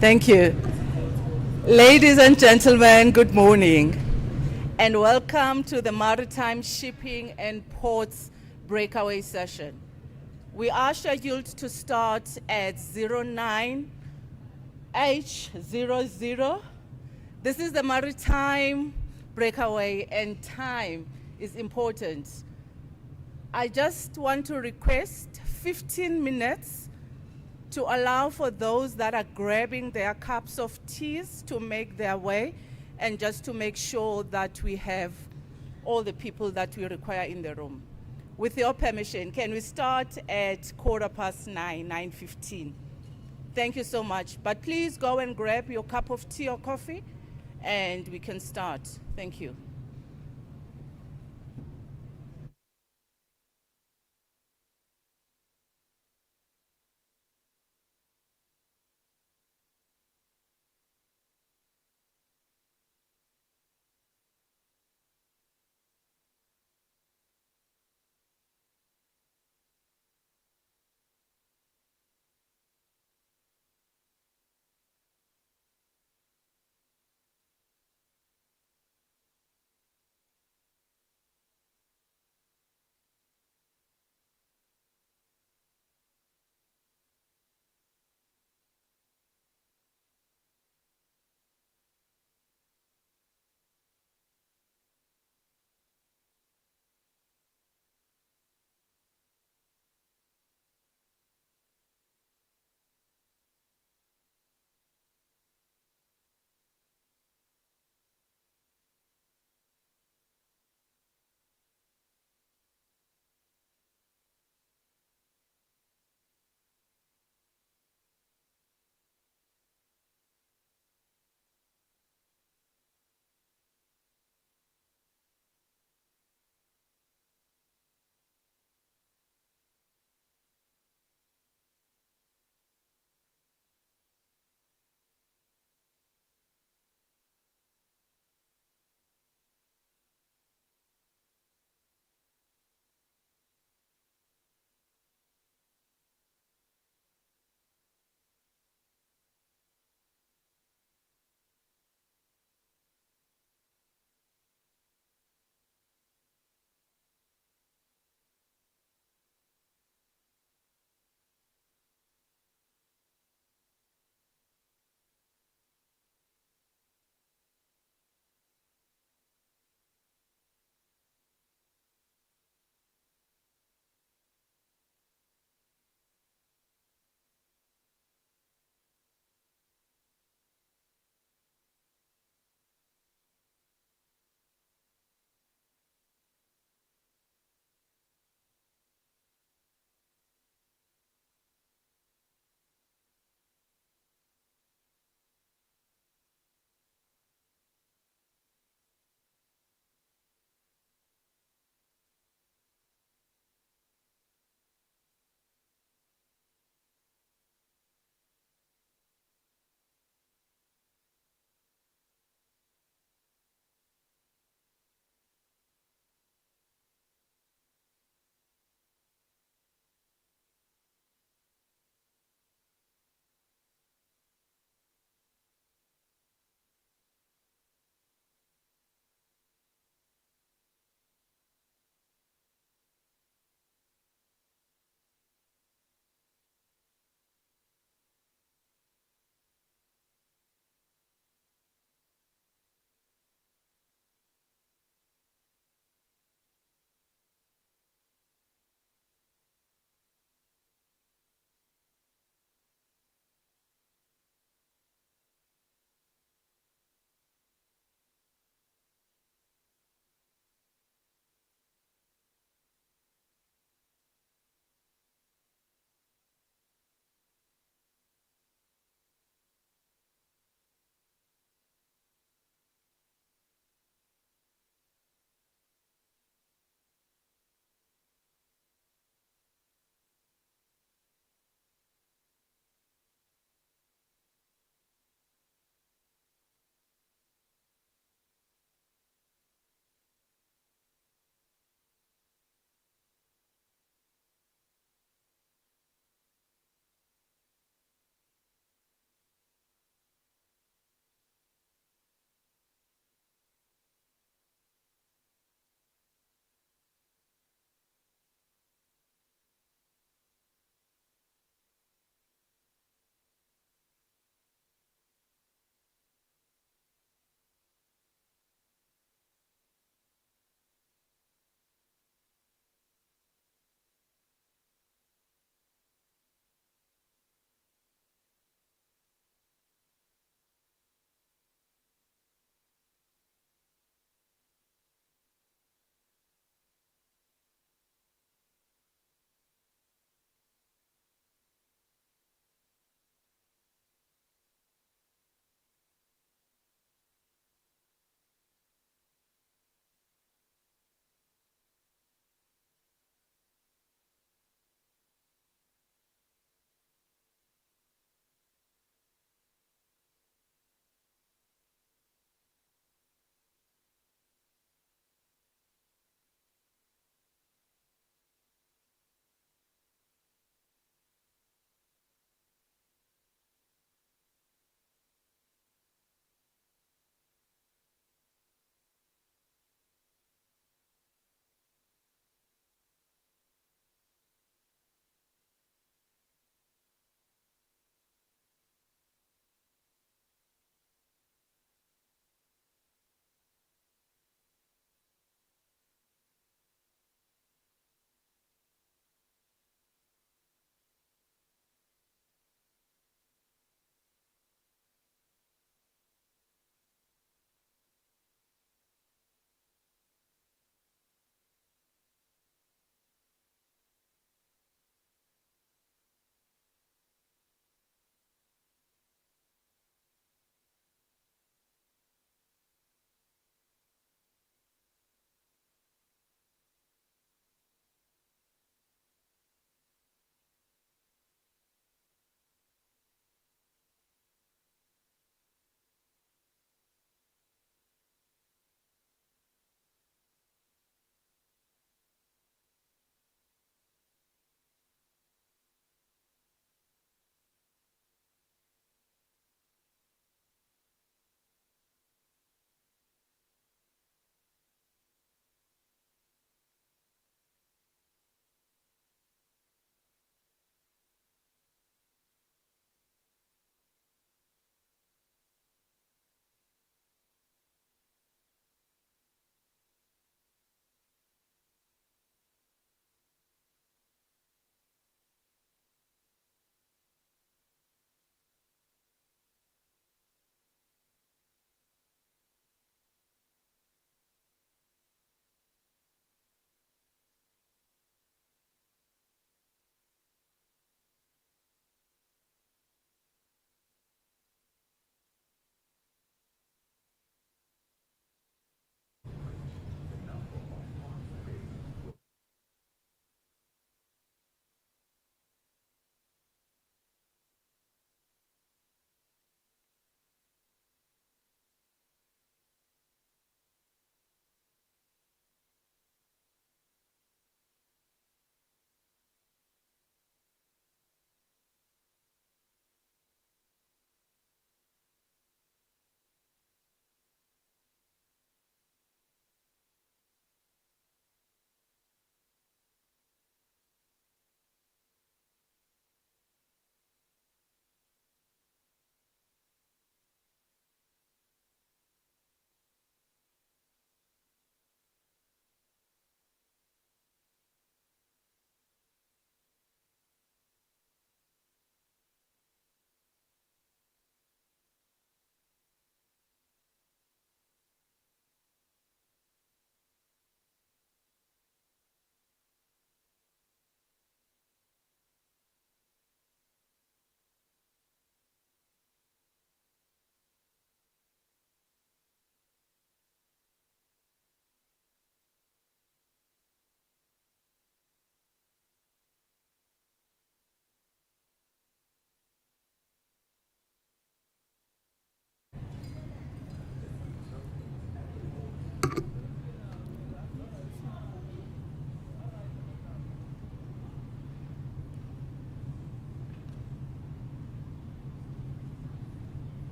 Thank you. Ladies and gentlemen, good morning, and welcome to the Maritime Shipping and Ports Breakaway Session. We are scheduled to start at 09H00. This is the Maritime Breakaway, and time is important. I just want to request 15 minutes to allow for those that are grabbing their cups of teas to make their way, and just to make sure that we have all the people that we require in the room. With your permission, can we start at 9:15, 9:15? Thank you so much. But please go and grab your cup of tea or coffee, and we can start. Thank you.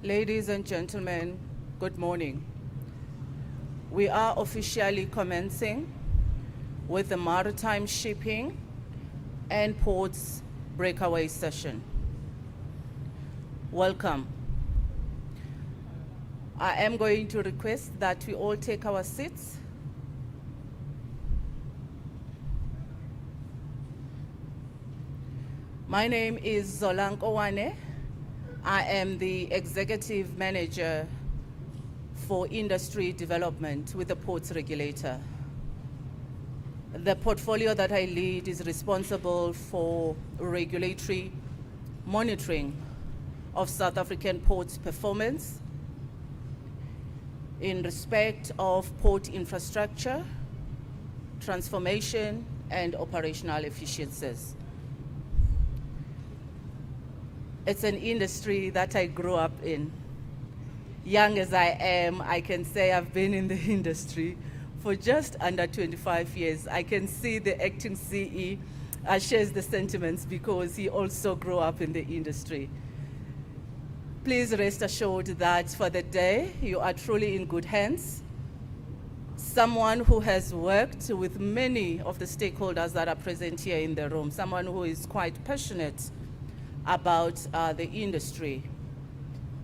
Ladies and gentlemen, good morning. We are officially commencing with the Maritime Shipping and Ports Breakaway session. Welcome. I am going to request that we all take our seats. My name is Zolanko Wane. I am the Executive Manager for Industry Development with the Ports Regulator. The portfolio that I lead is responsible for regulatory monitoring of South African ports' performance in respect of port infrastructure, transformation, and operational efficiencies. It's an industry that I grew up in. Young as I am, I can say I've been in the industry for just under 25 years. I can see the acting CE shares the sentiments because he also grew up in the industry. Please rest assured that for the day, you are truly in good hands. Someone who has worked with many of the stakeholders that are present here in the room, someone who is quite passionate about the industry,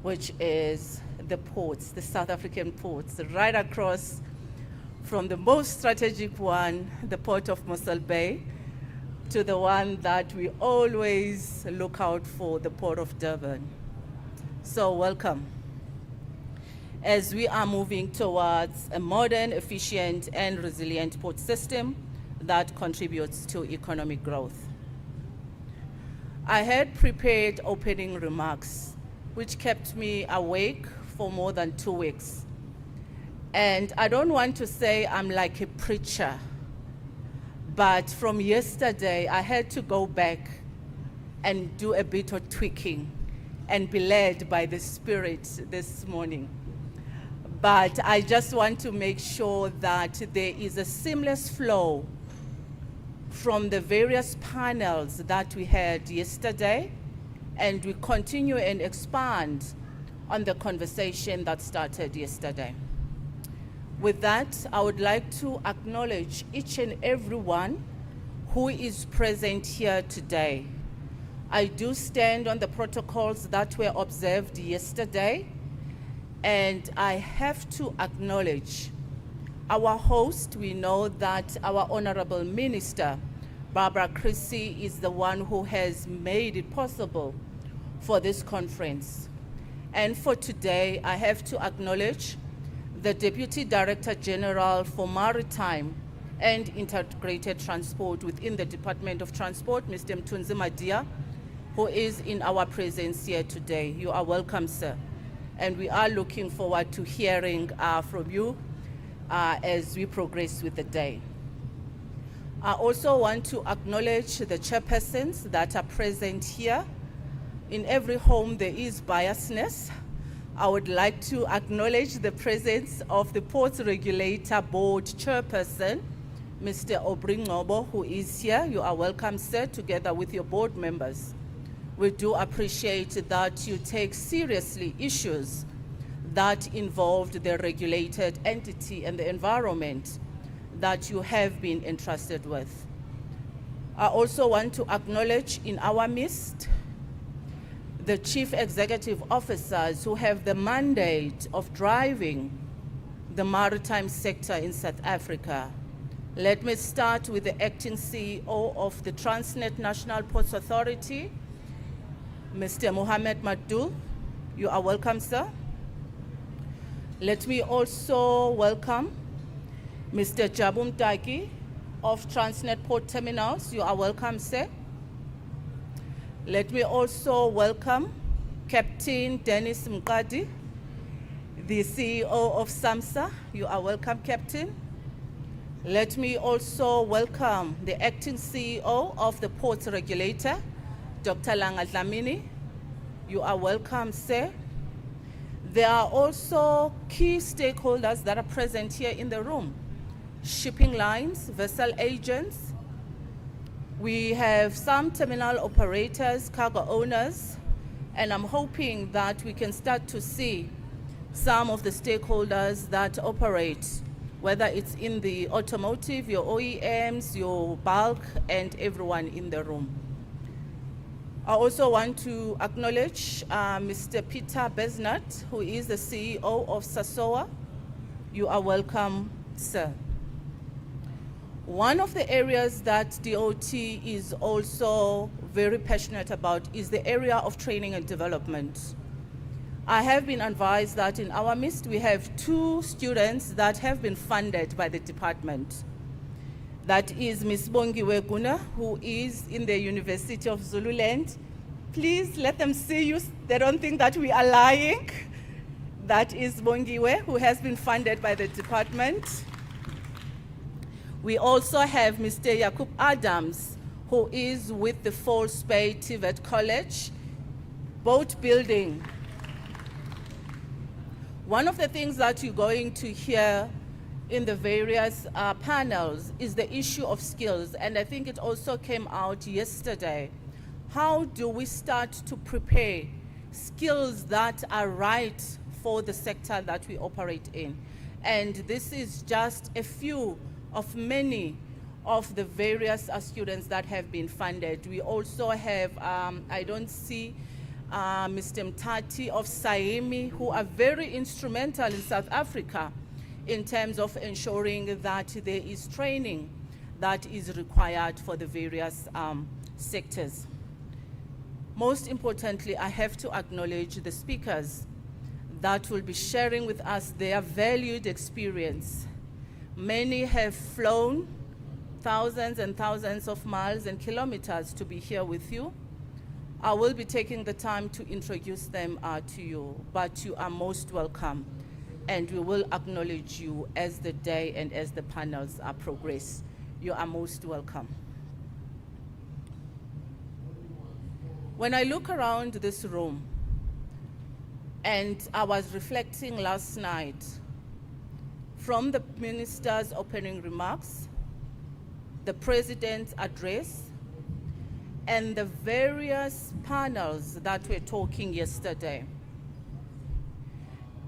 which is the ports, the South African ports, right across from the most strategic one, the port of Mossel Bay, to the one that we always look out for, the port of Durban. So welcome. As we are moving towards a modern, efficient, and resilient port system that contributes to economic growth. I had prepared opening remarks, which kept me awake for more than 2 weeks. And I don't want to say I'm like a preacher, but from yesterday, I had to go back and do a bit of tweaking and be led by the Spirit this morning. But I just want to make sure that there is a seamless flow from the various panels that we had yesterday, and we continue and expand on the conversation that started yesterday. With that, I would like to acknowledge each and every one who is present here today. I do stand on the protocols that were observed yesterday, and I have to acknowledge our host. We know that our Honorable Minister, Barbara Chrissy, is the one who has made it possible for this conference. And for today, I have to acknowledge the Deputy Director General for Maritime and Integrated Transport within the Department of Transport, Mr. Mthunzi Madia, who is in our presence here today. You are welcome, sir. And we are looking forward to hearing from you as we progress with the day. I also want to acknowledge the chairpersons that are present here. In every home there is biasness. I would like to acknowledge the presence of the Ports Regulator Board Chairperson, Mr. Obringobo, who is here. You are welcome, sir, together with your board members. We do appreciate that you take seriously issues that involved the regulated entity and the environment that you have been entrusted with. I also want to acknowledge in our midst the chief executive officers who have the mandate of driving the maritime sector in South Africa. Let me start with the acting CEO of the Transnet National Ports Authority, Mr. Mohamed Madul. You are welcome, sir. Let me also welcome Mr. Jabu Mtaki of Transnet Port Terminals. You are welcome, sir. Let me also welcome Captain Dennis Mkadi, the CEO of SAMSA. You are welcome, Captain. Let me also welcome the acting CEO of the Ports Regulator, Dr. Langa Dlamini. You are welcome, sir. There are also key stakeholders that are present here in the room. Shipping lines, vessel agents. We have some terminal operators, cargo owners, And I'm hoping that we can start to see some of the stakeholders that operate, whether it's in the automotive, your OEMs, your bulk, and everyone in the room. I also want to acknowledge Mr. Peter Besnat, who is the CEO of SASOA. You are welcome, sir. One of the areas that DoT is also very passionate about is the area of training and development. I have been advised that in our midst we have 2 students that have been funded by the department. That is Ms. Bongiwe Guna, who is in the University of Zululand. Please let them see you. They don't think that we are lying. That is Bongiwe, who has been funded by the department. We also have Mr. Yakub Adams, who is with the False Bay TVET College, boat building. One of the things that you're going to hear in the various panels is the issue of skills, and I think it also came out yesterday. How do we start to prepare skills that are right for the sector that we operate in? And this is just a few of many of the various students that have been funded. We also have, I don't see Mr. Mtati of Saimi, who are very instrumental in South Africa in terms of ensuring that there is training that is required for the various sectors. Most importantly, I have to acknowledge the speakers that will be sharing with us their valued experience. Many have flown thousands and thousands of miles and kilometers to be here with you. I will be taking the time to introduce them to you, but you are most welcome, and we will acknowledge you as the day and as the panels progress. You are most welcome. When I look around this room, and I was reflecting last night, from the minister's opening remarks, the president's address, and the various panels that were talking yesterday.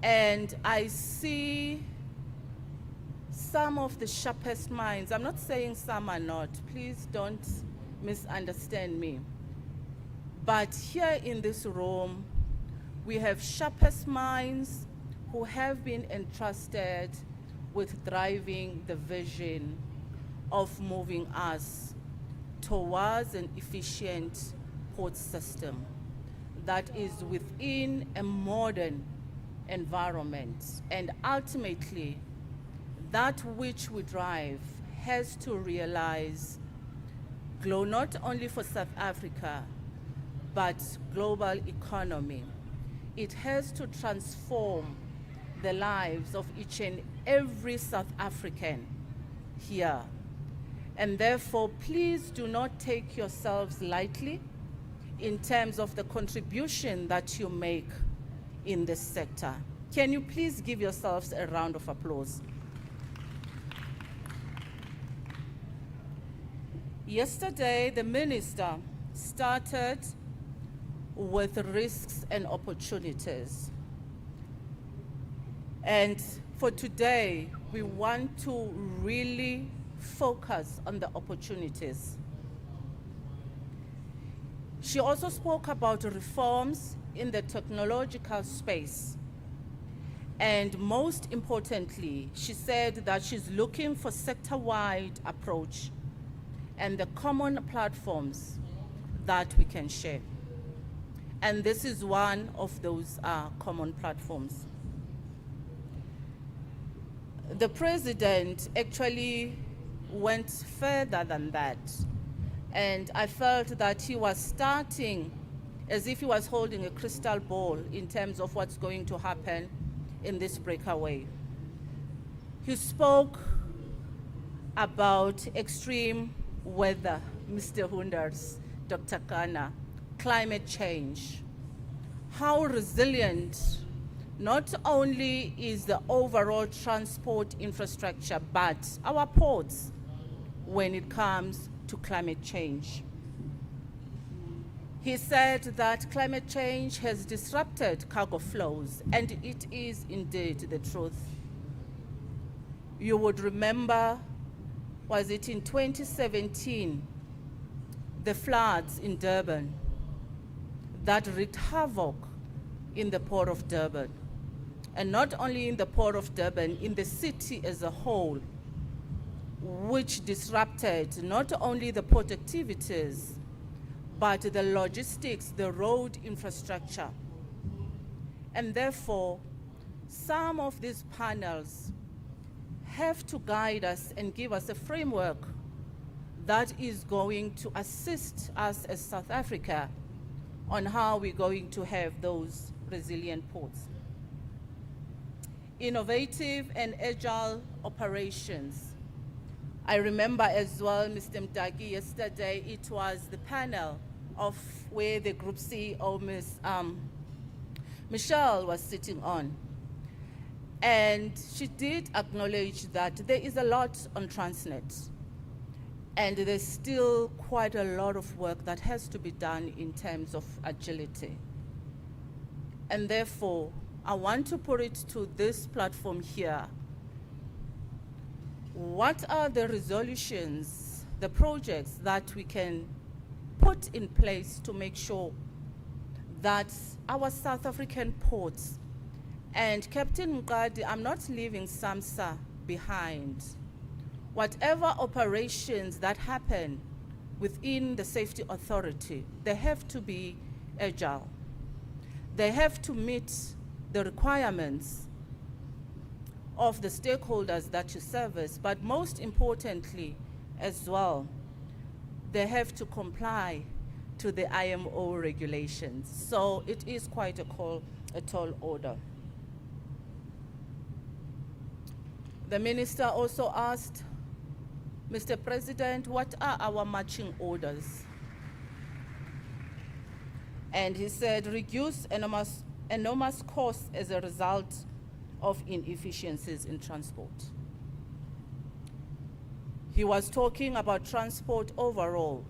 And I see some of the sharpest minds. I'm not saying some are not. Please don't misunderstand me. But here in this room, we have sharpest minds who have been entrusted with driving the vision of moving us towards an efficient port system that is within a modern environment. And ultimately, that which we drive has to realize not only for South Africa, but global economy. It has to transform the lives of each and every South African here. And therefore, please do not take yourselves lightly in terms of the contribution that you make in this sector. Can you please give yourselves a round of applause? Yesterday, the minister started with risks and opportunities. And for today, we want to really focus on the opportunities. She also spoke about reforms in the technological space. And most importantly, she said that she's looking for sector-wide approach and the common platforms that we can share. And this is one of those common platforms. The president actually went further than that. And I felt that he was starting as if he was holding a crystal ball in terms of what's going to happen in this breakaway. He spoke about extreme weather, Mr. Hunders, Dr. Kana, climate change, how resilient not only is the overall transport infrastructure, but our ports when it comes to climate change. He said that climate change has disrupted cargo flows, and it is indeed the truth. You would remember, was it in 2017, the floods in Durban that wreaked havoc in the port of Durban. And not only in the port of Durban, in the city as a whole, which disrupted not only the port activities, but the logistics, the road infrastructure. And therefore, some of these panels have to guide us and give us a framework that is going to assist us as South Africa on how we're going to have those resilient ports. Innovative and agile operations. I remember as well, Mr. Mdaki, yesterday it was the panel of where the Group CEO, Ms. Michelle, was sitting on. And she did acknowledge that there is a lot on Transnet. And there's still quite a lot of work that has to be done in terms of agility. And therefore, I want to put it to this platform here. What are the resolutions, the projects that we can put in place to make sure that our South African ports, and Captain Mqadi, I'm not leaving SAMSA behind. Whatever operations that happen within the safety authority, they have to be agile. They have to meet the requirements of the stakeholders that you service, but most importantly as well, they have to comply to the IMO regulations. So it is quite a tall order. The minister also asked, Mr. President, what are our marching orders? And he said, reduce enormous costs as a result of inefficiencies in transport. He was talking about transport overall.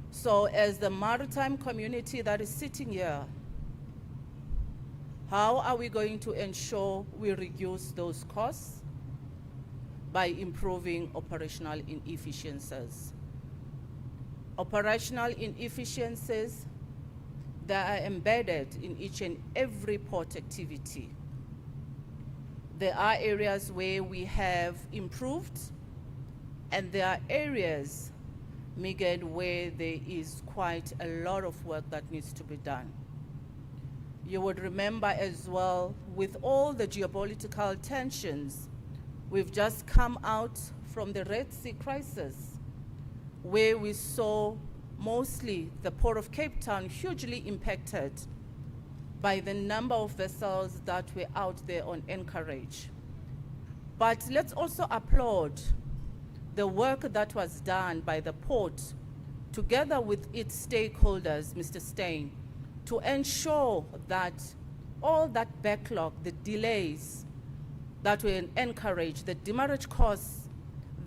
So as the maritime community that is sitting here, how are we going to ensure we reduce those costs? By improving operational inefficiencies. Operational inefficiencies that are embedded in each and every port activity. There are areas where we have improved, and there are areas, Megan, where there is quite a lot of work that needs to be done. You would remember as well, with all the geopolitical tensions, we've just come out from the Red Sea crisis, where we saw mostly the Port of Cape Town hugely impacted by the number of vessels that were out there on anchorage. But let's also applaud the work that was done by the port, together with its stakeholders, Mr. Steyn, to ensure that all that backlog, the delays that were in anchorage, the demurrage costs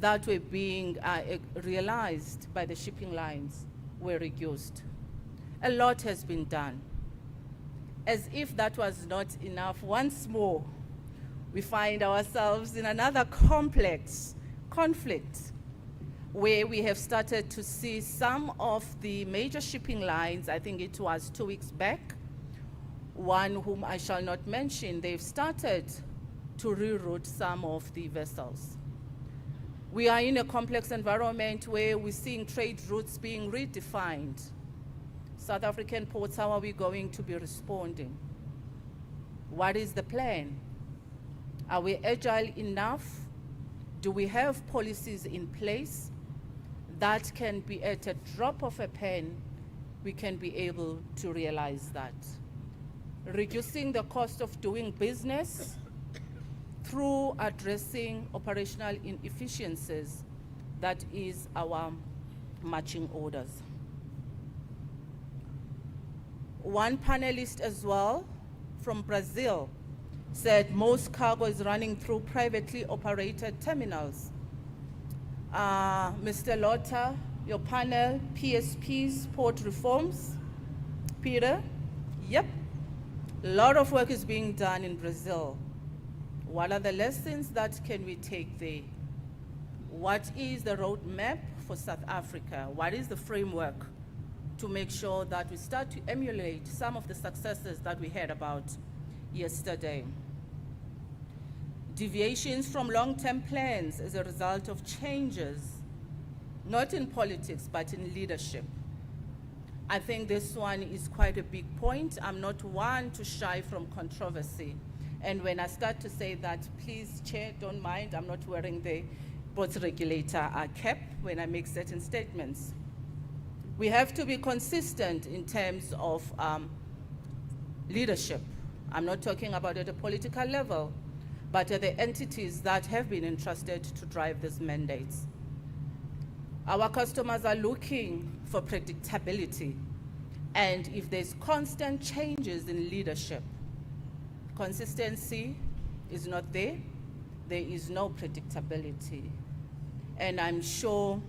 that were being realized by the shipping lines were reduced. A lot has been done. As if that was not enough, once more, we find ourselves in another complex conflict where we have started to see some of the major shipping lines, I think it was 2 weeks back, one whom I shall not mention, they've started to reroute some of the vessels. We are in a complex environment where we're seeing trade routes being redefined. South African ports, how are we going to be responding? What is the plan? Are we agile enough? Do we have policies in place that can be at a drop of a pen, we can be able to realize that? Reducing the cost of doing business through addressing operational inefficiencies, that is our marching orders. One panelist as well from Brazil said most cargo is running through privately operated terminals. Mr. Lotta, Your panel, PSPs, port reforms. Peter? Yep. A lot of work is being done in Brazil. What are the lessons that can we take there? What is the roadmap for South Africa? What is the framework to make sure that we start to emulate some of the successes that we heard about yesterday? Deviations from long-term plans as a result of changes, not in politics, but in leadership. I think this one is quite a big point. I'm not one to shy from controversy. And when I start to say that, please, Chair, don't mind, I'm not wearing the board regulator cap when I make certain statements. We have to be consistent in terms of leadership. I'm not talking about at a political level, but at the entities that have been entrusted to drive these mandates. Our customers are looking for predictability, and if there's constant changes in leadership, consistency is not there, there is no predictability. And I'm sure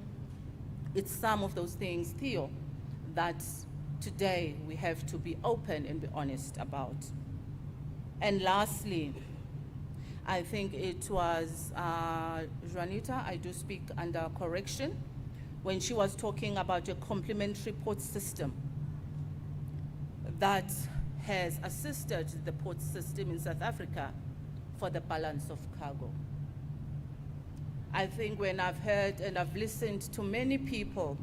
it's some of those things, Theo, that today we have to be open and be honest about. And lastly, I think it was Juanita, I do speak under correction, when she was talking about a complementary port system that has assisted the port system in South Africa for the balance of cargo. I think when I've heard and I've listened to many people,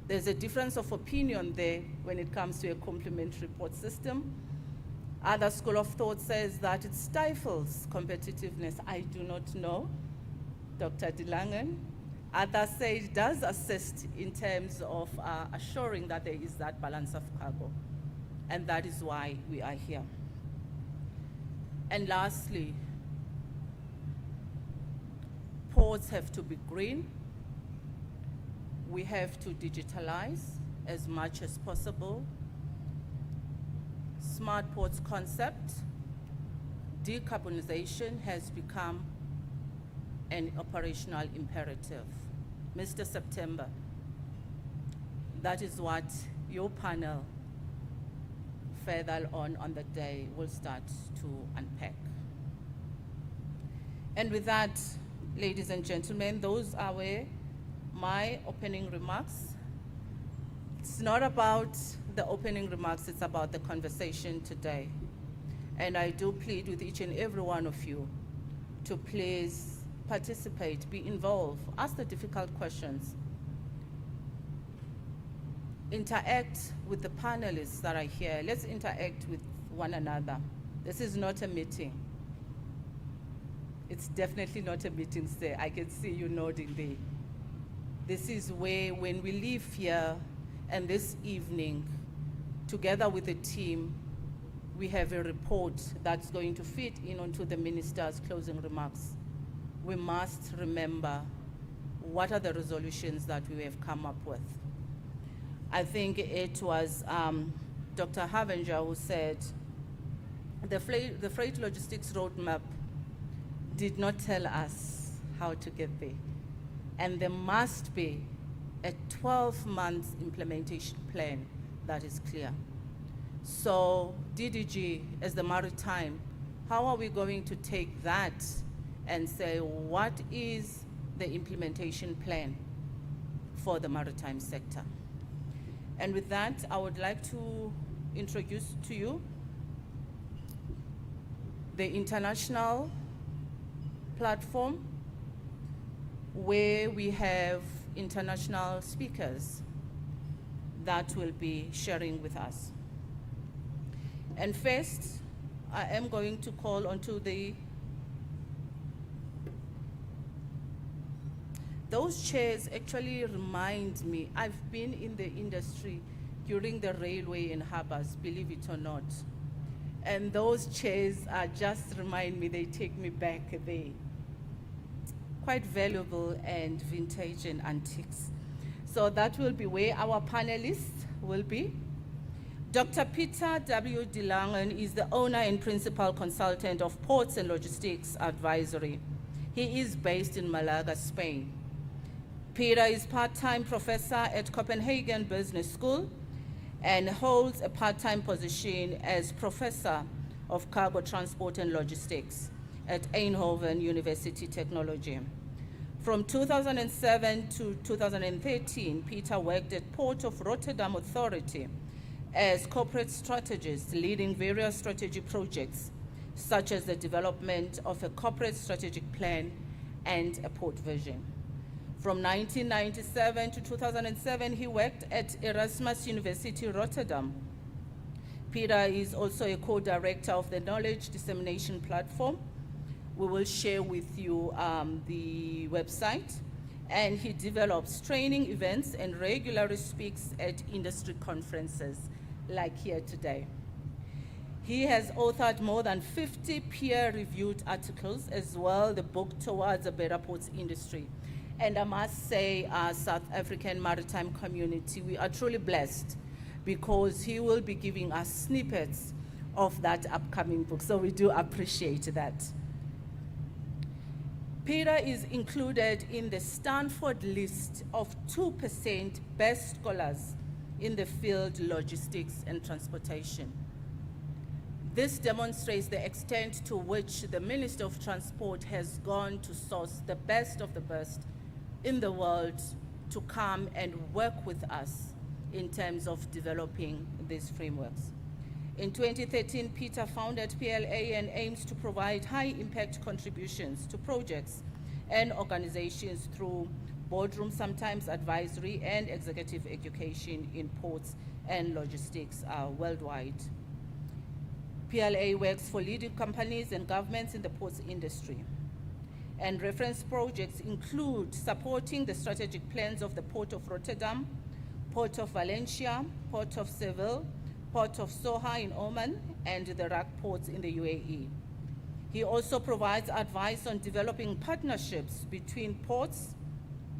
there's a difference of opinion there when it comes to a complementary port system. Other school of thought says that it stifles competitiveness. I do not know, Dr. De Langen. Others say it does assist in terms of assuring that there is that balance of cargo. And that is why we are here. And lastly, ports have to be green. We have to digitalize as much as possible. Smart ports concept, decarbonization has become an operational imperative. Mr. September, that is what your panel further on the day will start to unpack. And with that, ladies and gentlemen, those are my opening remarks. It's not about the opening remarks, it's about the conversation today. And I do plead with each and every one of you to please participate, be involved, ask the difficult questions, interact with the panelists that are here. Let's interact with one another. This is not a meeting. It's definitely not a meeting, sir. I can see you nodding there. This is where, when we leave here, and this evening, together with the team, we have a report that's going to fit in onto the minister's closing remarks. We must remember what are the resolutions that we have come up with. I think it was Dr. Havenger who said the freight logistics roadmap did not tell us how to get there. And there must be a 12-month implementation plan that is clear. So DDG, as the Maritime, how are we going to take that and say, what is the implementation plan for the maritime sector? And with that, I would like to introduce to you the international platform where we have international speakers that will be sharing with us. And first, I am going to call onto those chairs actually remind me, I've been in the industry during the railway and harbors, believe it or not. And those chairs are just remind me, they take me back there. Quite valuable and vintage and antiques. So that will be where our panelists will be. Dr. Peter W. De Langen is the owner and principal consultant of Ports and Logistics Advisory. He is based in Malaga, Spain. Peter is part-time professor at Copenhagen Business School and holds a part-time position as professor of cargo transport and logistics at Eindhoven University Technology. From 2007 to 2013, Peter worked at Port of Rotterdam Authority as corporate strategist, leading various strategy projects, such as the development of a corporate strategic plan and a port vision. From 1997 to 2007, he worked at Erasmus University Rotterdam. Peter is also a co-director of the Knowledge Dissemination Platform. We will share with you the website. And he develops training events and regularly speaks at industry conferences like here today. He has authored more than 50 peer-reviewed articles, as well the book Towards a Better Ports Industry. And I must say, our South African maritime community, we are truly blessed because he will be giving us snippets of that upcoming book. So we do appreciate that. Peter is included in the Stanford list of 2% best scholars in the field logistics and transportation. This demonstrates the extent to which the Minister of Transport has gone to source the best of the best in the world to come and work with us in terms of developing these frameworks. In 2013, Peter founded PLA and aims to provide high-impact contributions to projects and organizations through boardroom, sometimes advisory, and executive education in ports and logistics worldwide. PLA works for leading companies and governments in the ports industry. And reference projects include supporting the strategic plans of the Port of Rotterdam, Port of Valencia, Port of Seville, Port of Soha in Oman, and the Rak ports in the UAE. He also provides advice on developing partnerships between ports,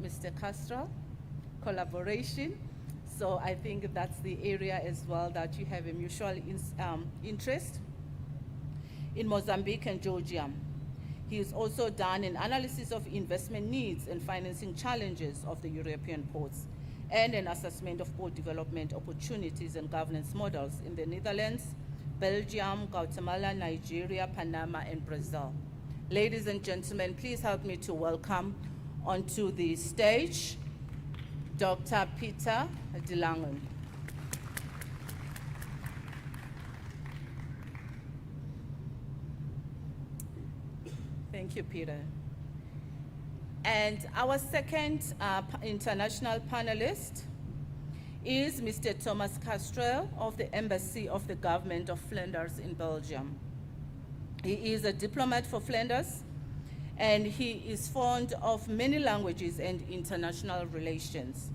Mr. Castro, collaboration. So I think that's the area as well that you have a mutual interest. In Mozambique and Georgia. He has also done an analysis of investment needs and financing challenges of the European ports and an assessment of port development opportunities and governance models in the Netherlands, Belgium, Guatemala, Nigeria, Panama, and Brazil. Ladies and gentlemen, please help me to welcome onto the stage Dr. Peter de Lange. Thank you, Peter. And our second international panelist is Mr. Thomas Castro of the Embassy of the Government of Flanders in Belgium. He is a diplomat for Flanders, and he is fond of many languages and international relations.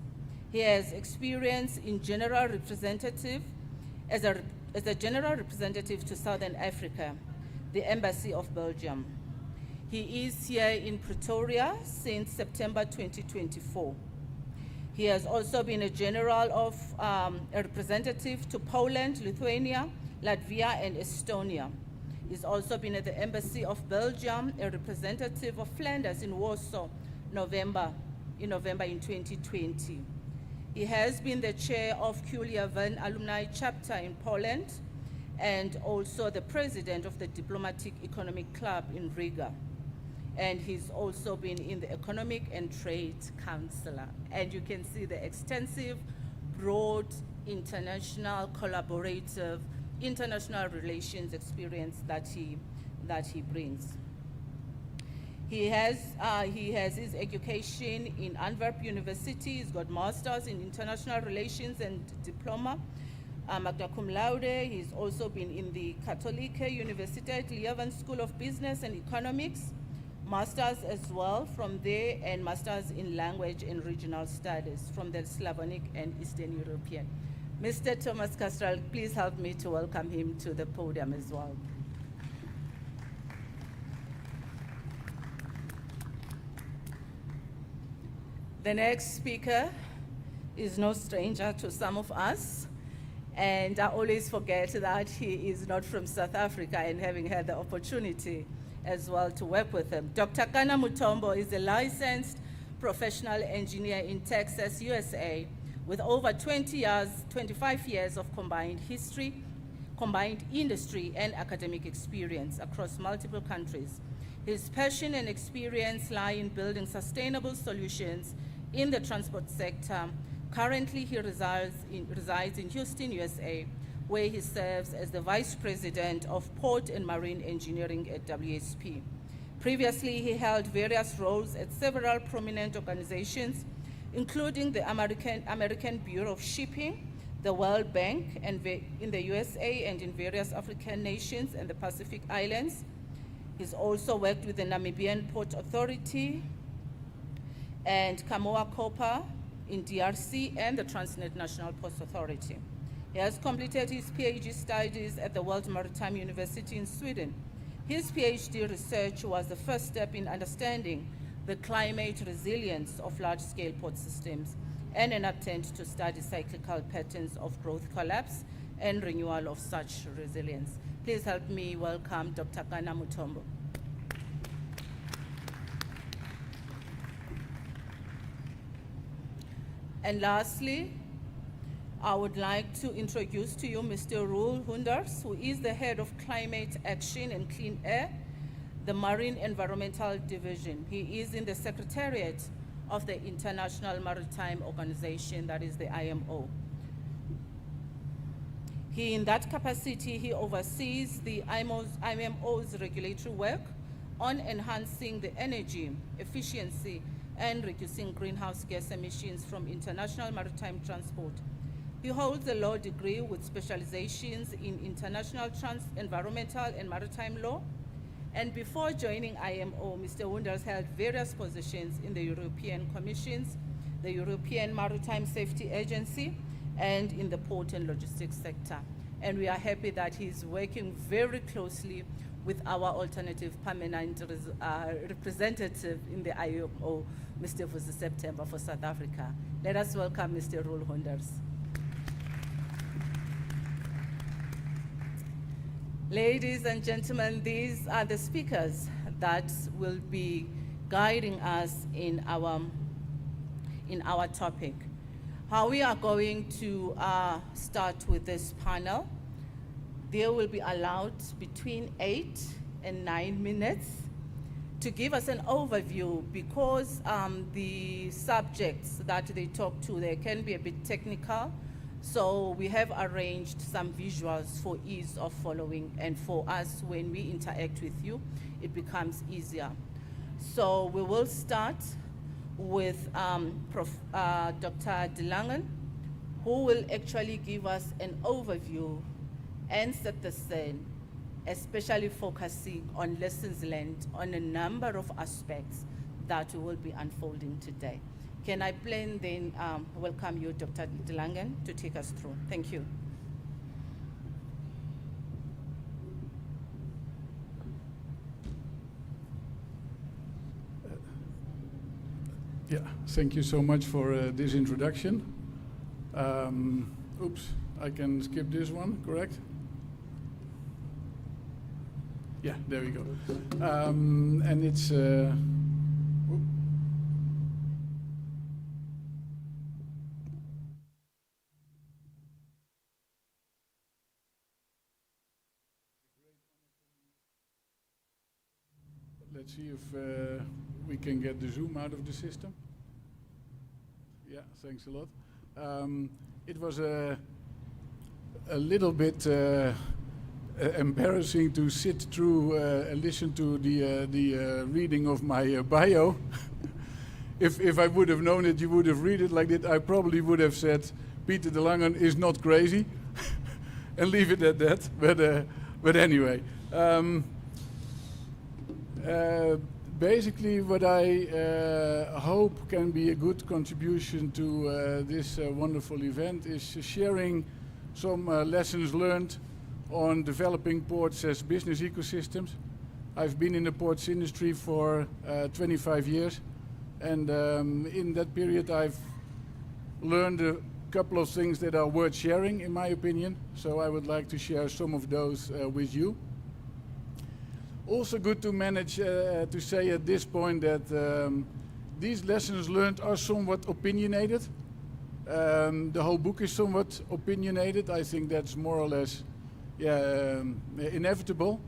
He has experience in general representative, as a general representative to Southern Africa, the Embassy of Belgium. He is here in Pretoria since September 2024. He has also been a general of a representative to Poland, Lithuania, Latvia, and Estonia. He's also been at the Embassy of Belgium, a representative of Flanders in Warsaw, in November in 2020. He has been the chair of Kuliavan Alumni Chapter in Poland and also the president of the Diplomatic Economic Club in Riga. And he's also been in the Economic and Trade Council. And you can see the extensive, broad, international, collaborative, international relations experience that he brings. He has his education in Antwerp University. He's got masters in international relations and diploma, magna cum laude. He's also been in the Katholieke Universiteit Leuven School of Business and Economics, masters as well from there, and masters in language and regional studies from the Slavonic and Eastern European. Mr. Thomas Castral, please help me to welcome him to the podium as well. The next speaker is no stranger to some of us, and I always forget that he is not from South Africa, and having had the opportunity as well to work with him. Dr. Kana Mutombo is a licensed professional engineer in Texas, USA, with over 25 years of combined industry and academic experience across multiple countries. His passion and experience lie in building sustainable solutions in the transport sector. Currently, he resides in Houston, USA, where he serves as the Vice President of Port and Marine Engineering at WSP. Previously, he held various roles at several prominent organizations, including the American Bureau of Shipping, the World Bank, and in the USA and in various African nations and the Pacific Islands. He's also worked with the Namibian Port Authority and Kamoa Copper in DRC and the Transnet National Ports Authority. He has completed his PhD studies at the World Maritime University in Sweden. His PhD research was the first step in understanding the climate resilience of large-scale port systems and an attempt to study cyclical patterns of growth collapse and renewal of such resilience. Please help me welcome Dr. Kana Mutombo. And lastly, I would like to introduce to you Mr. Roel Hoenders, who is the head of Climate Action and Clean Air, the Marine Environmental Division. He is in the Secretariat of the International Maritime Organization, that is the IMO. In that capacity, he oversees the IMO's regulatory work on enhancing the energy efficiency and reducing greenhouse gas emissions from international maritime transport. He holds a law degree with specializations in international environmental and maritime law. And before joining IMO, Mr. Hoenders held various positions in the European Commissions, the European Maritime Safety Agency, and in the port and logistics sector. And we are happy that he's working very closely with our alternative permanent representative in the IMO, Mr. Vusi September for South Africa. Let us welcome Mr. Roel Hoenders. Ladies and gentlemen, these are the speakers that will be guiding us in our topic. How we are going to start with this panel, they will be allowed between 8 and 9 minutes to give us an overview, because the subjects that they talk to, they can be a bit technical. So we have arranged some visuals for ease of following, and for us, when we interact with you, it becomes easier. So we will start with Dr. De Langen, who will actually give us an overview and set the scene, especially focusing on lessons learned on a number of aspects that we will be unfolding today. Can I please then welcome you, Dr. De Langen, to take us through. Thank you. Yeah, thank you so much for this introduction. Oops, I can skip this one, correct? Yeah, there we go. And it's... Let's see if we can get the zoom out of the system. Yeah, thanks a lot. It was a little bit embarrassing to sit through and listen to the reading of my bio. If I would have known it, you would have read it like that, I probably would have said, Peter De Langen is not crazy, and leave it at that. But anyway. Basically, what I hope can be a good contribution to this wonderful event is sharing some lessons learned on developing ports as business ecosystems. I've been in the ports industry for 25 years, and in that period I've learned a couple of things that are worth sharing, in my opinion, so I would like to share some of those with you. Also good to manage to say at this point that these lessons learned are somewhat opinionated. The whole book is somewhat opinionated. I think that's more or less inevitable.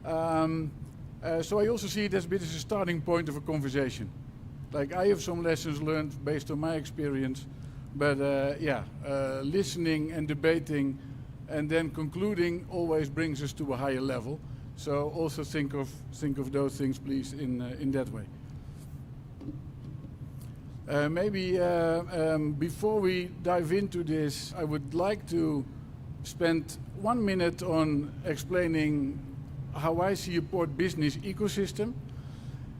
So I also see it as a bit as a starting point of a conversation. Like, I have some lessons learned based on my experience, but listening and debating and then concluding always brings us to a higher level. So also think of those things, please, in that way. Maybe before we dive into this, I would like to spend 1 minute on explaining how I see a port business ecosystem,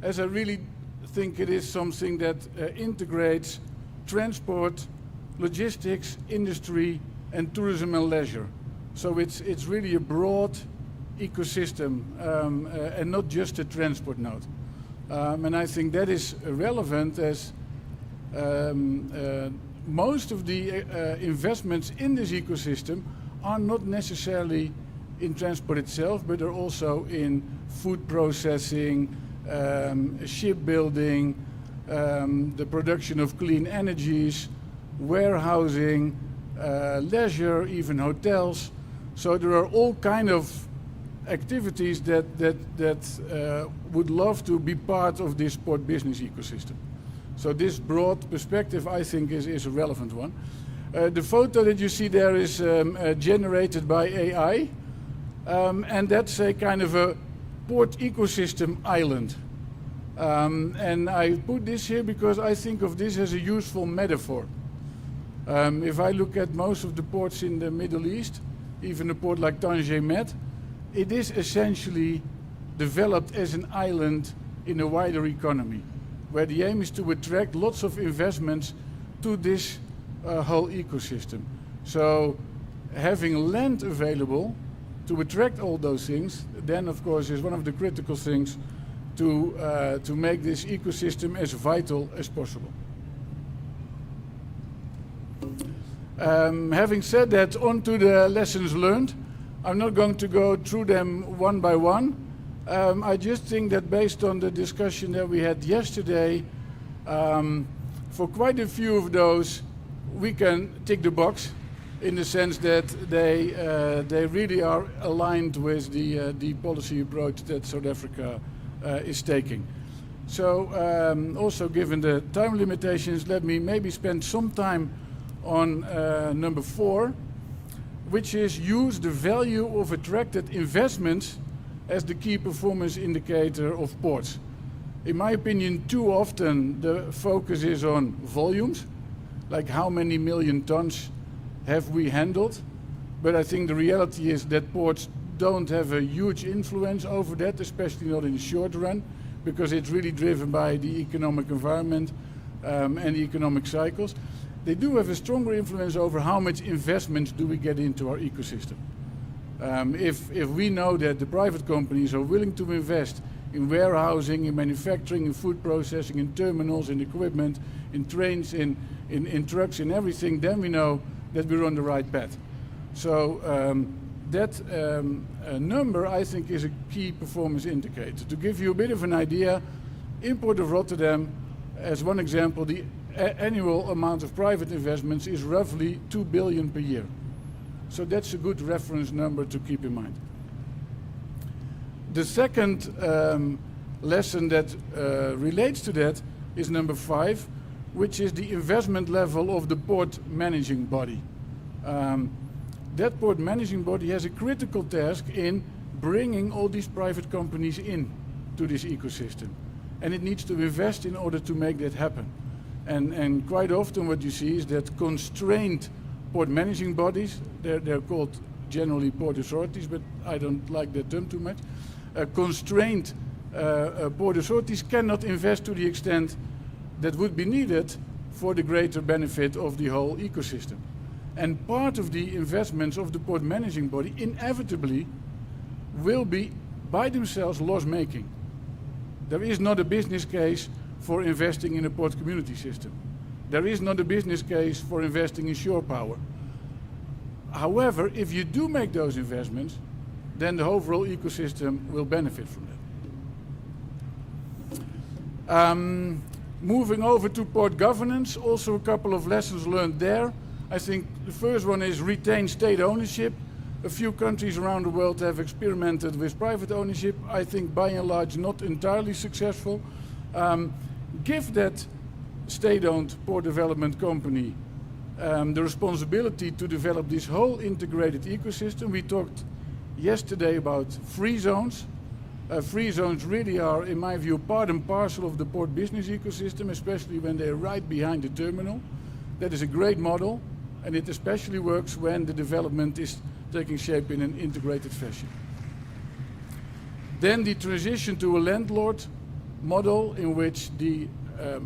as I really think it is something that integrates transport, logistics, industry, and tourism and leisure. So it's really a broad ecosystem and not just a transport node. And I think that is relevant as most of the investments in this ecosystem are not necessarily in transport itself, but are also in food processing, shipbuilding, the production of clean energies, warehousing, leisure, even hotels. So there are all kind of activities that would love to be part of this port business ecosystem. So this broad perspective, I think, is a relevant one. The photo that you see there is generated by AI, and that's a kind of a port ecosystem island. And I put this here because I think of this as a useful metaphor. If I look at most of the ports in the Middle East, even a port like Tanger Med, it is essentially developed as an island in a wider economy, where the aim is to attract lots of investments to this whole ecosystem. So having land available to attract all those things, then of course is one of the critical things to make this ecosystem as vital as possible. Having said that, on to the lessons learned. I'm not going to go through them one by one. I just think that based on the discussion that we had yesterday, for quite a few of those, we can tick the box in the sense that they really are aligned with the policy approach that South Africa is taking. So also given the time limitations, let me maybe spend some time on number 4, which is use the value of attracted investments as the key performance indicator of ports. In my opinion, too often the focus is on volumes, like how many million tons have we handled, but I think the reality is that ports don't have a huge influence over that, especially not in the short run, because it's really driven by the economic environment and the economic cycles. They do have a stronger influence over how much investment do we get into our ecosystem. If we know that the private companies are willing to invest in warehousing, in manufacturing, in food processing, in terminals, in equipment, in trains, in trucks, in everything, then we know that we're on the right path. So that number, I think, is a key performance indicator. To give you a bit of an idea, in Port of Rotterdam, as one example, the annual amount of private investments is roughly 2 billion per year. So that's a good reference number to keep in mind. The second lesson that relates to that is number 5, which is the investment level of the port managing body. That port managing body has a critical task in bringing all these private companies in to this ecosystem. And it needs to invest in order to make that happen. And quite often what you see is that constrained port managing bodies, they're called generally port authorities, but I don't like that term too much. Constrained port authorities cannot invest to the extent that would be needed for the greater benefit of the whole ecosystem. And part of the investments of the port managing body inevitably will be by themselves loss-making. There is not a business case for investing in a port community system. There is not a business case for investing in shore power. However, if you do make those investments, then the overall ecosystem will benefit from that. Moving over to port governance, also a couple of lessons learned there. I think the first one is retain state ownership. A few countries around the world have experimented with private ownership. I think by and large not entirely successful. Give that state-owned port development company the responsibility to develop this whole integrated ecosystem. We talked yesterday about free zones. Free zones really are, in my view, part and parcel of the port business ecosystem, especially when they're right behind the terminal. That is a great model, and it especially works when the development is taking shape in an integrated fashion. Then the transition to a landlord model in which the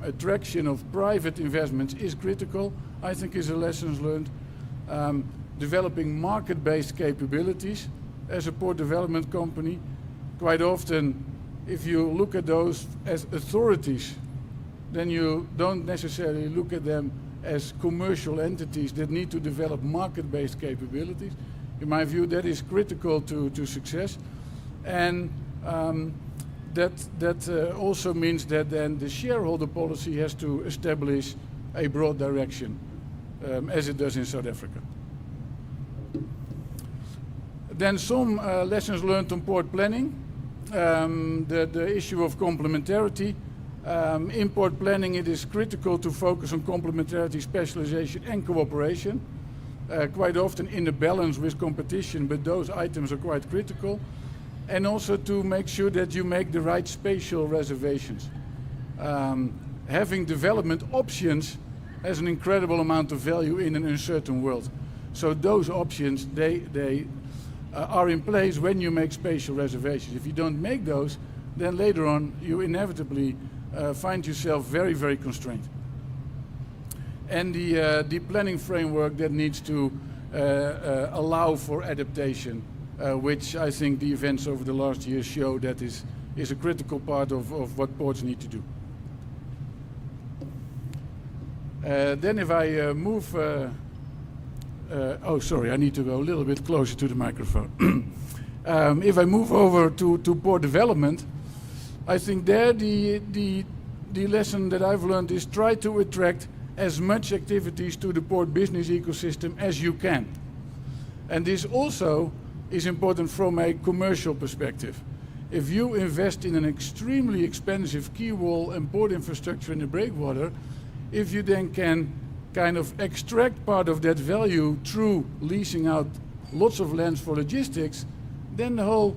attraction of private investments is critical, I think is a lesson learned. Developing market-based capabilities as a port development company. Quite often, if you look at those as authorities, then you don't necessarily look at them as commercial entities that need to develop market-based capabilities. In my view, that is critical to success. And that also means that then the shareholder policy has to establish a broad direction, as it does in South Africa. Then some lessons learned on port planning. The issue of complementarity. In port planning, it is critical to focus on complementarity, specialization and cooperation. Quite often in a balance with competition, but those items are quite critical. And also to make sure that you make the right spatial reservations. Having development options has an incredible amount of value in an uncertain world. So those options, they are in place when you make spatial reservations. If you don't make those, then later on you inevitably find yourself very, very constrained. And the planning framework that needs to allow for adaptation, which I think the events over the last years show that is a critical part of what ports need to do. Then if I move, oh sorry, I need to go a little bit closer to the microphone. If I move over to port development, I think there the lesson that I've learned is try to attract as much activities to the port business ecosystem as you can. And this also is important from a commercial perspective. If you invest in an extremely expensive quay wall and port infrastructure in the breakwater, if you then can kind of extract part of that value through leasing out lots of lands for logistics, then the whole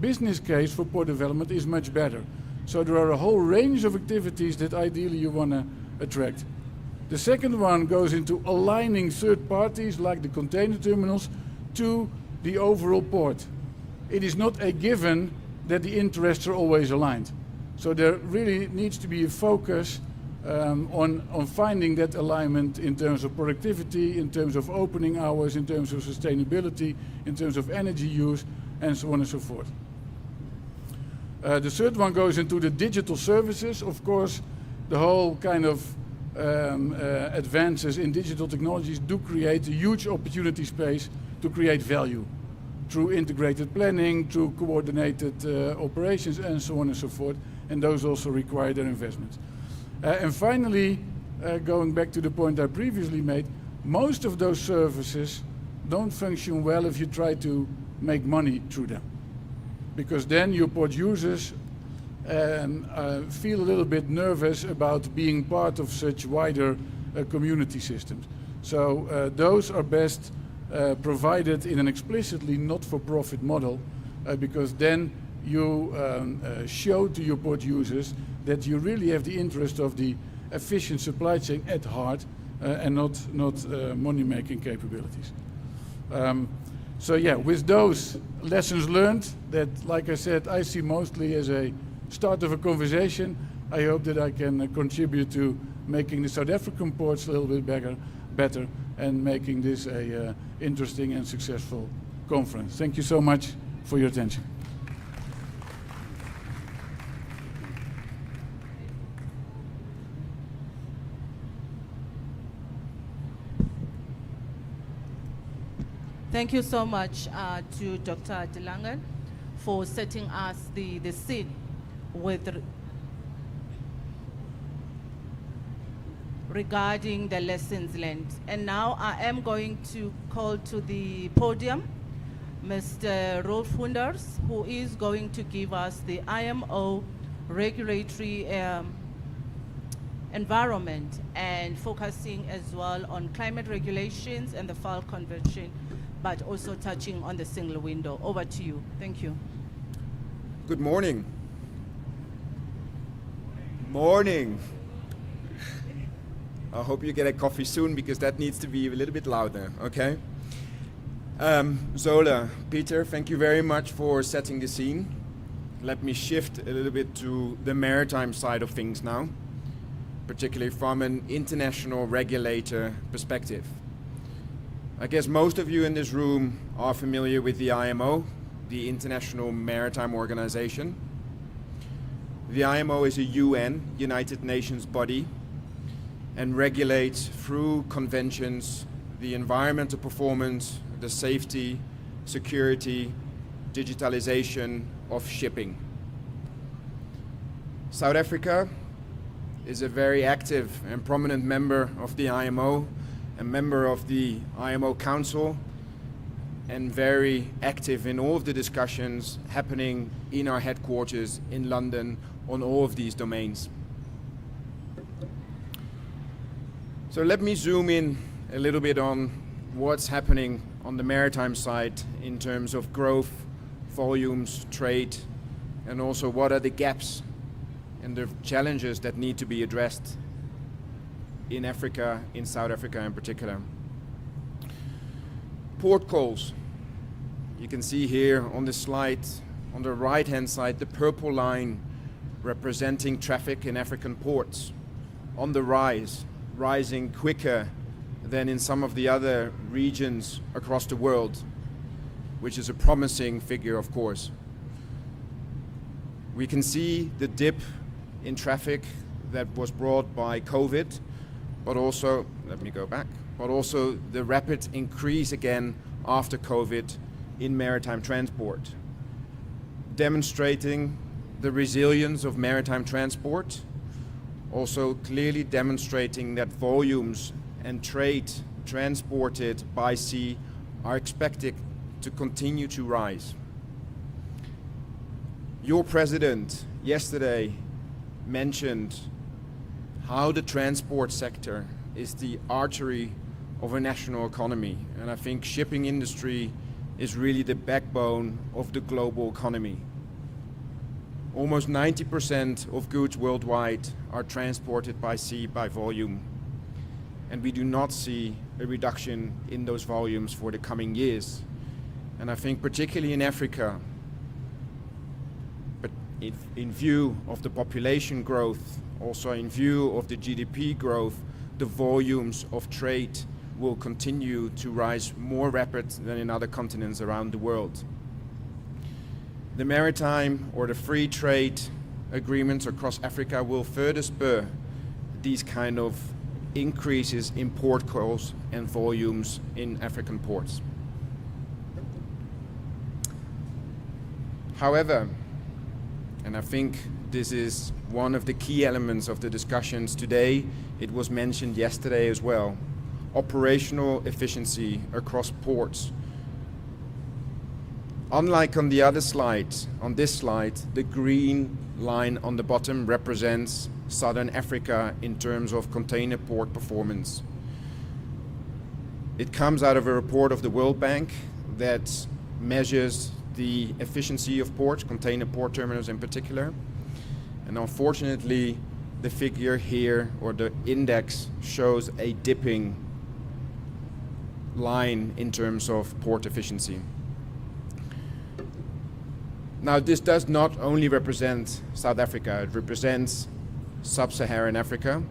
business case for port development is much better. So there are a whole range of activities that ideally you want to attract. The second one goes into aligning third parties like the container terminals to the overall port. It is not a given that the interests are always aligned. So there really needs to be a focus on finding that alignment in terms of productivity, in terms of opening hours, in terms of sustainability, in terms of energy use, and so on and so forth. The third one goes into the digital services. Of course, the whole kind of advances in digital technologies do create a huge opportunity space to create value through integrated planning, through coordinated operations, and so on and so forth. And those also require their investments. And finally, going back to the point I previously made, most of those services don't function well if you try to make money through them. Because then your port users feel a little bit nervous about being part of such wider community systems. So those are best provided in an explicitly not-for-profit model, because then you show to your port users that you really have the interest of the efficient supply chain at heart and not money-making capabilities. So yeah, with those lessons learned that, like I said, I see mostly as a start of a conversation, I hope that I can contribute to making the South African ports a little bit better and making this a interesting and successful conference. Thank you so much for your attention. Thank you so much to Dr. De Lange for setting us the scene with regarding the lessons learned. And now I am going to call to the podium Mr. Rolf Hunders, who is going to give us the IMO regulatory environment and focusing as well on climate regulations and the FAL Convention, but also touching on the single window. Over to you. Thank you. Good morning. Morning. I hope you get a coffee soon because that needs to be a little bit louder, okay? Zola, Peter, thank you very much for setting the scene. Let me shift a little bit to the maritime side of things now, particularly from an international regulator perspective. I guess most of you in this room are familiar with the IMO, the International Maritime Organization. The IMO is a UN, United Nations body, and regulates through conventions the environmental performance, the safety, security, digitalization of shipping. South Africa is a very active and prominent member of the IMO, a member of the IMO Council, and very active in all of the discussions happening in our headquarters in London on all of these domains. So let me zoom in a little bit on what's happening on the maritime side in terms of growth, volumes, trade, and also what are the gaps and the challenges that need to be addressed in Africa, in South Africa in particular. Port calls. You can see here on the slide, on the right-hand side, the purple line representing traffic in African ports on the rise, rising quicker than in some of the other regions across the world, which is a promising figure, of course. We can see the dip in traffic that was brought by COVID, but also, let me go back, but also the rapid increase again after COVID in maritime transport, demonstrating the resilience of maritime transport, also clearly demonstrating that volumes and trade transported by sea are expected to continue to rise. Your president yesterday mentioned how the transport sector is the artery of a national economy, and I think shipping industry is really the backbone of the global economy. Almost 90% of goods worldwide are transported by sea by volume, and we do not see a reduction in those volumes for the coming years. And I think particularly in Africa, but in view of the population growth, also in view of the GDP growth, the volumes of trade will continue to rise more rapid than in other continents around the world. The maritime or the free trade agreements across Africa will further spur these kind of increases in port calls and volumes in African ports. However, and I think this is one of the key elements of the discussions today, it was mentioned yesterday as well, operational efficiency across ports. Unlike on the other slide, on this slide, the green line on the bottom represents Southern Africa in terms of container port performance. It comes out of a report of the World Bank that measures the efficiency of ports, container port terminals in particular. And unfortunately, the figure here, or the index, shows a dipping line in terms of port efficiency. Now, this does not only represent South Africa, it represents sub-Saharan Africa.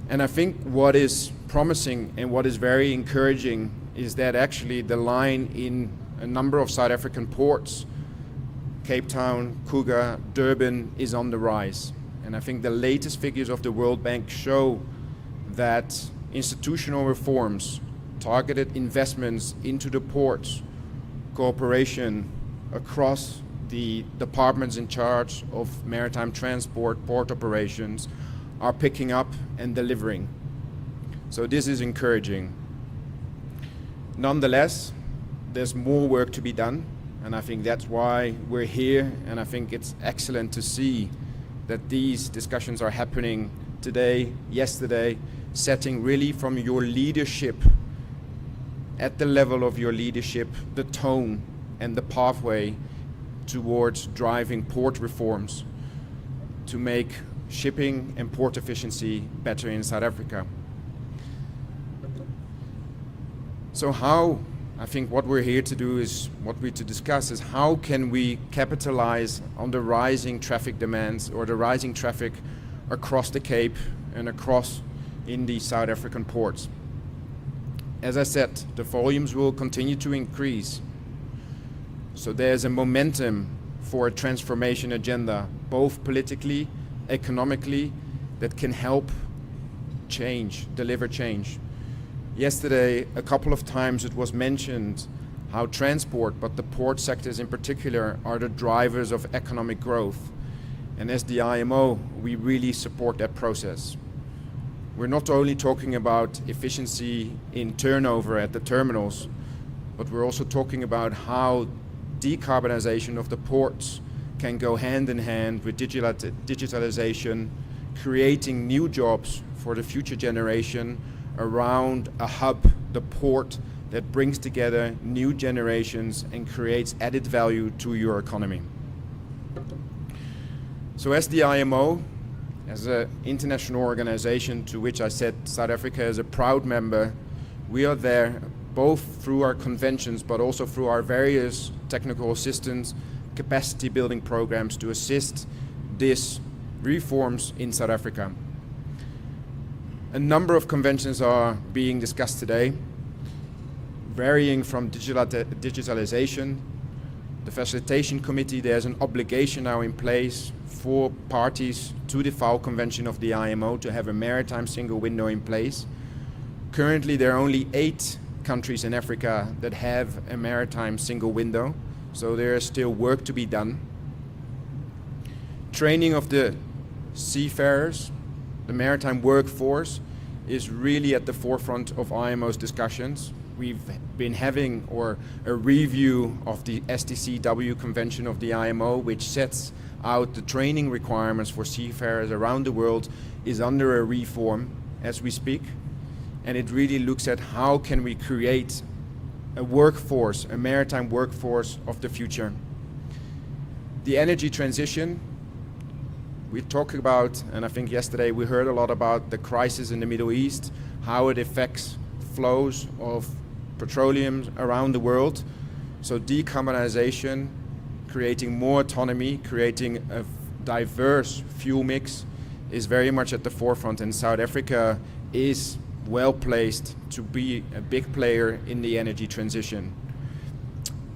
And I think what is promising and what is very encouraging is that actually the line in a number of South African ports, Cape Town, Kruger, Durban, is on the rise. And I think the latest figures of the World Bank show that institutional reforms, targeted investments into the ports, cooperation across the departments in charge of maritime transport, port operations, are picking up and delivering. So this is encouraging. Nonetheless, there's more work to be done, and I think that's why we're here, and I think it's excellent to see that these discussions are happening today, yesterday, setting really from your leadership, at the level of your leadership, the tone and the pathway towards driving port reforms to make shipping and port efficiency better in South Africa. So how, I think what we're here to do is, what we're to discuss is how can we capitalize on the rising traffic demands or the rising traffic across the Cape and across in the South African ports. As I said, the volumes will continue to increase. So there's a momentum for a transformation agenda, both politically, economically, that can help change, deliver change. Yesterday, a couple of times it was mentioned how transport, but the port sectors in particular, are the drivers of economic growth. And as the IMO, we really support that process. We're not only talking about efficiency in turnover at the terminals, but we're also talking about how decarbonization of the ports can go hand in hand with digitalization, creating new jobs for the future generation around a hub, the port, that brings together new generations and creates added value to your economy. So as the IMO, as an international organization to which I said South Africa is a proud member, we are there both through our conventions but also through our various technical assistance, capacity building programs to assist these reforms in South Africa. A number of conventions are being discussed today, varying from digitalization. The facilitation committee, there's an obligation now in place for parties to the FAO Convention of the IMO to have a maritime single window in place. Currently, there are only 8 countries in Africa that have a maritime single window, so there is still work to be done. Training of the seafarers, the maritime workforce, is really at the forefront of IMO's discussions. We've been having a review of the STCW Convention of the IMO, which sets out the training requirements for seafarers around the world, is under a reform as we speak. And it really looks at how can we create a workforce, a maritime workforce of the future. The energy transition, we talk about, and I think yesterday we heard a lot about the crisis in the Middle East, how it affects flows of petroleum around the world. So decarbonization, creating more autonomy, creating a diverse fuel mix is very much at the forefront, and South Africa is well placed to be a big player in the energy transition.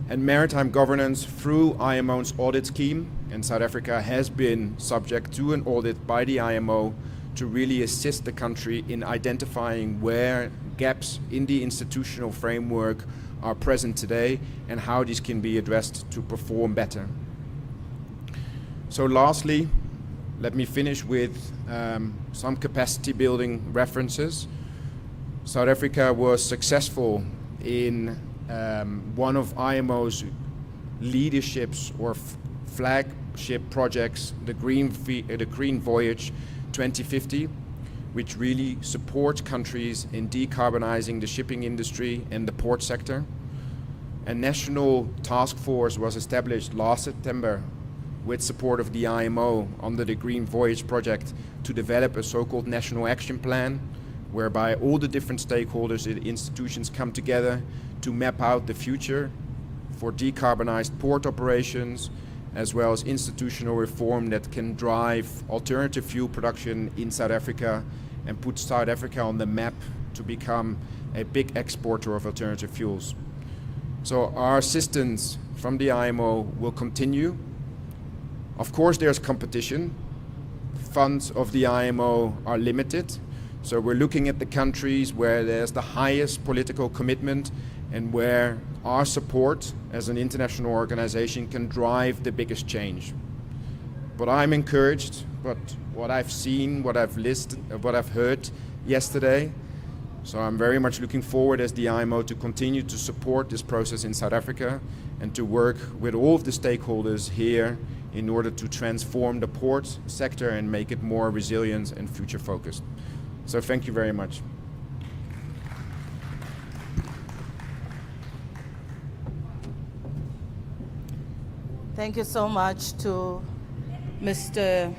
And maritime governance through IMO's audit scheme, and South Africa has been subject to an audit by the IMO to really assist the country in identifying where gaps in the institutional framework are present today and how these can be addressed to perform better. So lastly, let me finish with some capacity building references. South Africa was successful in one of IMO's leaderships or flagship projects, the Green Voyage 2050, which really supports countries in decarbonizing the shipping industry and the port sector. A national task force was established last September with support of the IMO under the Green Voyage project to develop a so-called national action plan, whereby all the different stakeholders and institutions come together to map out the future for decarbonized port operations, as well as institutional reform that can drive alternative fuel production in South Africa and put South Africa on the map to become a big exporter of alternative fuels. So our assistance from the IMO will continue. Of course, there's competition. Funds of the IMO are limited. So we're looking at the countries where there's the highest political commitment and where our support as an international organization can drive the biggest change. But I'm encouraged, but what I've seen, what I've heard yesterday, So I'm very much looking forward as the IMO to continue to support this process in South Africa and to work with all of the stakeholders here in order to transform the port sector and make it more resilient and future focused. So thank you very much. Thank you so much to Mr.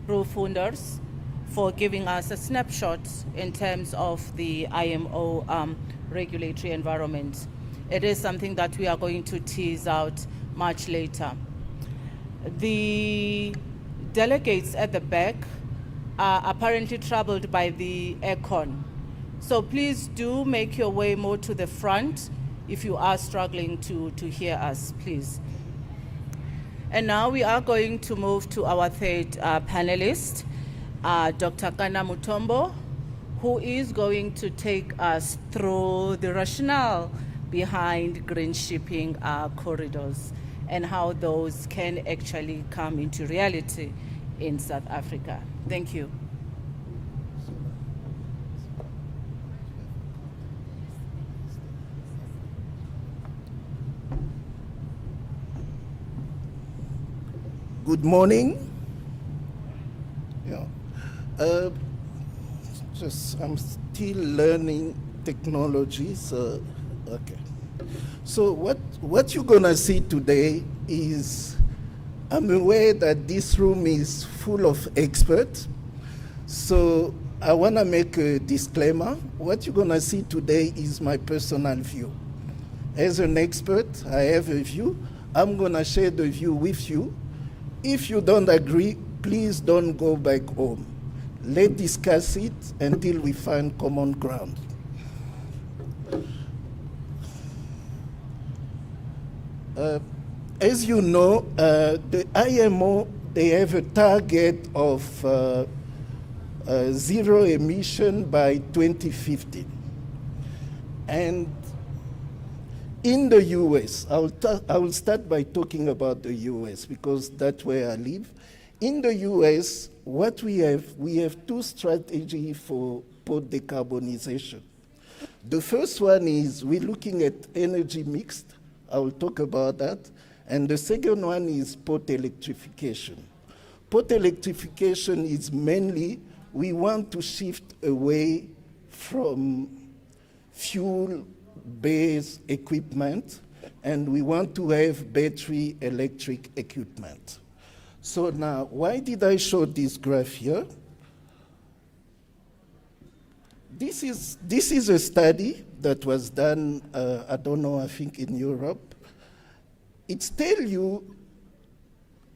Roelfunders for giving us a snapshot in terms of the IMO regulatory environment. It is something that we are going to tease out much later. The delegates at the back are apparently troubled by the aircon. So please do make your way more to the front if you are struggling to hear us, please. And now we are going to move to our third panelist, Dr. Kana Mutombo, who is going to take us through the rationale behind green shipping corridors and how those can actually come into reality in South Africa. Thank you. Good morning. I'm still learning technology, so okay. So what you're gonna see today is, I'm aware that this room is full of experts, so I wanna make a disclaimer. What you're gonna see today is my personal view. As an expert, I have a view. I'm gonna share the view with you. If you don't agree, please don't go back home. Let's discuss it until we find common ground. As you know, the IMO, they have a target of zero emission by 2050. And in the US, I will start by talking about the US because that's where I live. In the US, what we have two strategies for port decarbonization. The first one is we're looking at energy mixed. I will talk about that. And the second one is port electrification. Port electrification is mainly, we want to shift away from fuel-based equipment, and we want to have battery electric equipment. So now, why did I show this graph here? This is a study that was done, I don't know, I think in Europe. It tells you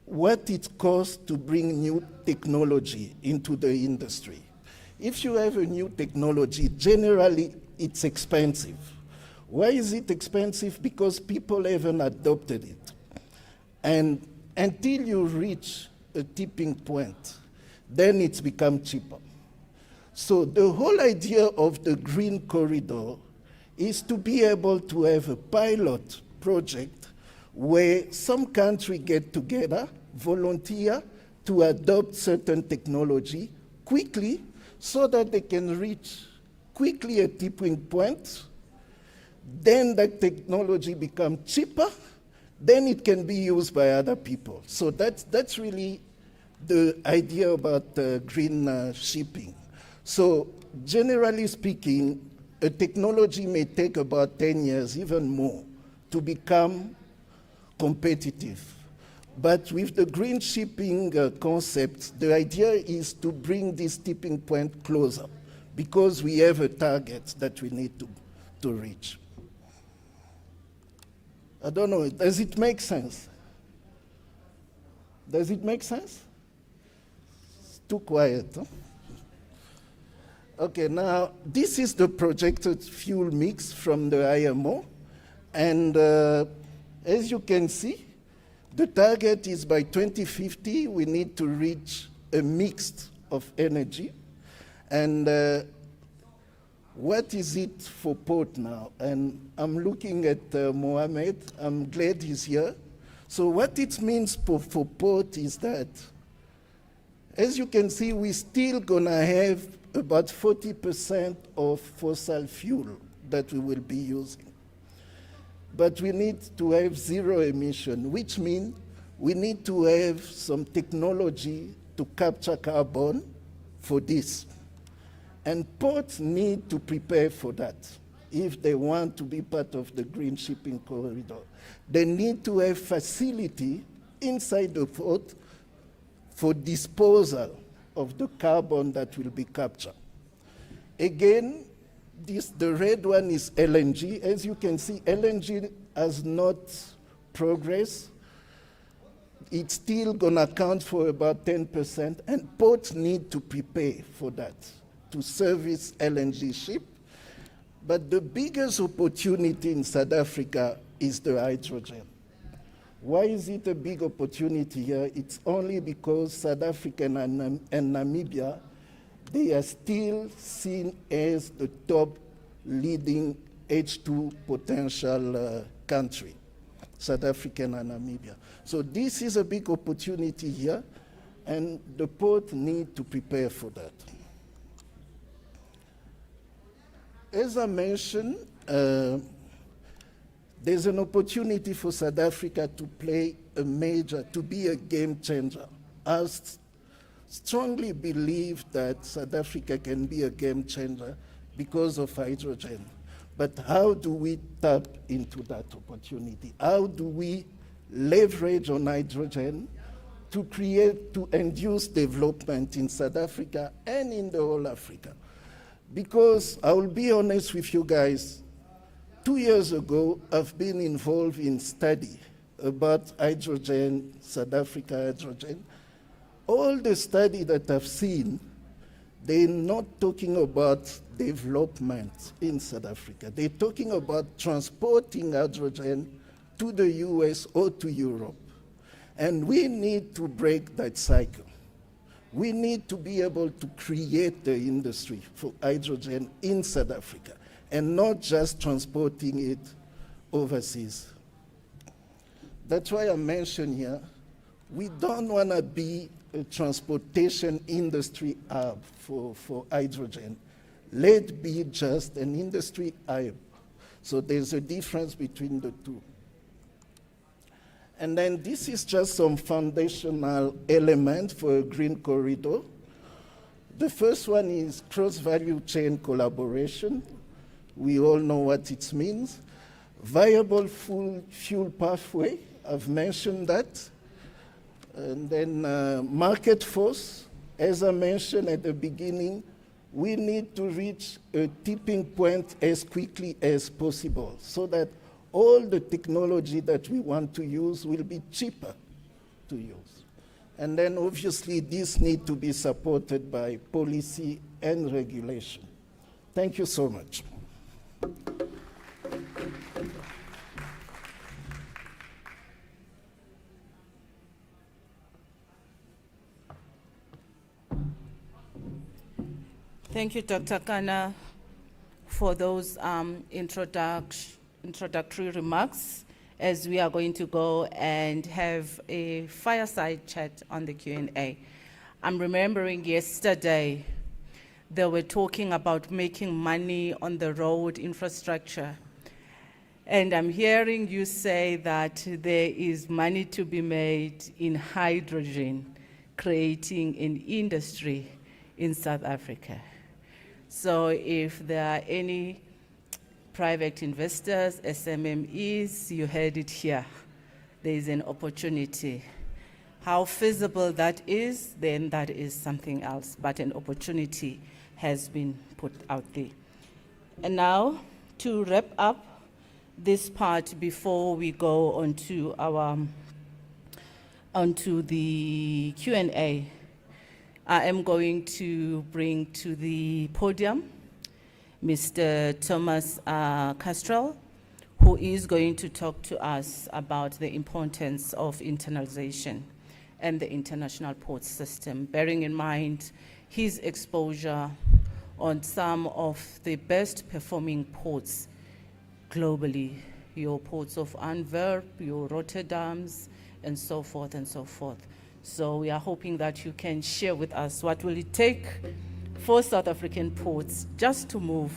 what it costs to bring new technology into the industry. If you have a new technology, generally it's expensive. Why is it expensive? Because people haven't adopted it. And until you reach a tipping point, then it's become cheaper. So the whole idea of the green corridor is to be able to have a pilot project where some countries get together, volunteer to adopt certain technology quickly so that they can reach quickly a tipping point. Then that technology becomes cheaper, then it can be used by other people. So that's really the idea about green shipping. So generally speaking, a technology may take about 10 years, even more, to become competitive. But with the green shipping concept, the idea is to bring this tipping point closer because we have a target that we need to reach. I don't know, does it make sense? Does it make sense? It's too quiet, huh? Okay, now this is the projected fuel mix from the IMO. And as you can see, the target is by 2050, we need to reach a mix of energy. And what is it for port now? And I'm looking at Mohammed, I'm glad he's here. So what it means for port is that, as you can see, we're still gonna have about 40% of fossil fuel that we will be using. But we need to have zero emission, which means we need to have some technology to capture carbon for this. And ports need to prepare for that if they want to be part of the green shipping corridor. They need to have facility inside the port for disposal of the carbon that will be captured. Again, the red one is LNG. As you can see, LNG has not progressed. It's still going to account for about 10%, and ports need to prepare for that, to service LNG ship. But the biggest opportunity in South Africa is the hydrogen. Why is it a big opportunity here? It's only because South Africa and Namibia, they are still seen as the top leading H2 potential country, South Africa and Namibia. So this is a big opportunity here, and the port need to prepare for that. As I mentioned, there's an opportunity for South Africa to play to be a game changer. I strongly believe that South Africa can be a game changer because of hydrogen. But how do we tap into that opportunity? How do we leverage on hydrogen to induce development in South Africa and in the whole Africa? Because I will be honest with you guys, 2 years ago, I've been involved in study about hydrogen, South Africa hydrogen. All the study that I've seen, they're not talking about development in South Africa. They're talking about transporting hydrogen to the US or to Europe. And we need to break that cycle. We need to be able to create the industry for hydrogen in South Africa and not just transporting it overseas. That's why I mentioned here, we don't want to be a transportation industry hub for hydrogen. Let be just an industry hub. So there's a difference between the two. And then this is just some foundational element for a green corridor. The first one is cross-value chain collaboration. We all know what it means. Viable fuel pathway, I've mentioned that. And then market force, as I mentioned at the beginning, we need to reach a tipping point as quickly as possible so that all the technology that we want to use will be cheaper to use. And then obviously this needs to be supported by policy and regulation. Thank you so much. Thank you, Dr. Kana, for those introductory remarks, as we are going to go and have a fireside chat on the Q&A. I'm remembering yesterday, they were talking about making money on the road infrastructure. And I'm hearing you say that there is money to be made in hydrogen, creating an industry in South Africa. So if there are any private investors, SMMEs, you heard it here. There is an opportunity. How feasible that is, then that is something else, but an opportunity has been put out there. And now, to wrap up this part before we go onto the Q&A, I am going to bring to the podium Mr. Thomas Castrol, who is going to talk to us about the importance of internalization and the international port system, bearing in mind his exposure on some of the best performing ports globally, your ports of Antwerp, your Rotterdams, and so forth and so forth. So we are hoping that you can share with us what will it take for South African ports just to move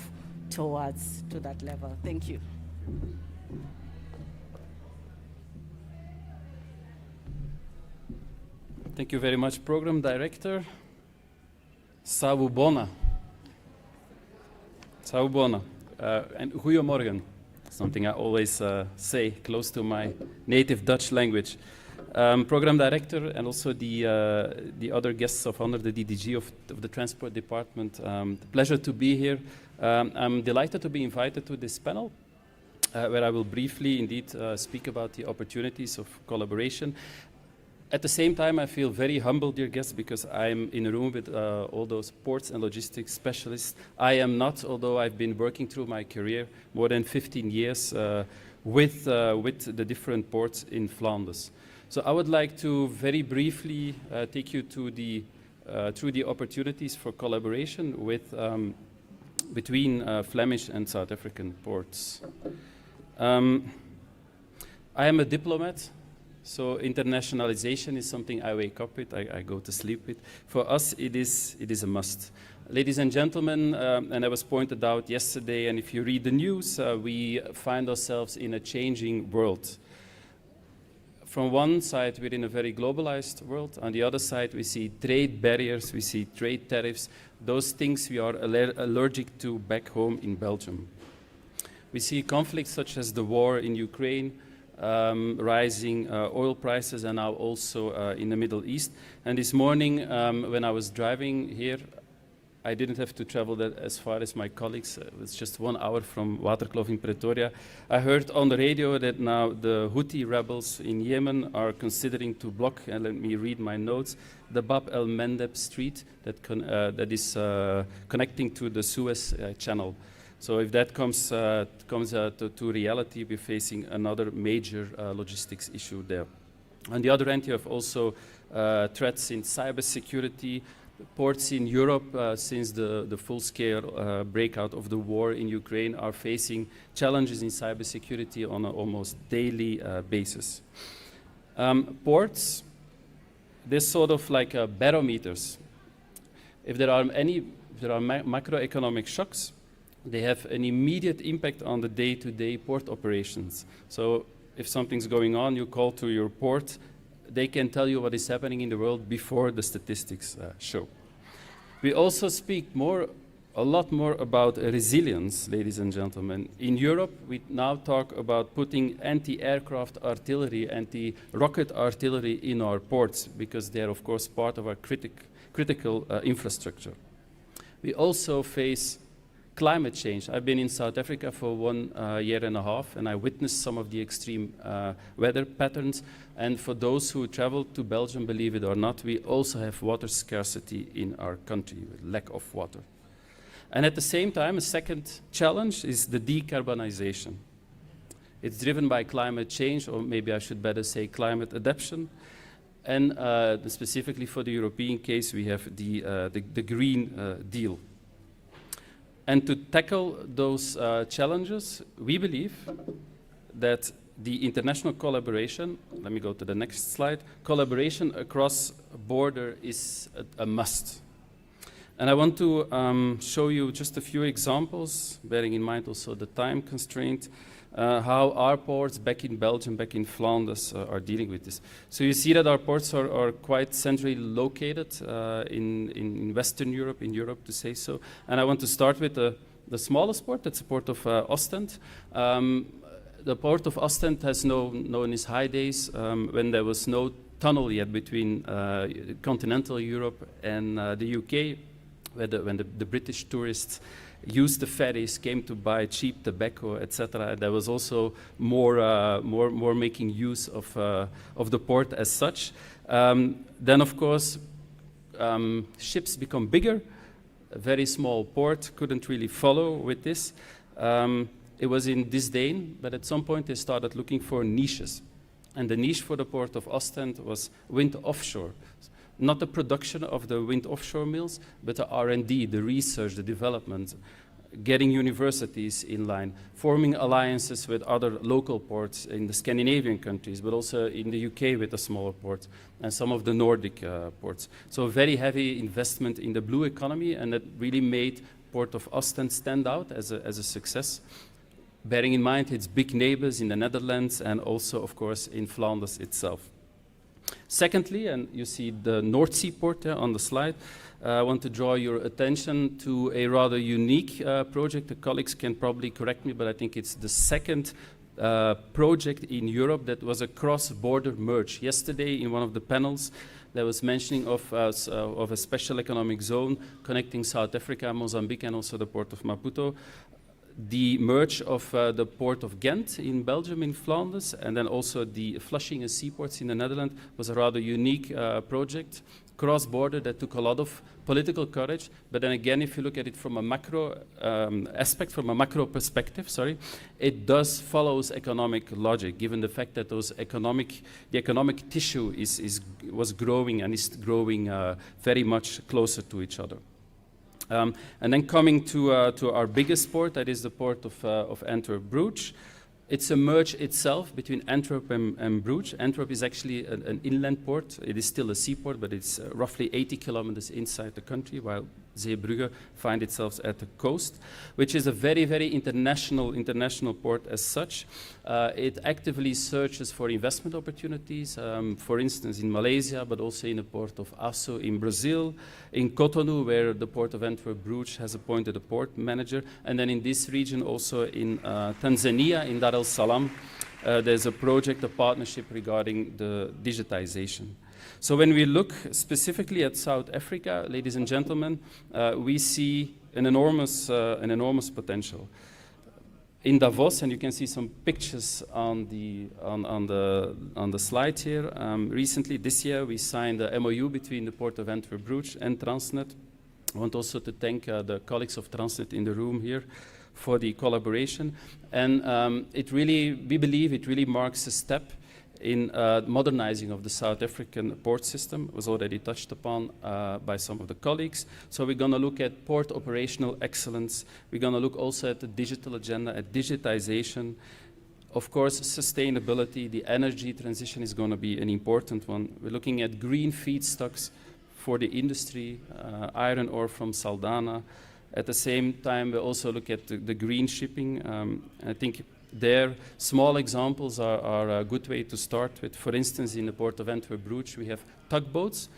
towards to that level. Thank you. Thank you very much, Program Director. Sawubona. Sawubona. And goeiemorgen. Something I always say close to my native Dutch language. Program Director and also the other guests of honor, the DDG of the Transport Department. Pleasure to be here. I'm delighted to be invited to this panel, where I will briefly indeed speak about the opportunities of collaboration. At the same time, I feel very humble, dear guests, because I'm in a room with all those ports and logistics specialists. I am not, although I've been working through my career more than 15 years with the different ports in Flanders. So I would like to very briefly take you to through the opportunities for collaboration with, between Flemish and South African ports. I am a diplomat. So internationalization is something I wake up with, I go to sleep with. For us, it is a must. Ladies and gentlemen, and it was pointed out yesterday, and if you read the news, we find ourselves in a changing world. From one side, we're in a very globalized world. On the other side, we see trade barriers, we see trade tariffs, those things we are allergic to back home in Belgium. We see conflicts such as the war in Ukraine, rising oil prices, and now also in the Middle East. And this morning, when I was driving here, I didn't have to travel that as far as my colleagues. It was just 1 hour from Waterkloof in Pretoria. I heard on the radio that now the Houthi rebels in Yemen are considering to block, and let me read my notes, the Bab el-Mandeb Street that is connecting to the Suez Channel. So if that comes to reality, we're facing another major logistics issue there. On the other hand, you have also threats in cybersecurity. Ports in Europe, since the full-scale breakout of the war in Ukraine, are facing challenges in cybersecurity on an almost daily basis. Ports, they're sort of like barometers. If there are macroeconomic shocks, they have an immediate impact on the day-to-day port operations. So if something's going on, you call to your port, they can tell you what is happening in the world before the statistics show. We also speak a lot more about resilience, ladies and gentlemen. In Europe, we now talk about putting anti-aircraft artillery, anti-rocket artillery in our ports, because they're, of course, part of our critical infrastructure. We also face climate change. I've been in South Africa for 1 year and a half, and I witnessed some of the extreme weather patterns. And for those who travel to Belgium, believe it or not, we also have water scarcity in our country, with lack of water. And at the same time, a second challenge is the decarbonization. It's driven by climate change, or maybe I should better say climate adaptation. And specifically for the European case, we have the Green Deal. And to tackle those challenges, we believe that the international collaboration, let me go to the next slide, collaboration across border is a must. And I want to show you just a few examples, bearing in mind also the time constraint, how our ports back in Belgium, back in Flanders, are dealing with this. So you see that our ports are quite centrally located in Western Europe, in Europe to say so. And I want to start with the smallest port, that's the port of Ostend. The port of Ostend has known its high days when there was no tunnel yet between continental Europe and the UK, when the British tourists used the ferries, came to buy cheap tobacco, etc. There was also more making use of the port as such. Then, of course, ships become bigger. A very small port couldn't really follow with this. It was in disdain, but at some point they started looking for niches. And the niche for the port of Ostend was wind offshore. Not the production of the wind offshore mills, but the R&D, the research, the development. getting universities in line, forming alliances with other local ports in the Scandinavian countries, but also in the UK with a smaller port, and some of the Nordic ports. So a very heavy investment in the blue economy, and that really made Port of Ostend stand out as a success, bearing in mind its big neighbors in the Netherlands and also, of course, in Flanders itself. Secondly, and you see the North Sea port there on the slide, I want to draw your attention to a rather unique project. The colleagues can probably correct me, but I think it's the second project in Europe that was a cross-border merge. Yesterday, in one of the panels, there was mentioning of a special economic zone connecting South Africa, Mozambique, and also the port of Maputo. The merge of the port of Ghent in Belgium, in Flanders, and then also the Flushing and seaports in the Netherlands was a rather unique project, cross-border, that took a lot of political courage. But then again, if you look at it from a macro aspect, from a macro perspective, it does follows economic logic, given the fact that the economic tissue was growing and is growing very much closer to each other. And then coming to our biggest port, that is the port of Antwerp-Bruges. It's a merge itself between Antwerp and Bruges. Antwerp is actually an inland port. It is still a seaport, but it's roughly 80 kilometers inside the country, while Zeebrugge finds itself at the coast, which is a very, very international port as such. It actively searches for investment opportunities, for instance, in Malaysia, but also in the port of Aço in Brazil, in Cotonou, where the port of Antwerp-Bruges has appointed a port manager, and then in this region also in Tanzania, in Dar es Salaam, there's a project, a partnership regarding the digitization. So when we look specifically at South Africa, ladies and gentlemen, we see an enormous potential. In Davos, and you can see some pictures on the slide here. Recently, this year, we signed a MOU between the Port of Antwerp-Bruges and Transnet. I want also to thank the colleagues of Transnet in the room here for the collaboration. And we believe it really marks a step in modernizing of the South African port system. It was already touched upon by some of the colleagues. So we're going to look at port operational excellence. We're going to look also at the digital agenda, at digitization. Of course, sustainability, the energy transition is going to be an important one. We're looking at green feedstocks for the industry, iron ore from Saldanha. At the same time, we also look at the green shipping. I think there, small examples are a good way to start with. For instance, in the port of Antwerp-Bruges, we have tugboats,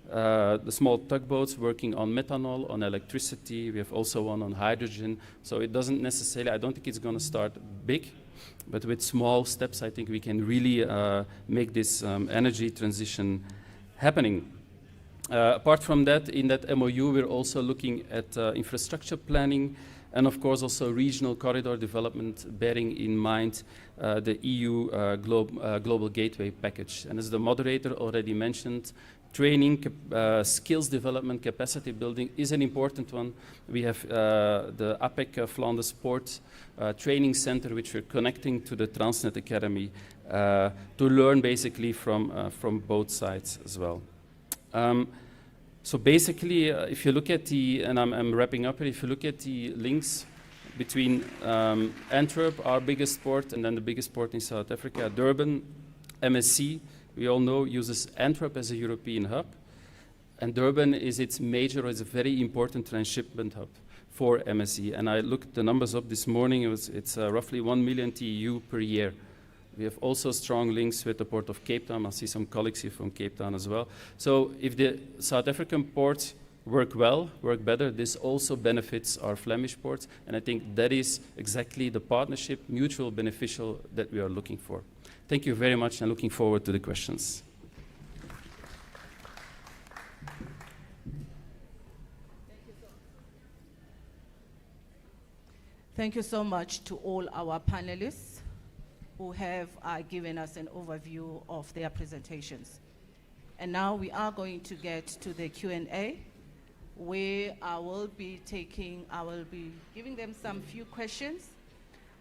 the small tugboats working on methanol, on electricity. We have also one on hydrogen. So it doesn't necessarily, I don't think it's going to start big, but with small steps, I think we can really make this energy transition happening. Apart from that, in that MOU, we're also looking at infrastructure planning, and of course also regional corridor development, bearing in mind the EU Global Gateway package. And as the moderator already mentioned, training, skills development, capacity building is an important one. We have the APEC Flanders Port Training Center, which we're connecting to the Transnet Academy to learn basically from both sides as well. So basically, if you look at and I'm wrapping up here, if you look at the links between Antwerp, our biggest port, and then the biggest port in South Africa, Durban, MSC, we all know, uses Antwerp as a European hub, and Durban is a very important transshipment hub for MSC. And I looked the numbers up this morning, it's roughly 1 million TEU per year. We have also strong links with the port of Cape Town. I see some colleagues here from Cape Town as well. So if the South African ports work better, this also benefits our Flemish ports. And I think that is exactly the partnership, mutual beneficial, that we are looking for. Thank you very much, and looking forward to the questions. Thank you so much to all our panelists who have given us an overview of their presentations. And now we are going to get to the Q&A, where I will be giving them some few questions,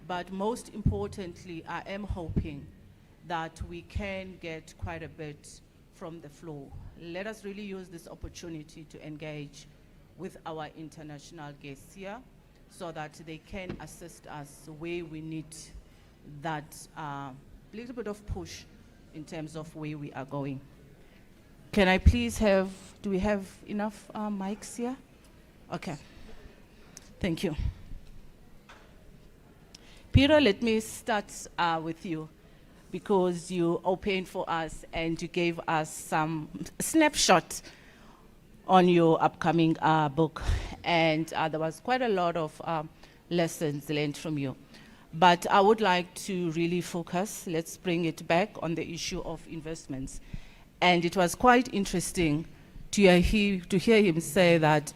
but most importantly, I am hoping that we can get quite a bit from the floor. Let us really use this opportunity to engage with our international guests here. so that they can assist us where we need that little bit of push in terms of where we are going. Can I please have, do we have enough mics here? Okay, thank you. Peter, let me start with you, because you opened for us and you gave us some snapshot on your upcoming book, and there was quite a lot of lessons learned from you. But I would like to really focus, let's bring it back on the issue of investments. And it was quite interesting to hear him say that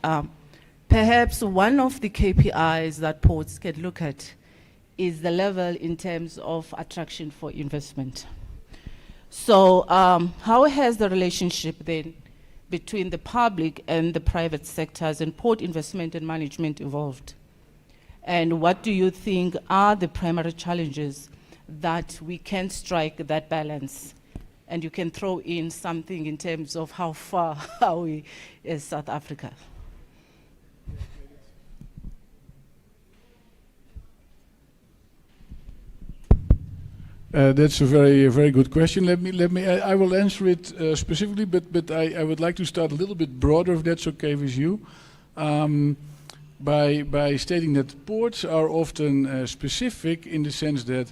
perhaps one of the KPIs that ports can look at is the level in terms of attraction for investment. So how has the relationship then between the public and the private sectors in port investment and management evolved? And what do you think are the primary challenges that we can strike that balance? And you can throw in something in terms of how far are we as South Africa? That's a very good question. I will answer it specifically, but I would like to start a little bit broader, if that's okay with you, by stating that ports are often specific in the sense that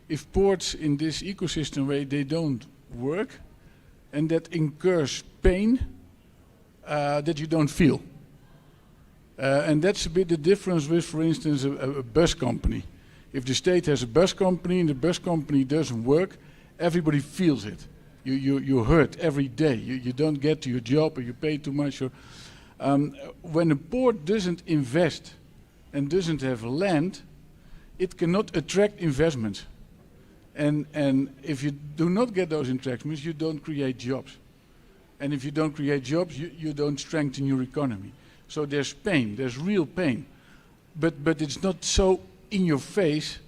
if ports in this ecosystem way, they don't work, and that incurs pain that you don't feel. And that's a bit the difference with, for instance, a bus company. If the state has a bus company and the bus company doesn't work, everybody feels it. You hurt every day. You don't get to your job, or you pay too much. Or, when a port doesn't invest and doesn't have land, it cannot attract investments. And if you do not get those investments, you don't create jobs. And if you don't create jobs, you don't strengthen your economy. So there's pain, there's real pain. But it's not so in your face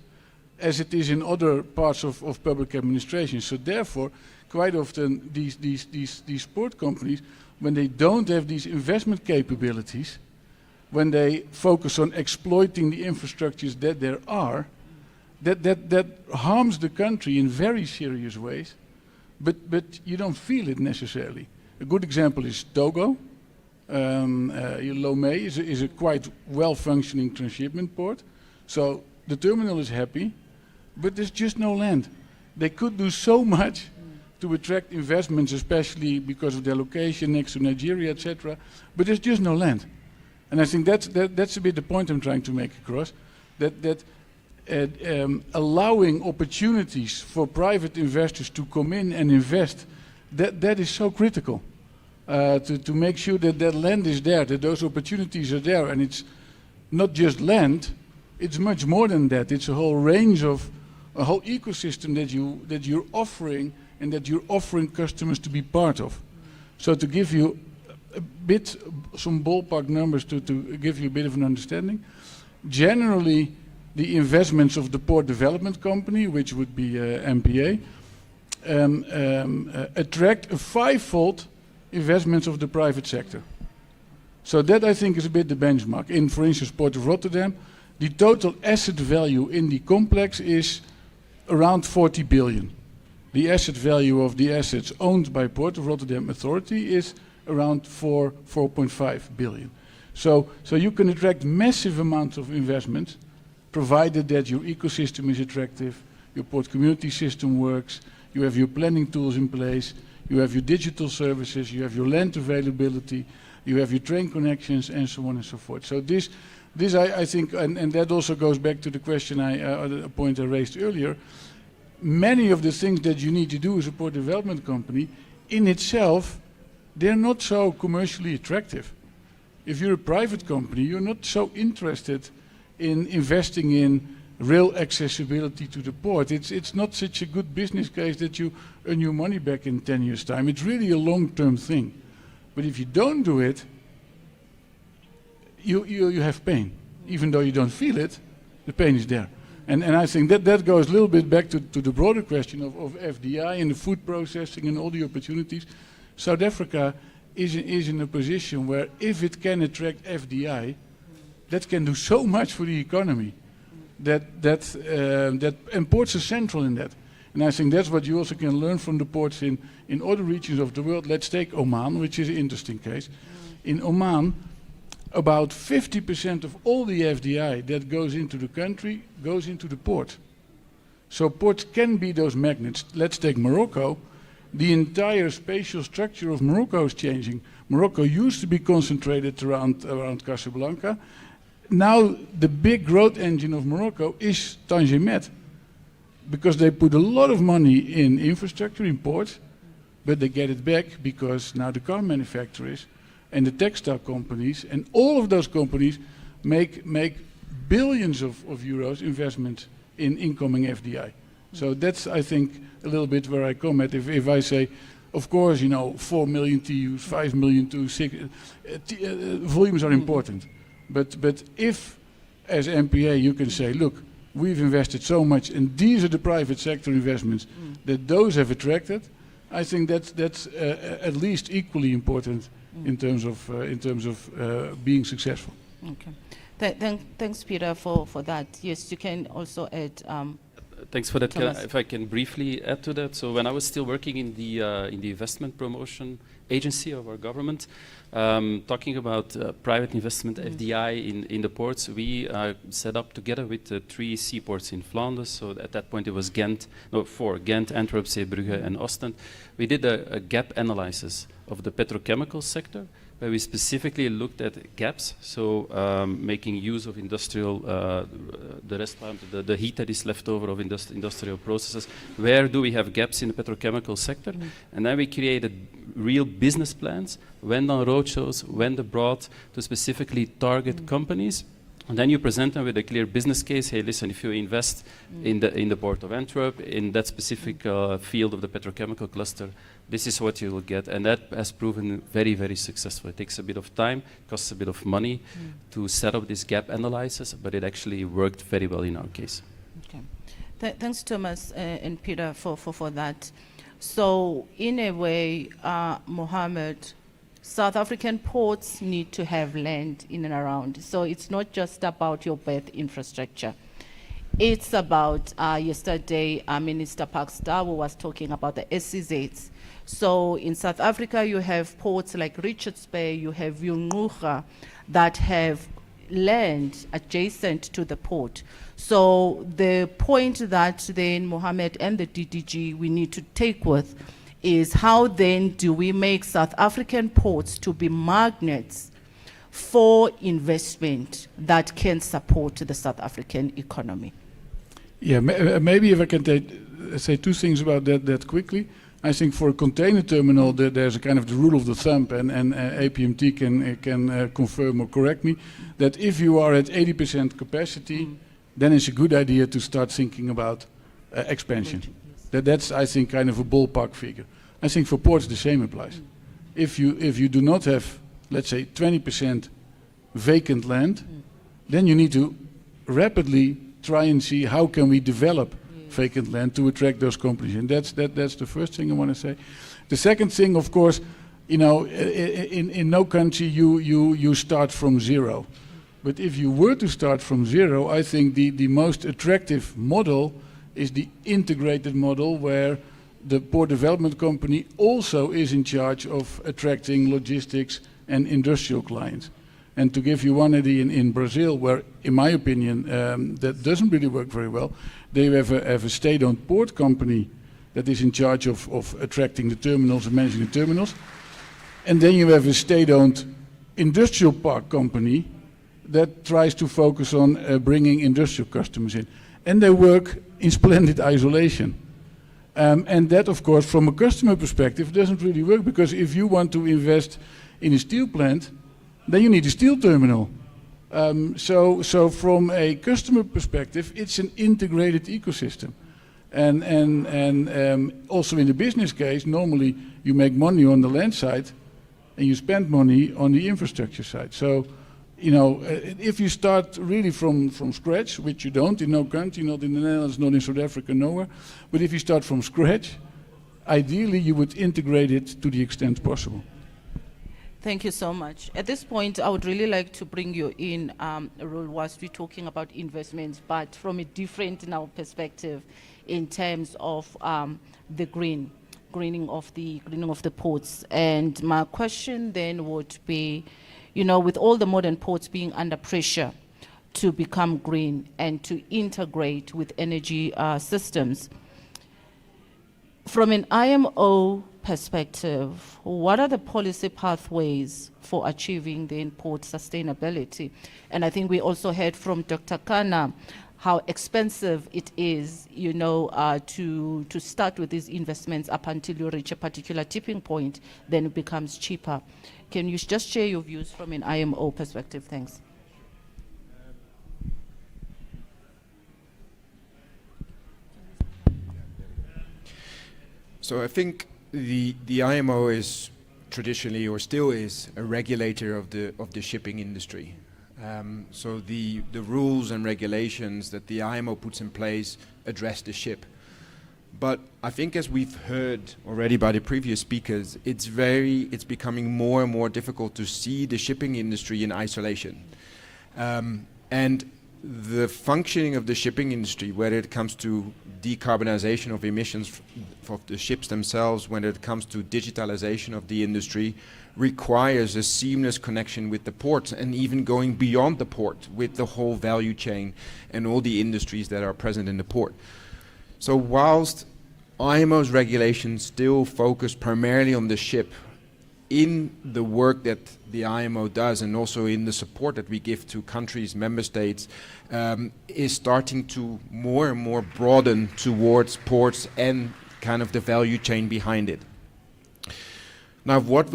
as it is in other parts of public administration. So therefore, quite often these port companies, when they don't have these investment capabilities, when they focus on exploiting the infrastructures that there are, that harms the country in very serious ways, but you don't feel it necessarily. A good example is Togo. Lomé is a quite well-functioning transshipment port. So the terminal is happy, but there's just no land. They could do so much to attract investments, especially because of their location next to Nigeria, etc. But there's just no land. And I think that's a bit the point I'm trying to make across, that allowing opportunities for private investors to come in and invest, that is so critical. To make sure that land is there, that those opportunities are there, and it's not just land, it's much more than that. It's a whole range of, a whole ecosystem that you're offering, and that you're offering customers to be part of. So to give you some ballpark numbers to give you a bit of an understanding, generally the investments of the Port Development Company, which would be MPA, attract a 5-fold investments of the private sector. So that, I think, is a bit the benchmark. In, for instance, Port of Rotterdam, the total asset value in the complex is around 40 billion. The asset value of the assets owned by Port of Rotterdam Authority is around 4.5 billion. So you can attract massive amounts of investment, provided that your ecosystem is attractive, your port community system works, you have your planning tools in place, you have your digital services, you have your land availability, you have your train connections, and so on and so forth. So this I think, and that also goes back to the question a point I raised earlier. Many of the things that you need to do as a port development company, in itself, they're not so commercially attractive. If you're a private company, you're not so interested in investing in rail accessibility to the port. It's not such a good business case that you earn your money back in 10 years' time. It's really a long-term thing. But if you don't do it, you have pain. Even though you don't feel it, the pain is there. And I think that goes a little bit back to the broader question of FDI and the food processing and all the opportunities. South Africa is in a position where if it can attract FDI, that can do so much for the economy. And ports are central in that. And I think that's what you also can learn from the ports in other regions of the world. Let's take Oman, which is an interesting case. In Oman, about 50% of all the FDI that goes into the country goes into the port. So ports can be those magnets. Let's take Morocco. The entire spatial structure of Morocco is changing. Morocco used to be concentrated around Casablanca. Now the big growth engine of Morocco is Tangier, because they put a lot of money in infrastructure, in ports, but they get it back because now the car manufacturers and the textile companies and all of those companies make billions of euros investment in incoming FDI. So that's, I think, a little bit where I come at. If I say, of course, 4 million TEUs, 5 million TEUs, volumes are important. But if, as MPA, you can say, look, we've invested so much, and these are the private sector investments that those have attracted, I think that's at least equally important in terms of being successful. Okay. Thanks, Peter, for that. Yes, you can also add. Thanks for that. Thomas. If I can briefly add to that. So when I was still working in the investment promotion agency of our government, talking about private investment, FDI in the ports, we set up together with the 3 seaports in Flanders. So at that point it was four, Ghent, Antwerp, Zeebrugge and Ostend. We did a gap analysis of the petrochemical sector, where we specifically looked at gaps, so making use of industrial, the heat that is left over of industrial processes. Where do we have gaps in the petrochemical sector? And then we created real business plans, went on roadshows, went abroad to specifically target companies. And then you present them with a clear business case. Hey, listen, if you invest in the port of Antwerp, in that specific field of the petrochemical cluster, this is what you will get. And that has proven very, very successful. It takes a bit of time, costs a bit of money to set up this gap analysis, but it actually worked very well in our case. Okay. Thanks, Thomas and Peter, for that. So, in a way, Mohammed, South African ports need to have land in and around. So it's not just about your berth infrastructure. It's about, yesterday, Minister Park Stabu was talking about the SCZs. So in South Africa, you have ports like Richards Bay, you have Yunguga that have land adjacent to the port. So the point that then Mohammed and the DDG we need to take with is how then do we make South African ports to be magnets for investment that can support the South African economy? Yeah, maybe if I can say 2 things about that quickly. I think for a container terminal, there's a kind of the rule of the thumb, and APMT can confirm or correct me, that if you are at 80% capacity, then it's a good idea to start thinking about expansion. That's, I think, kind of a ballpark figure. I think for ports the same applies. If you do not have, let's say, 20% vacant land, then you need to rapidly try and see how can we develop vacant land to attract those companies. And that's the first thing I want to say. The second thing, of course, in no country you start from zero. But if you were to start from zero, I think the most attractive model is the integrated model where the port development company also is in charge of attracting logistics and industrial clients. And to give you one idea, in Brazil, where, in my opinion, that doesn't really work very well, they have a state-owned port company that is in charge of attracting the terminals and managing the terminals. And then you have a state-owned industrial park company that tries to focus on bringing industrial customers in. And they work in splendid isolation. And that, of course, from a customer perspective, doesn't really work, because if you want to invest in a steel plant, then you need a steel terminal. So from a customer perspective, it's an integrated ecosystem. And also in the business case, normally you make money on the land side and you spend money on the infrastructure side. So, if you start really from scratch, which you don't in no country, not in the Netherlands, not in South Africa, nowhere, but if you start from scratch, ideally you would integrate it to the extent possible. Thank you so much. At this point, I would really like to bring you in, Rule, whilst we're talking about investments, but from a different now perspective in terms of the greening of the ports. And my question then would be, you know, with all the modern ports being under pressure to become green and to integrate with energy systems, from an IMO perspective, what are the policy pathways for achieving the port sustainability? And I think we also heard from Dr. Kana how expensive it is, you know, to start with these investments up until you reach a particular tipping point, then it becomes cheaper. Can you just share your views from an IMO perspective? Thanks. So I think the IMO is traditionally, or still is, a regulator of the shipping industry. So the rules and regulations that the IMO puts in place address the ship. But I think, as we've heard already by the previous speakers, it's becoming more and more difficult to see the shipping industry in isolation. And the functioning of the shipping industry, whether it comes to decarbonization of emissions of the ships themselves, when it comes to digitalization of the industry, requires a seamless connection with the port, and even going beyond the port with the whole value chain and all the industries that are present in the port. So whilst IMO's regulations still focus primarily on the ship, in the work that the IMO does, and also in the support that we give to countries, member states, is starting to more and more broaden towards ports and kind of the value chain behind it. Now, what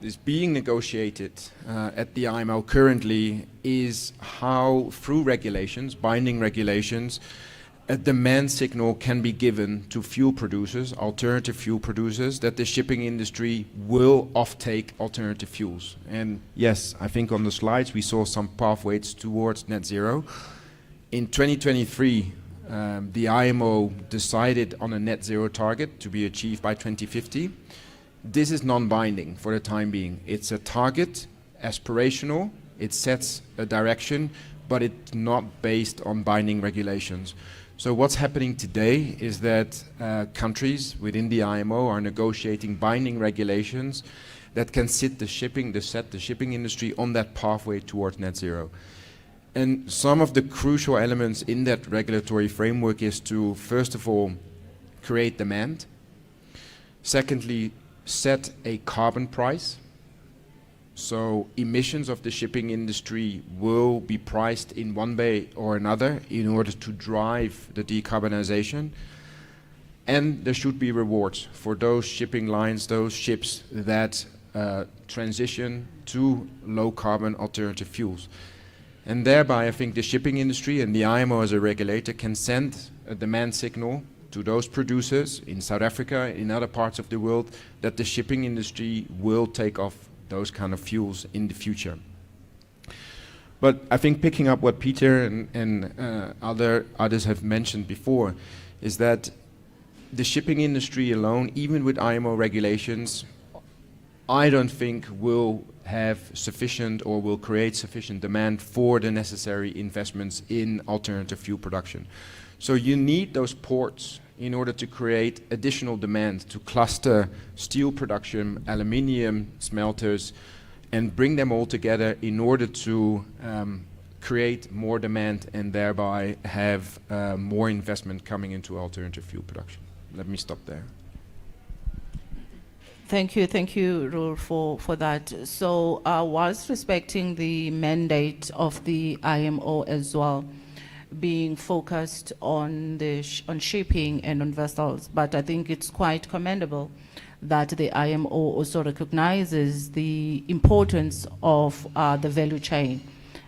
is being negotiated at the IMO currently is how, through regulations, binding regulations, a demand signal can be given to fuel producers, alternative fuel producers, that the shipping industry will offtake alternative fuels. And yes, I think on the slides we saw some pathways towards net zero. In 2023, the IMO decided on a net zero target to be achieved by 2050. This is non-binding for the time being. It's a target, aspirational, it sets a direction, but it's not based on binding regulations. So what's happening today is that countries within the IMO are negotiating binding regulations that can set the shipping industry on that pathway towards net zero. And some of the crucial elements in that regulatory framework is to, first of all, create demand. Secondly, set a carbon price. So emissions of the shipping industry will be priced in one way or another in order to drive the decarbonization. And there should be rewards for those shipping lines, those ships that transition to low carbon alternative fuels. And thereby, I think the shipping industry and the IMO as a regulator can send a demand signal to those producers in South Africa, in other parts of the world, that the shipping industry will take off those kind of fuels in the future. But I think, picking up what Peter and others have mentioned before, is that the shipping industry alone, even with IMO regulations, I don't think will have sufficient or will create sufficient demand for the necessary investments in alternative fuel production. So you need those ports in order to create additional demand, to cluster steel production, aluminium smelters, and bring them all together in order to create more demand and thereby have more investment coming into alternative fuel production. Let me stop there. Thank you, Roel, for that. So whilst respecting the mandate of the IMO as well, being focused on on shipping and on vessels, but I think it's quite commendable that the IMO also recognizes the importance of the value chain,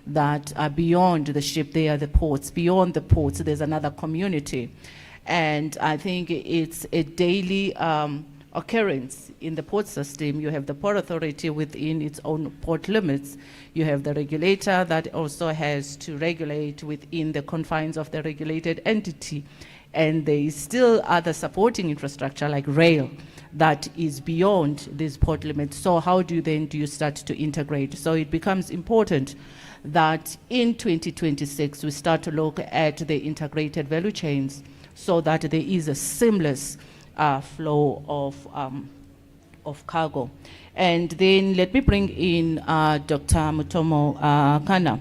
that beyond the ship there are the ports, beyond the ports there's another community. And I think it's a daily occurrence in the port system. You have the Port Authority within its own port limits. You have the regulator that also has to regulate within the confines of the regulated entity. And there is still other supporting infrastructure like rail that is beyond these port limits. So how do you start to integrate? So it becomes important that in 2026 we start to look at the integrated value chains so that there is a seamless flow of cargo. And then let me bring in Dr. Mutomo Kana.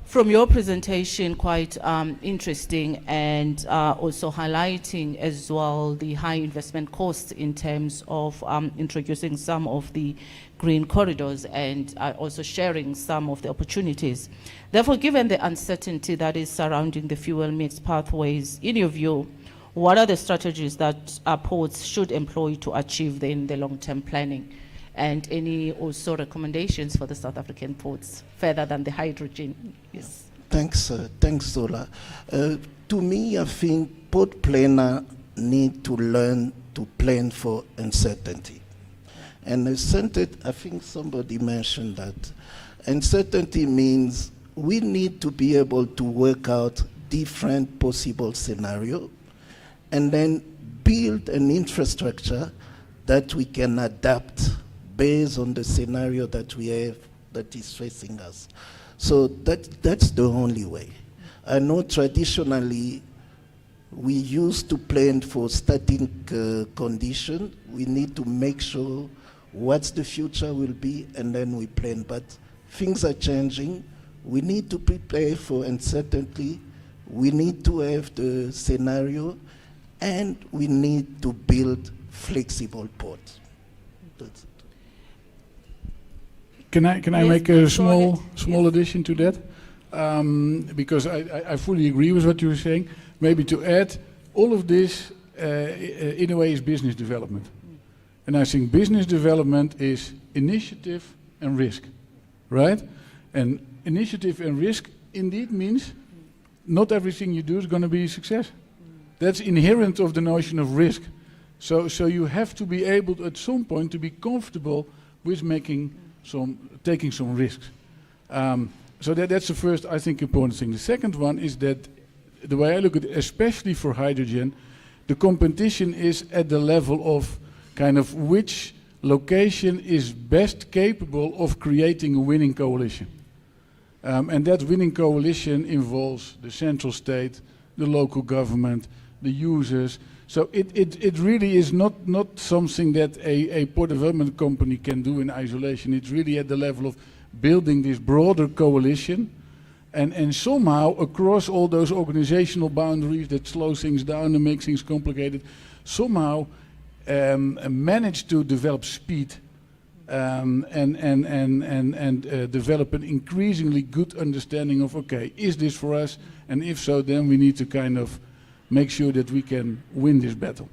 From your presentation, quite interesting, and also highlighting as well the high investment costs in terms of introducing some of the green corridors and also sharing some of the opportunities. Therefore, given the uncertainty that is surrounding the fuel mix pathways, in your view, what are the strategies that ports should employ to achieve then the long-term planning? And any also recommendations for the South African ports further than the hydrogen? Yes. Thanks, Zola. To me, I think port planner need to learn to plan for uncertainty. And uncertainty, I think somebody mentioned that. Uncertainty means we need to be able to work out different possible scenarios and then build an infrastructure that we can adapt based on the scenario that we have that is facing us. So that's the only way. I know traditionally we used to plan for static condition. We need to make sure what the future will be and then we plan. But things are changing. We need to prepare for uncertainty. We need to have the scenario and we need to build flexible ports. That's it. Can I Yes, make a please, go small ahead. addition to that? Because I fully agree with what you were saying. Maybe to add, all of this in a way is business development. And I think business development is initiative and risk, right? And initiative and risk indeed means not everything you do is going to be a success. That's inherent of the notion of risk. So you have to be able to, at some point, to be comfortable with taking some risks. So that's the first, I think, important thing. The second one is that the way I look at it, especially for hydrogen, the competition is at the level of kind of which location is best capable of creating a winning coalition. And that winning coalition involves the central state, the local government, the users. So it really is not something that a port development company can do in isolation. It's really at the level of building this broader coalition and somehow across all those organizational boundaries that slow things down and make things complicated, somehow manage to develop speed and develop an increasingly good understanding of, okay, is this for us? And if so, then we need to kind of make sure that we can win this battle.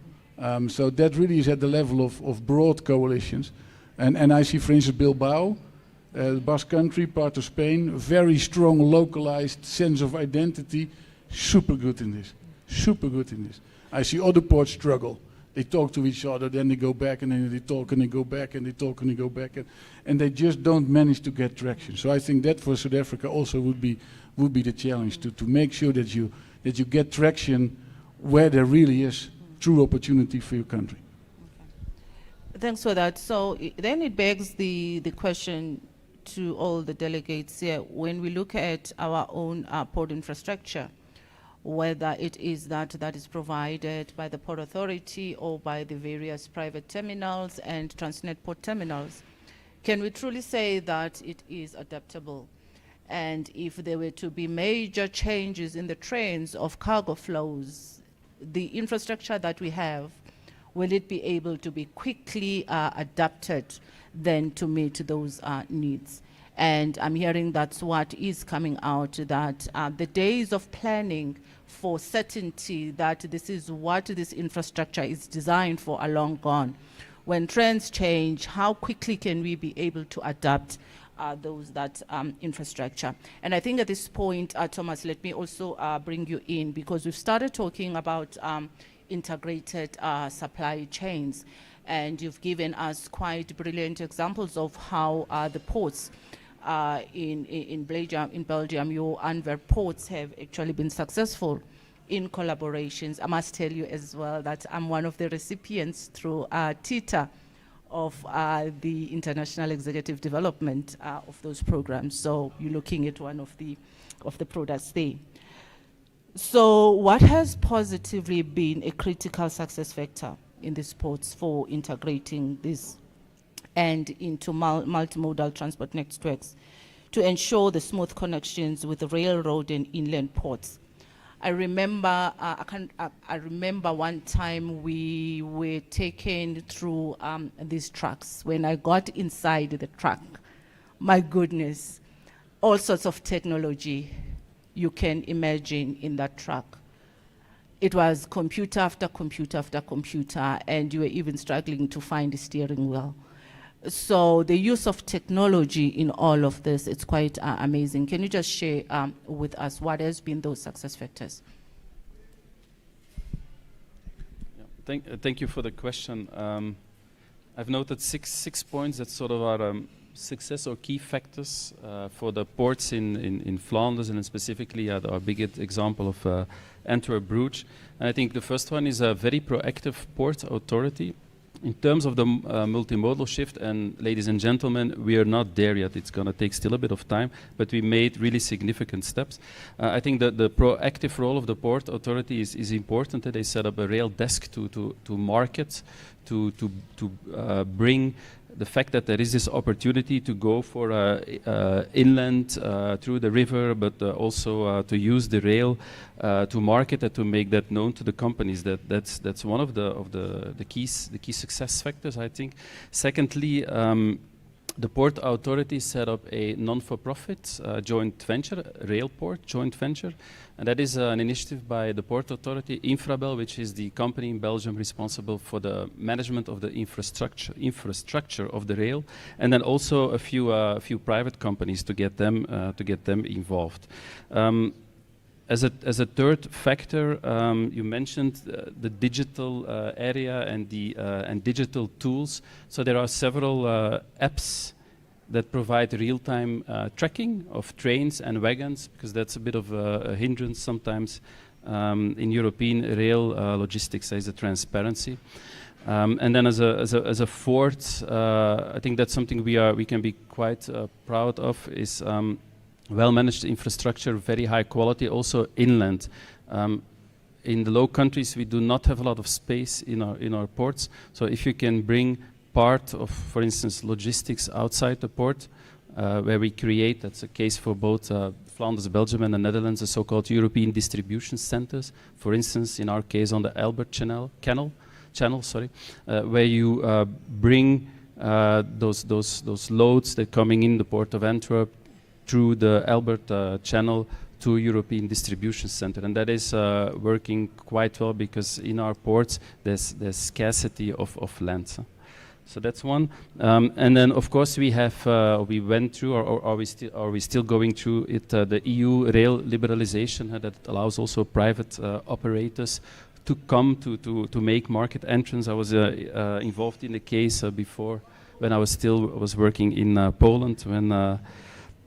So that really is at the level of broad coalitions. And I see, for instance, Bilbao, the Basque Country, part of Spain, very strong localized sense of identity, super good in this, super good in this. I see other ports struggle. They talk to each other, then they go back, and then they talk, and they go back, and they talk, and they go back, and they just don't manage to get traction. So I think that for South Africa also would be the challenge to make sure that you get traction where there really is true opportunity for your country. Okay. Thanks for that. So then it begs the question to all the delegates here. When we look at our own port infrastructure, whether it is that is provided by the Port Authority or by the various private terminals and Transnet port terminals, can we truly say that it is adaptable? And if there were to be major changes in the trends of cargo flows, the infrastructure that we have, will it be able to be quickly adapted then to meet those needs? And I'm hearing that's what is coming out, that the days of planning for certainty that this is what this infrastructure is designed for are long gone. When trends change, how quickly can we be able to adapt that infrastructure? And I think at this point, Thomas, let me also bring you in, because we've started talking about integrated supply chains, and you've given us quite brilliant examples of how the ports in Belgium, your Antwerp ports have actually been successful in collaborations. I must tell you as well that I'm one of the recipients through TITA of the International Executive Development of those programs. So you're looking at one of the products there. So what has positively been a critical success factor in the sports for integrating this and into multimodal transport networks to ensure the smooth connections with the railroad and inland ports? I remember, I remember one time we were taken through these trucks. When I got inside the truck, my goodness, all sorts of technology you can imagine in that truck. It was computer after computer after computer, and you were even struggling to find the steering wheel. So the use of technology in all of this, it's quite amazing. Can you just share with us what has been those success factors? Yeah, thank you for the question. I've noted six points that sort of are success or key factors for the ports in Flanders, and specifically our biggest example of Antwerp-Bruges. And I think the first one is a very proactive port authority. In terms of the multimodal shift, and ladies and gentlemen, we are not there yet. It's going to take still a bit of time, but we made really significant steps. I think that the proactive role of the port authority is important. That they set up a rail desk to market, to bring the fact that there is this opportunity to go for inland through the river, but also to use the rail to market and to make that known to the companies. That's one of the key success factors, I think. Secondly, the port authority set up a non-for-profit joint venture, Railport joint venture, and that is an initiative by the port authority, Infrabel, which is the company in Belgium responsible for the management of the infrastructure of the rail, and then also a few private companies to get them involved. As a third factor, you mentioned the digital area and digital tools. So there are several apps that provide real-time tracking of trains and wagons, because that's a bit of a hindrance sometimes in European rail logistics, is the transparency. And then as a fourth, I think that's something we can be quite proud of, is well-managed infrastructure, very high quality, also inland. In the low countries, we do not have a lot of space in our ports. So if you can bring part of, for instance, logistics outside the port, where we create, that's a case for both Flanders, Belgium and the Netherlands, the so-called European distribution centers. For instance, in our case on the Albert channel, where you bring those loads that are coming in the port of Antwerp through the Albert channel to European distribution center, and that is working quite well, because in our ports there's scarcity of land. So that's one, and then of course we went through, or are we still going through it, the EU rail liberalization that allows also private operators to come to make market entrance. I was involved in the case before, when I was working in Poland, when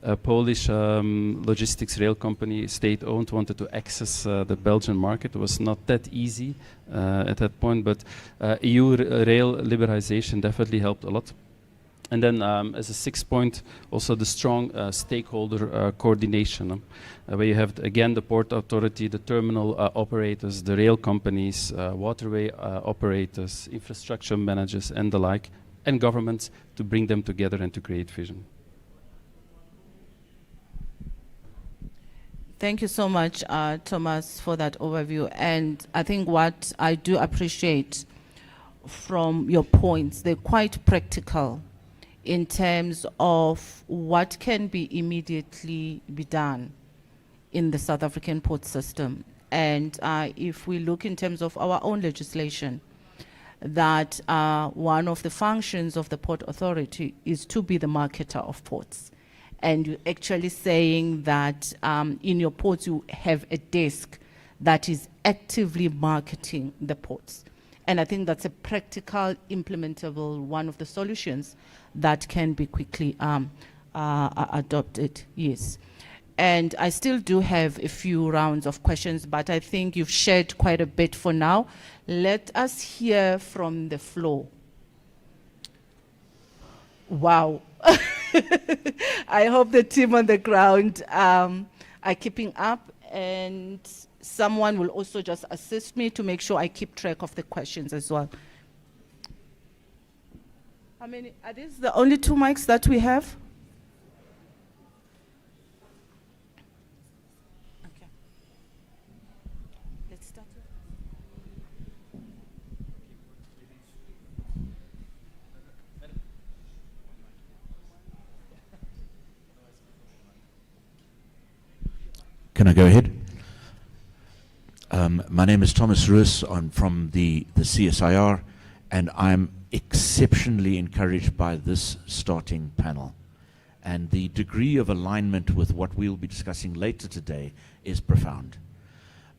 a Polish logistics rail company, state-owned, wanted to access the Belgian market. It was not that easy at that point, but EU rail liberalization definitely helped a lot. And then as a sixth point, also the strong stakeholder coordination, where you have, again, the port authority, the terminal operators, the rail companies, waterway operators, infrastructure managers, and the like, and governments, to bring them together and to create vision. Thank you so much, Thomas, for that overview. And I think what I do appreciate from your points, they're quite practical in terms of what can be immediately be done in the South African port system. And if we look in terms of our own legislation, that one of the functions of the Port Authority is to be the marketer of ports. And you're actually saying that in your ports you have a desk that is actively marketing the ports. And I think that's a practical, implementable one of the solutions that can be quickly adopted, yes. And I still do have a few rounds of questions, but I think you've shared quite a bit for now. Let us hear from the floor. Wow. I hope the team on the ground are keeping up, and someone will also just assist me to make sure I keep track of the questions as well. How many? Are these the only 2 mics that we have? Okay. Let's start. Can I go ahead? My name is Thomas Roos. I'm from the CSIR, and I'm exceptionally encouraged by this starting panel. And the degree of alignment with what we'll be discussing later today is profound.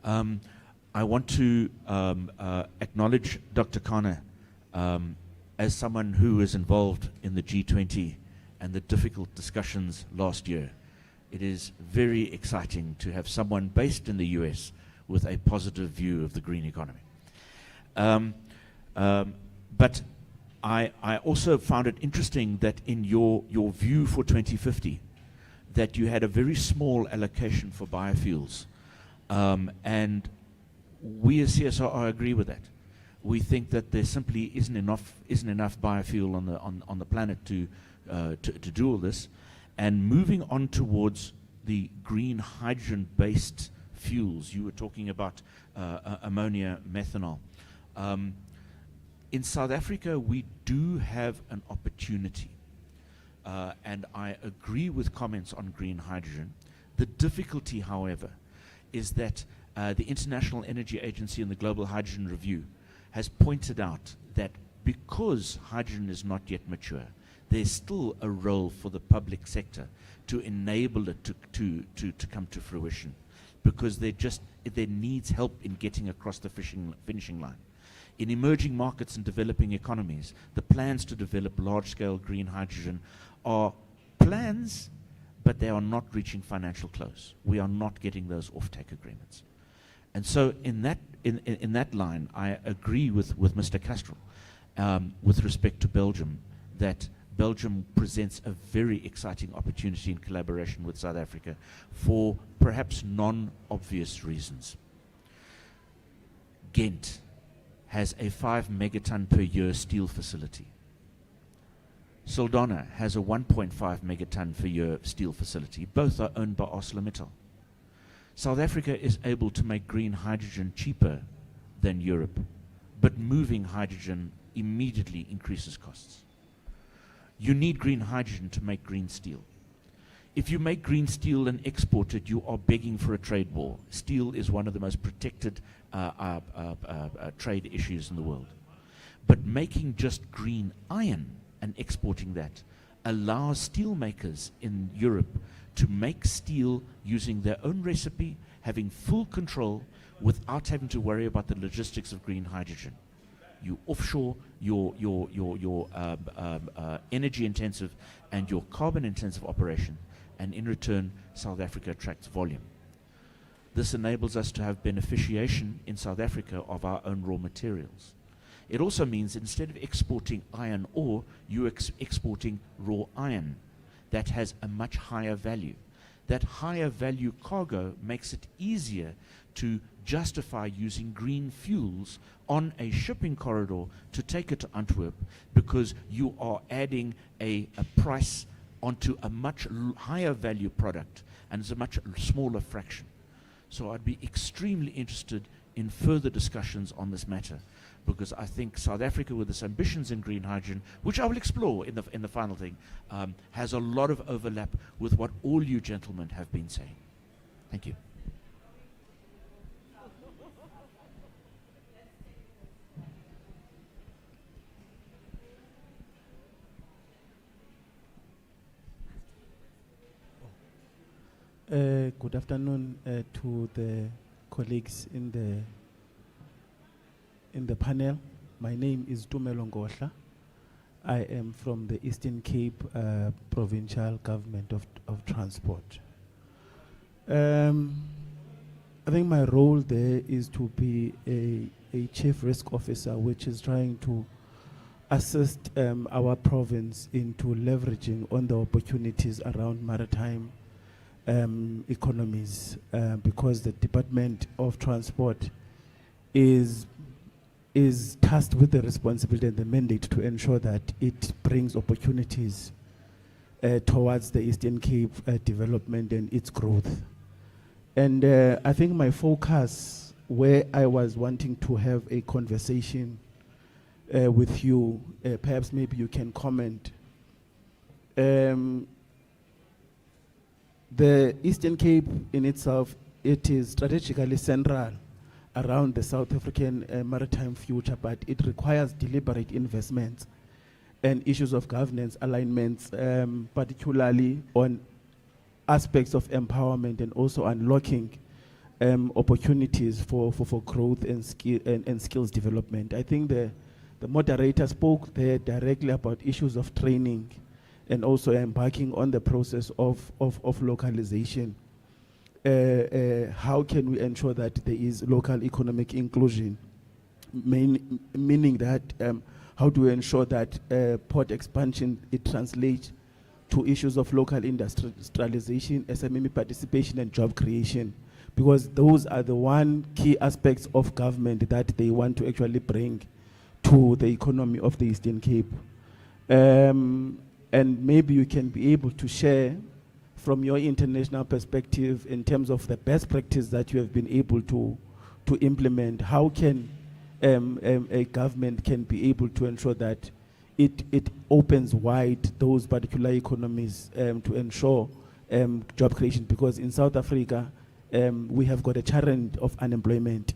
I want to acknowledge Dr. Khanna as someone who was involved in the G20 and the difficult discussions last year. It is very exciting to have someone based in the US with a positive view of the green economy. But I also found it interesting that in your view for 2050, that you had a very small allocation for biofuels. And we as CSR agree with that. We think that there simply isn't enough biofuel on the planet to do all this. And moving on towards the green hydrogen-based fuels, you were talking about ammonia, methanol. In South Africa, we do have an opportunity, and I agree with comments on green hydrogen. The difficulty, however, is that the International Energy Agency and the Global Hydrogen Review has pointed out that because hydrogen is not yet mature, there's still a role for the public sector to enable it to come to fruition, because there needs help in getting across the finishing line. In emerging markets and developing economies, the plans to develop large-scale green hydrogen are plans, but they are not reaching financial close. We are not getting those off-take agreements. And so in that line, I agree with Mr. Castro with respect to Belgium, that Belgium presents a very exciting opportunity in collaboration with South Africa for perhaps non-obvious reasons. Ghent has a 5 megaton per year steel facility. Saldanha has a 1.5 megaton per year steel facility. Both are owned by ArcelorMittal. South Africa is able to make green hydrogen cheaper than Europe, but moving hydrogen immediately increases costs. You need green hydrogen to make green steel. If you make green steel and export it, you are begging for a trade war. Steel is one of the most protected trade issues in the world. But making just green iron and exporting that allows steel makers in Europe to make steel using their own recipe, having full control without having to worry about the logistics of green hydrogen. You offshore your energy intensive and your carbon intensive operation, and in return South Africa attracts volume. This enables us to have beneficiation in South Africa of our own raw materials. It also means instead of exporting iron ore, you're exporting raw iron that has a much higher value. That higher value cargo makes it easier to justify using green fuels on a shipping corridor to take it to Antwerp, because you are adding a price onto a much higher value product, and it's a much smaller fraction. So I'd be extremely interested in further discussions on this matter, because I think South Africa, with its ambitions in green hydrogen, which I will explore in the final thing, has a lot of overlap with what all you gentlemen have been saying. Thank you. Good afternoon to the colleagues in the panel. My name is Tumelo Ngosha. I am from the Eastern Cape Provincial Government of Transport. I think my role there is to be a chief risk officer, which is trying to assist our province into leveraging on the opportunities around maritime economies, because the Department of Transport is tasked with the responsibility and the mandate to ensure that it brings opportunities towards the Eastern Cape development and its growth. And I think my focus, where I was wanting to have a conversation with you, perhaps maybe you can comment. The Eastern Cape in itself, it is strategically central around the South African maritime future, but it requires deliberate investments and issues of governance alignments, particularly on aspects of empowerment and also unlocking opportunities for growth and skills development. I think the moderator spoke there directly about issues of training and also embarking on the process of localization. How can we ensure that there is local economic inclusion? Meaning that how do we ensure that port expansion, it translates to issues of local industrialization, SME participation and job creation, because those are the one key aspects of government that they want to actually bring to the economy of the Eastern Cape. And maybe you can be able to share from your international perspective in terms of the best practice that you have been able to implement. How can a government can be able to ensure that it opens wide those particular economies to ensure job creation? Because in South Africa, we have got a challenge of unemployment,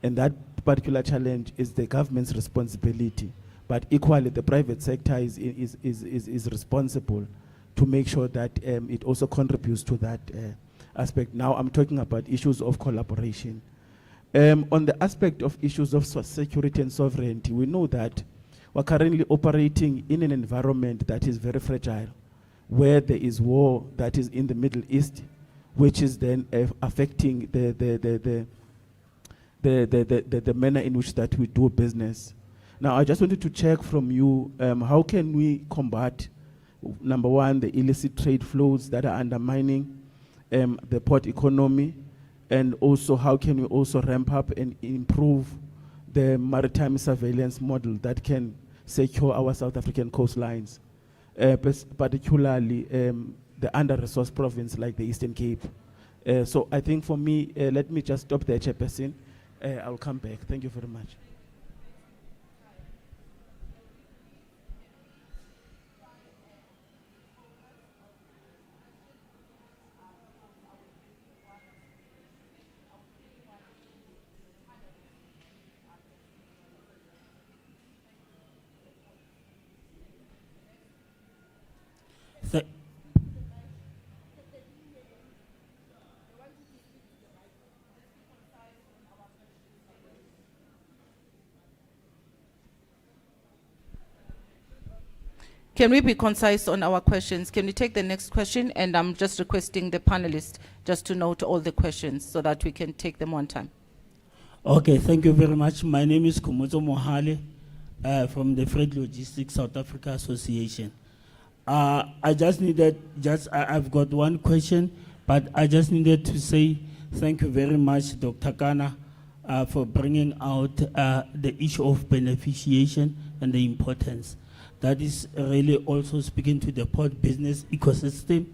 and that particular challenge is the government's responsibility. But equally, the private sector is responsible to make sure that it also contributes to that aspect. Now I'm talking about issues of collaboration. On the aspect of issues of security and sovereignty, we know that we're currently operating in an environment that is very fragile, where there is war that is in the Middle East, which is then affecting the manner in which that we do business. Now, I just wanted to check from you, how can we combat, number one, the illicit trade flows that are undermining the port economy, and also how can we also ramp up and improve the maritime surveillance model that can secure our South African coastlines, particularly the under-resourced province like the Eastern Cape. So I think for me, let me just stop there, Chairperson. I'll come back. Thank you very much. Can we be concise on our questions? Can we take the next question? And I'm just requesting the panelists just to note all the questions so that we can take them one time. Okay, thank you very much. My name is Kumoto Mohale from the Freight Logistics South Africa Association. I've got one question, but I just needed to say thank you very much, Dr. Kana, for bringing out the issue of beneficiation and the importance. That is really also speaking to the port business ecosystem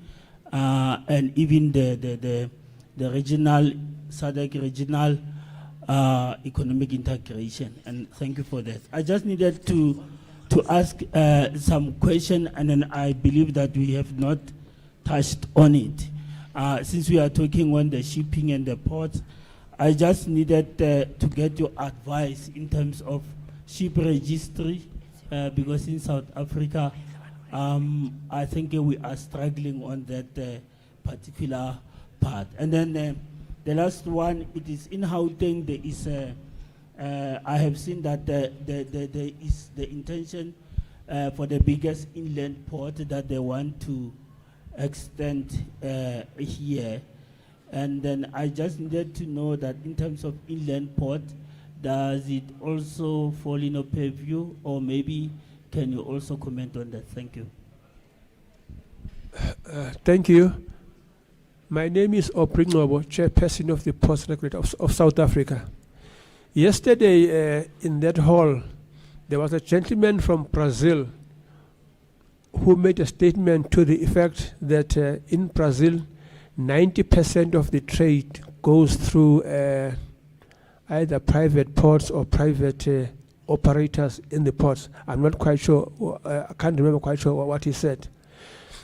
and even the regional, SADC regional economic integration. And thank you for that. I just needed to ask some question, and then I believe that we have not touched on it. Since we are talking on the shipping and the ports, I just needed to get your advice in terms of ship registry, because in South Africa, I think we are struggling on that particular part. And then the last one, it is in Gauteng. There is I have seen that there is the intention for the biggest inland port that they want to extend here. And then I just needed to know that in terms of inland port, does it also fall in your purview, or maybe can you also comment on that? Thank you. Thank you. My name is Opringobo, Chairperson of the Ports Regulator of South Africa. Yesterday in that hall, there was a gentleman from Brazil who made a statement to the effect that in Brazil, 90% of the trade goes through either private ports or private operators in the ports. I'm not quite sure, I can't remember quite sure what he said.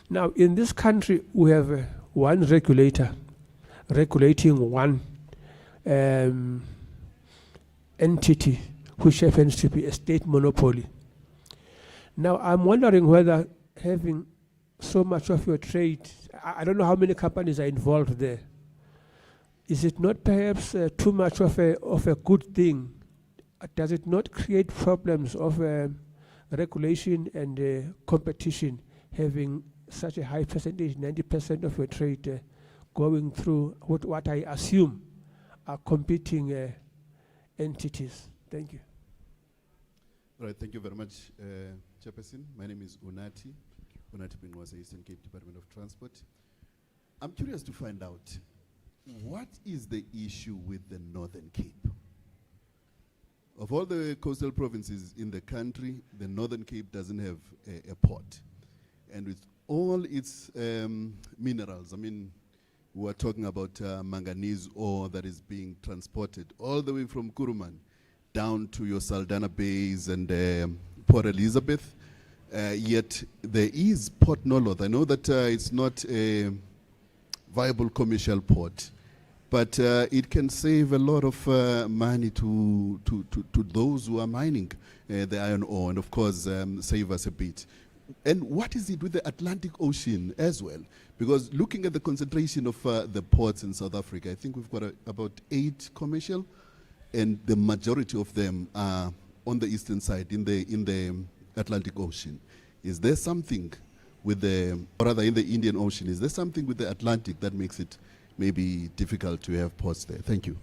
Now, in this country, we have one regulator regulating one entity, which happens to be a state monopoly. Now, I'm wondering whether having so much of your trade, I don't know how many companies are involved there. Is it not perhaps too much of a good thing? Does it not create problems of regulation and competition, having such a high percentage, 90% of your trade going through what I assume are competing entities? Thank you. All right, thank you very much, Chairperson. My name is Unati Pinwasa, Eastern Cape Department of Transport. I'm curious to find out, what is the issue with the Northern Cape? Of all the coastal provinces in the country, the Northern Cape doesn't have a port. And with all its minerals, I mean, we're talking about manganese ore that is being transported all the way from Kuruman down to your Saldanha Bays and Port Elizabeth. Yet there is Port Noloth. I know that it's not a viable commercial port, but it can save a lot of money to those who are mining the iron ore, and of course save us a bit. And what is it with the Atlantic Ocean as well? Because looking at the concentration of the ports in South Africa, I think we've got about 8 commercial, and the majority of them are on the eastern side, in the Atlantic Ocean. Is there something with or rather in the Indian Ocean, is there something with the Atlantic that makes it maybe difficult to have ports there? Thank you.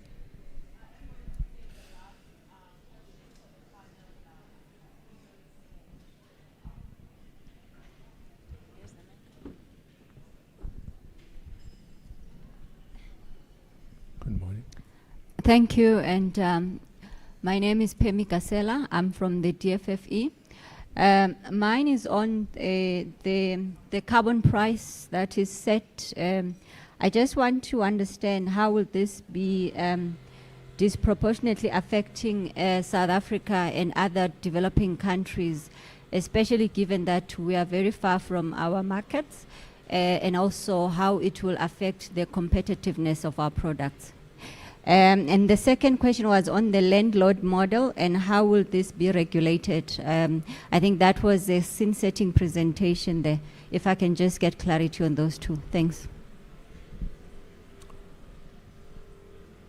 Good morning. Thank you, and my name is Pemi Kasela. I'm from the DFFE. Mine is on the carbon price that is set. I just want to understand how will this be disproportionately affecting South Africa and other developing countries, especially given that we are very far from our markets, and also how it will affect the competitiveness of our products. And the second question was on the landlord model and how will this be regulated. I think that was a scene-setting presentation there. If I can just get clarity on those two. Thanks.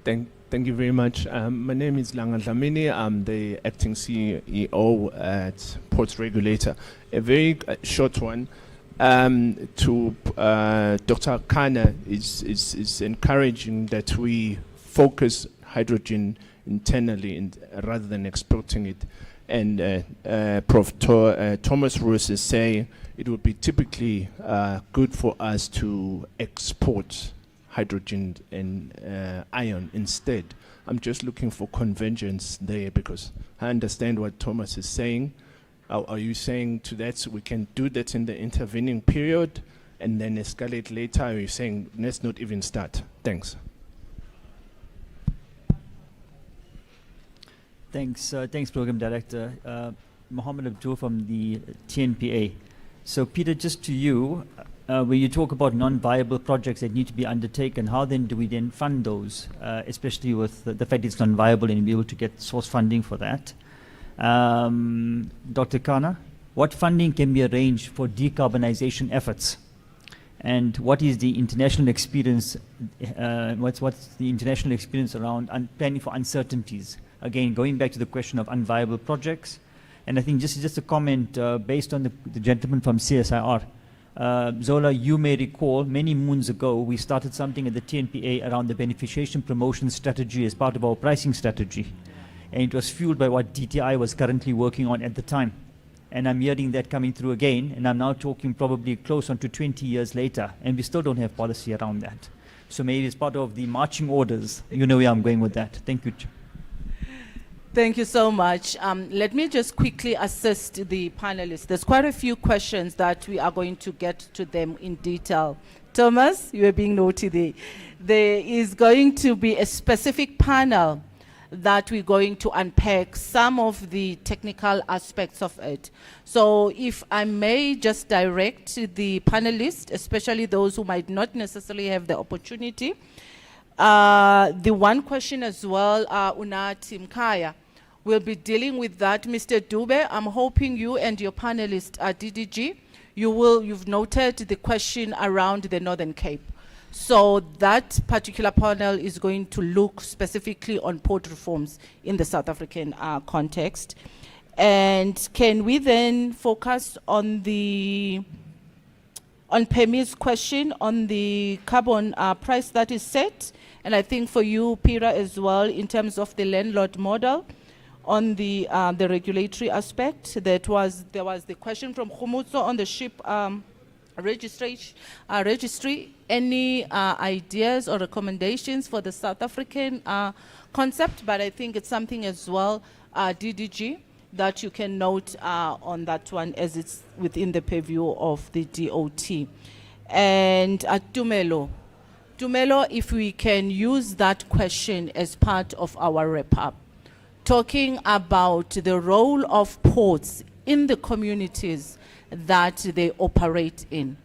Thank you very much. My name is Langa Dlamini. I'm the acting CEO at Ports Regulator. A very short one. To Dr. Kana is encouraging that we focus hydrogen internally rather than exporting it. And Prof. Thomas Roos is saying it would be typically good for us to export hydrogen and iron instead. I'm just looking for convergence there because I understand what Thomas is saying. Are you saying to that so we can do that in the intervening period and then escalate later? Or are you saying let's not even start? Thanks. Thanks, Program Director. Mohammed Abdul from the TNPA. So, Peter, just to you, where you talk about non-viable projects that need to be undertaken, how then do we then fund those, especially with the fact it's non-viable and be able to get source funding for that? Dr. Kana, what funding can be arranged for decarbonization efforts? And what is the international experience, what's the international experience around planning for uncertainties? Again, going back to the question of unviable projects. And I think just a comment based on the gentleman from CSIR. Zola, you may recall many moons ago, we started something at the TNPA around the beneficiation promotion strategy as part of our pricing strategy. And it was fueled by what DTI was currently working on at the time. And I'm hearing that coming through again, and I'm now talking probably close on to 20 years later, and we still don't have policy around that. So maybe it's part of the marching orders. You know where I'm going with that. Thank you. Thank you so much. Let me just quickly assist the panelists. There's quite a few questions that we are going to get to them in detail. Thomas, you are being naughty there. There is going to be a specific panel that we're going to unpack some of the technical aspects of it. So if I may just direct the panelists, especially those who might not necessarily have the opportunity. The one question as well, Unati Mkaya, we'll be dealing with that. Mr. Dube, I'm hoping you and your panelists at DDG, you've noted the question around the Northern Cape. So that particular panel is going to look specifically on port reforms in the South African context. And can we then focus on Pemi's question on the carbon price that is set? And I think for you, Pira, as well, in terms of the landlord model, on the regulatory aspect, there was the question from Khumutso on the ship registry. Any ideas or recommendations for the South African concept? But I think it's something as well, DDG, that you can note on that one as it's within the purview of the DoT. And Tumelo, if we can use that question as part of our wrap-up, talking about the role of ports in the communities that they operate in.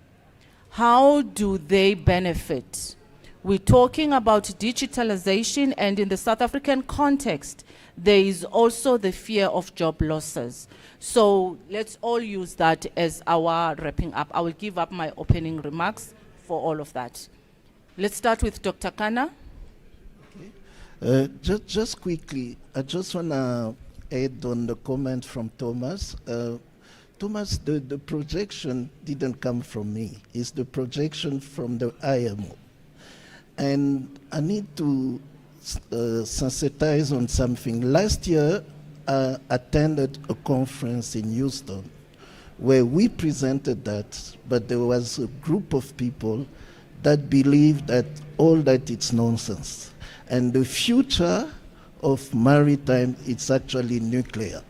How do they benefit? We're talking about digitalization, and in the South African context, there is also the fear of job losses. So let's all use that as our wrapping up. I will give up my opening remarks for all of that. Let's start with Dr. Kana. Just quickly, I just want to add on the comment from Thomas. Thomas, the projection didn't come from me. It's the projection from the IMO. And I need to sensitize on something. Last year, I attended a conference in Houston where we presented that, but there was a group of people that believe that all that it's nonsense. And the future of maritime, it's actually nuclear.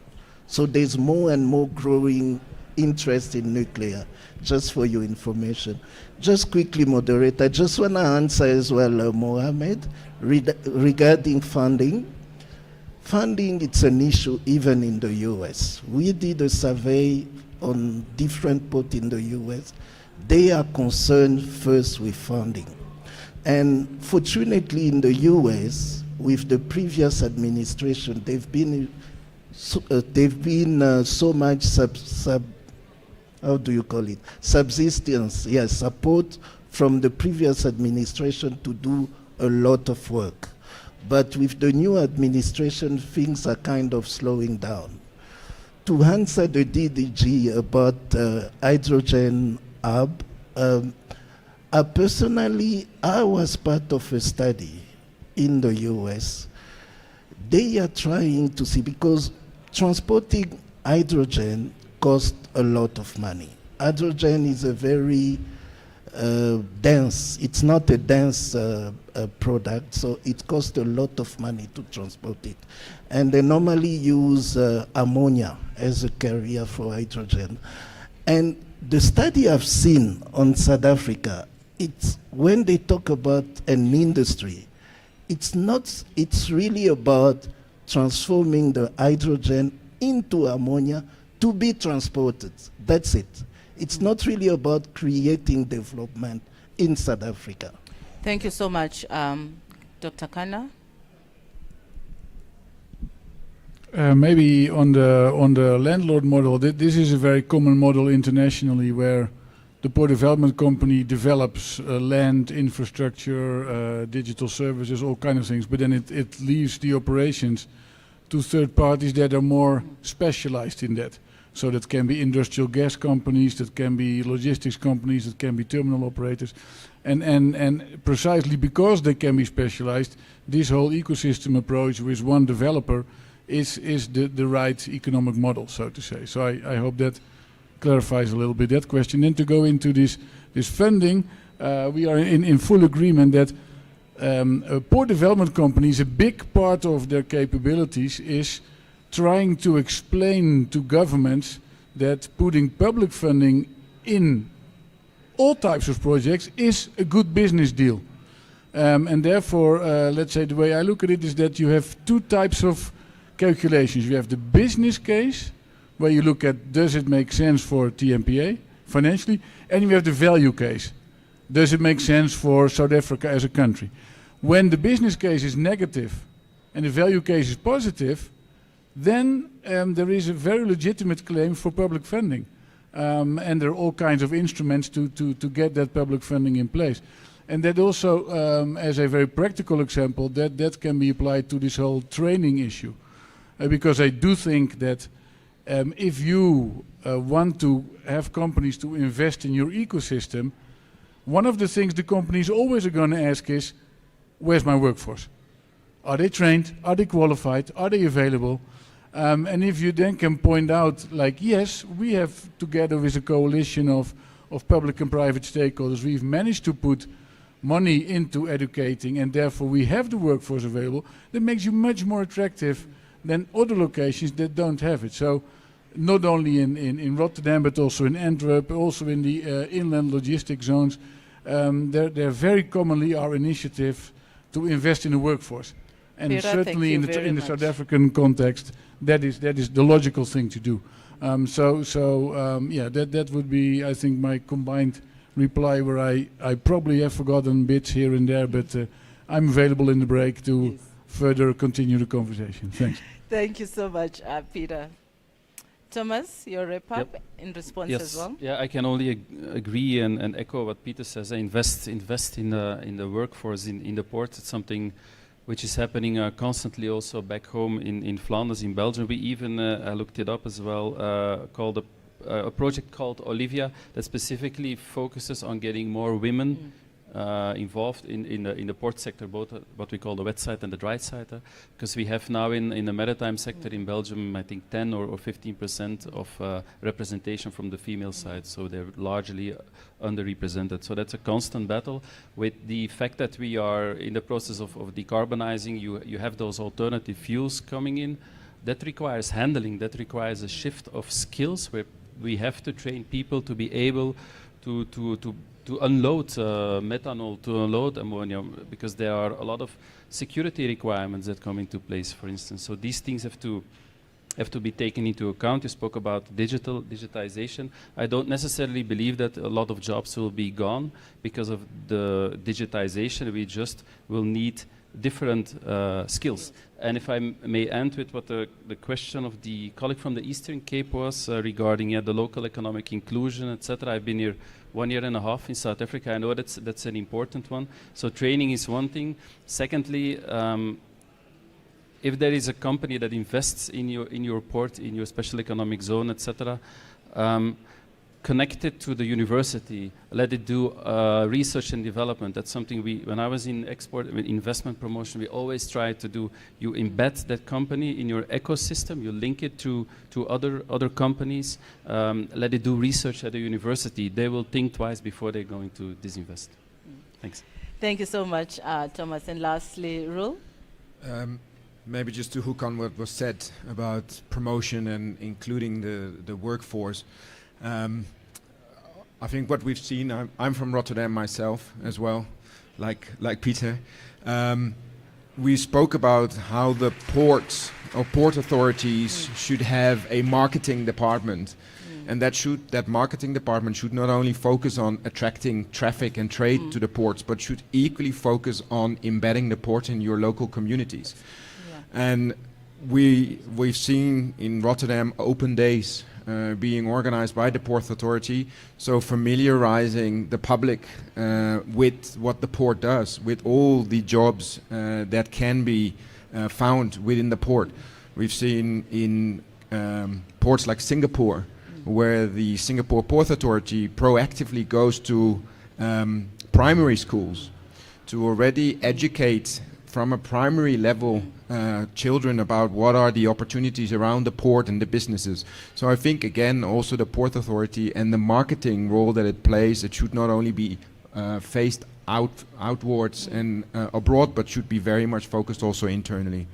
So there's more and more growing interest in nuclear, just for your information. Just quickly, moderator, I just want to answer as well, Mohammed, regarding funding. Funding, it's an issue even in the US. We did a survey on different ports in the US. They are concerned first with funding. And fortunately in the US, with the previous administration, they've been so much subsistence, yes, support from the previous administration to do a lot of work. But with the new administration, things are kind of slowing down. To answer the DDG about hydrogen hub, I was part of a study in the US. They are trying to see, because transporting hydrogen costs a lot of money. Hydrogen is a very dense, it's not a dense product, so it costs a lot of money to transport it. And they normally use ammonia as a carrier for hydrogen. And the study I've seen on South Africa, it's when they talk about an industry, it's really about transforming the hydrogen into ammonia to be transported. That's it. It's not really about creating development in South Africa. Thank you so much, Dr. Kana. Maybe on the landlord model, this is a very common model internationally, where the port development company develops land, infrastructure, digital services, all kinds of things, but then it leaves the operations to third parties that are more specialized in that. So that can be industrial gas companies, that can be logistics companies, that can be terminal operators. And precisely because they can be specialized, this whole ecosystem approach with one developer is the right economic model, so to say. So I hope that clarifies a little bit that question. Then to go into this funding, we are in full agreement that port development companies, a big part of their capabilities is trying to explain to governments that putting public funding in all types of projects is a good business deal. And therefore, let's say the way I look at it is that you have two types of calculations. You have the business case, where you look at does it make sense for TMPA financially, and you have the value case. Does it make sense for South Africa as a country? When the business case is negative and the value case is positive, then there is a very legitimate claim for public funding. And there are all kinds of instruments to get that public funding in place. And that also, as a very practical example, that can be applied to this whole training issue. Because I do think that if you want to have companies to invest in your ecosystem, one of the things the companies always are going to ask is, where's my workforce? Are they trained? Are they qualified? Are they available? And if you then can point out, like, yes, we have, together with a coalition of public and private stakeholders, we've managed to put money into educating, and therefore we have the workforce available, that makes you much more attractive than other locations that don't have it. So not only in Rotterdam, but also in Antwerp, also in the inland logistic zones, there very commonly are initiatives to invest in the workforce. And Peter, certainly in the much. South African context, that is the logical thing to do. That would be, I think, my combined reply, where I probably have forgotten bits here and there, but I'm available in the break to further continue the conversation. Thanks. Thank you so much, Peter. Thomas, your wrap-up in response as well? Yeah, I can only agree and echo what Peter says. Invest in the workforce in the port. It's something which is happening constantly also back home in Flanders, in Belgium. We even, I looked it up as well, called a project called Olivia that specifically focuses on getting more women involved in the port sector, both what we call the wet side and the dry side. Because we have now in the maritime sector in Belgium, I think 10 or 15% of representation from the female side, so they're largely underrepresented. So that's a constant battle. With the fact that we are in the process of decarbonizing, you have those alternative fuels coming in. That requires handling, that requires a shift of skills where we have to train people to be able to unload methanol, to unload ammonia, because there are a lot of security requirements that come into place, for instance. So these things have to be taken into account. You spoke about digitization. I don't necessarily believe that a lot of jobs will be gone because of the digitization. We just will need different skills. And if I may end with what the question of the colleague from the Eastern Cape was regarding the local economic inclusion, etc. I've been here 1.5 years in South Africa. I know that's an important one. So training is one thing. Secondly, if there is a company that invests in your port, in your special economic zone, etc., connect it to the university, let it do research and development. That's something when I was in investment promotion, we always try to do. You embed that company in your ecosystem, you link it to other companies, let it do research at the university. They will think twice before they're going to disinvest. Thanks. Thank you so much, Thomas. And lastly, Roel? Maybe just to hook on what was said about promotion and including the workforce. I think what we've seen, I'm from Rotterdam myself as well, like Peter. We spoke about how the ports or port authorities should have a marketing department, and that marketing department should not only focus on attracting traffic and trade to the ports, but should equally focus on embedding the port in your local communities. And we've seen in Rotterdam open days being organized by the Port Authority, so familiarizing the public with what the port does, with all the jobs that can be found within the port. We've seen in ports like Singapore, where the Singapore Port Authority proactively goes to primary schools to already educate from a primary level children about what are the opportunities around the port and the businesses. So I think, again, also the Port Authority and the marketing role that it plays, it should not only be faced outwards and abroad, but should be very much focused also internally.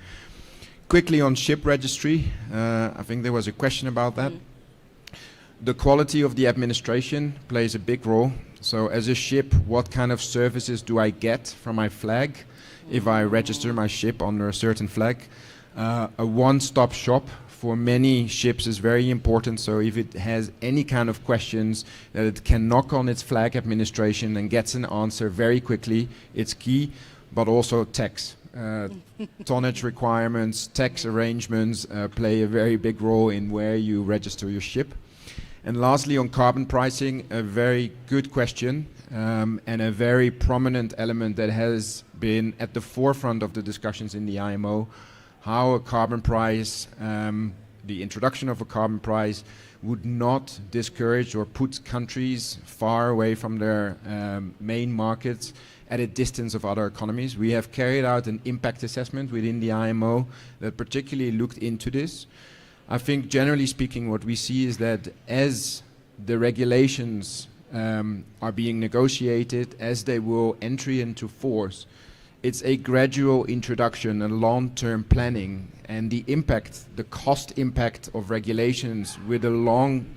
Quickly on ship registry, I think there was a question about that. The quality of the administration plays a big role. So as a ship, what kind of services do I get from my flag if I register my ship under a certain flag? A one-stop shop for many ships is very important. So if it has any kind of questions, that it can knock on its flag administration and gets an answer very quickly, it's key. But also tax. Tonnage requirements, tax arrangements play a very big role in where you register your ship. And lastly, on carbon pricing, a very good question and a very prominent element that has been at the forefront of the discussions in the IMO, how a carbon price, the introduction of a carbon price would not discourage or put countries far away from their main markets at a distance of other economies. We have carried out an impact assessment within the IMO that particularly looked into this. I think generally speaking what we see is that as the regulations are being negotiated, as they will enter into force, it's a gradual introduction and long-term planning, and the impact, the cost impact of regulations with a long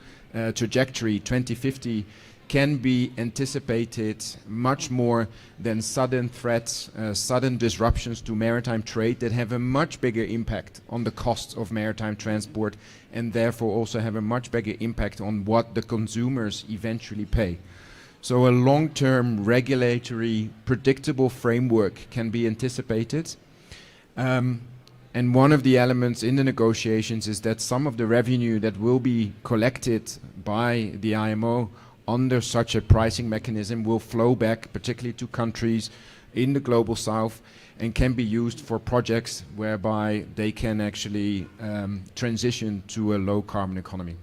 trajectory, 2050, can be anticipated much more than sudden threats, sudden disruptions to maritime trade that have a much bigger impact on the costs of maritime transport, and therefore also have a much bigger impact on what the consumers eventually pay. So a long-term regulatory predictable framework can be anticipated. And one of the elements in the negotiations is that some of the revenue that will be collected by the IMO under such a pricing mechanism will flow back, particularly to countries in the global south, and can be used for projects whereby they can actually transition to a low carbon economy.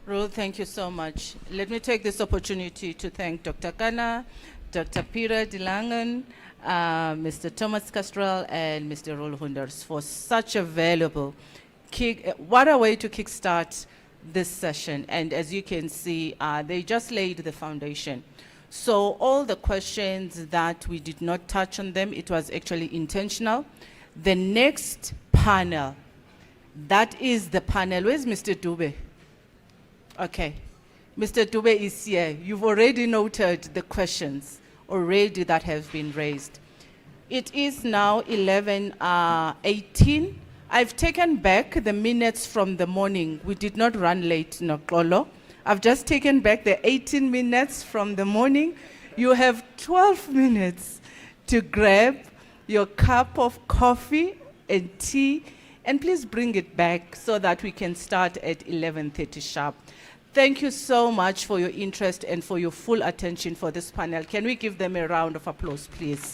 Ruth, thank you so much. Let me take this opportunity to thank Dr. Kana, Dr. Peter de Langen, Mr. Thomas Castrel, and Mr. Roel Hunders for such a valuable what a way to kickstart this session. And as you can see, they just laid the foundation. So all the questions that we did not touch on them, it was actually intentional. The next panel, that is the panel. Where's Mr. Dube? Okay. Mr. Dube is here. You've already noted the questions already that have been raised. It is now 11:18. I've taken back the minutes from the morning. We did not run late, Nokolo. I've just taken back the 18 minutes from the morning. You have 12 minutes to grab your cup of coffee and tea, and please bring it back so that we can start at 11:30 sharp. Thank you so much for your interest and for your full attention for this panel. Can we give them a round of applause, please?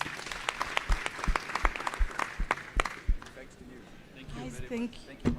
Thank you.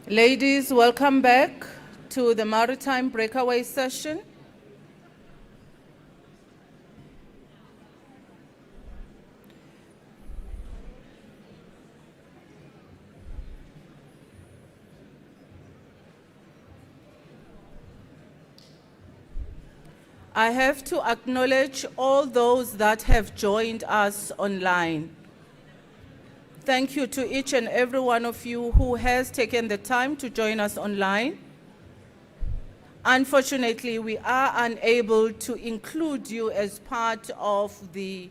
Ladies, welcome back to the Maritime Breakaway session. I have to acknowledge all those that have joined us online. Thank you to each and every one of you who has taken the time to join us online. Unfortunately, we are unable to include you as part of these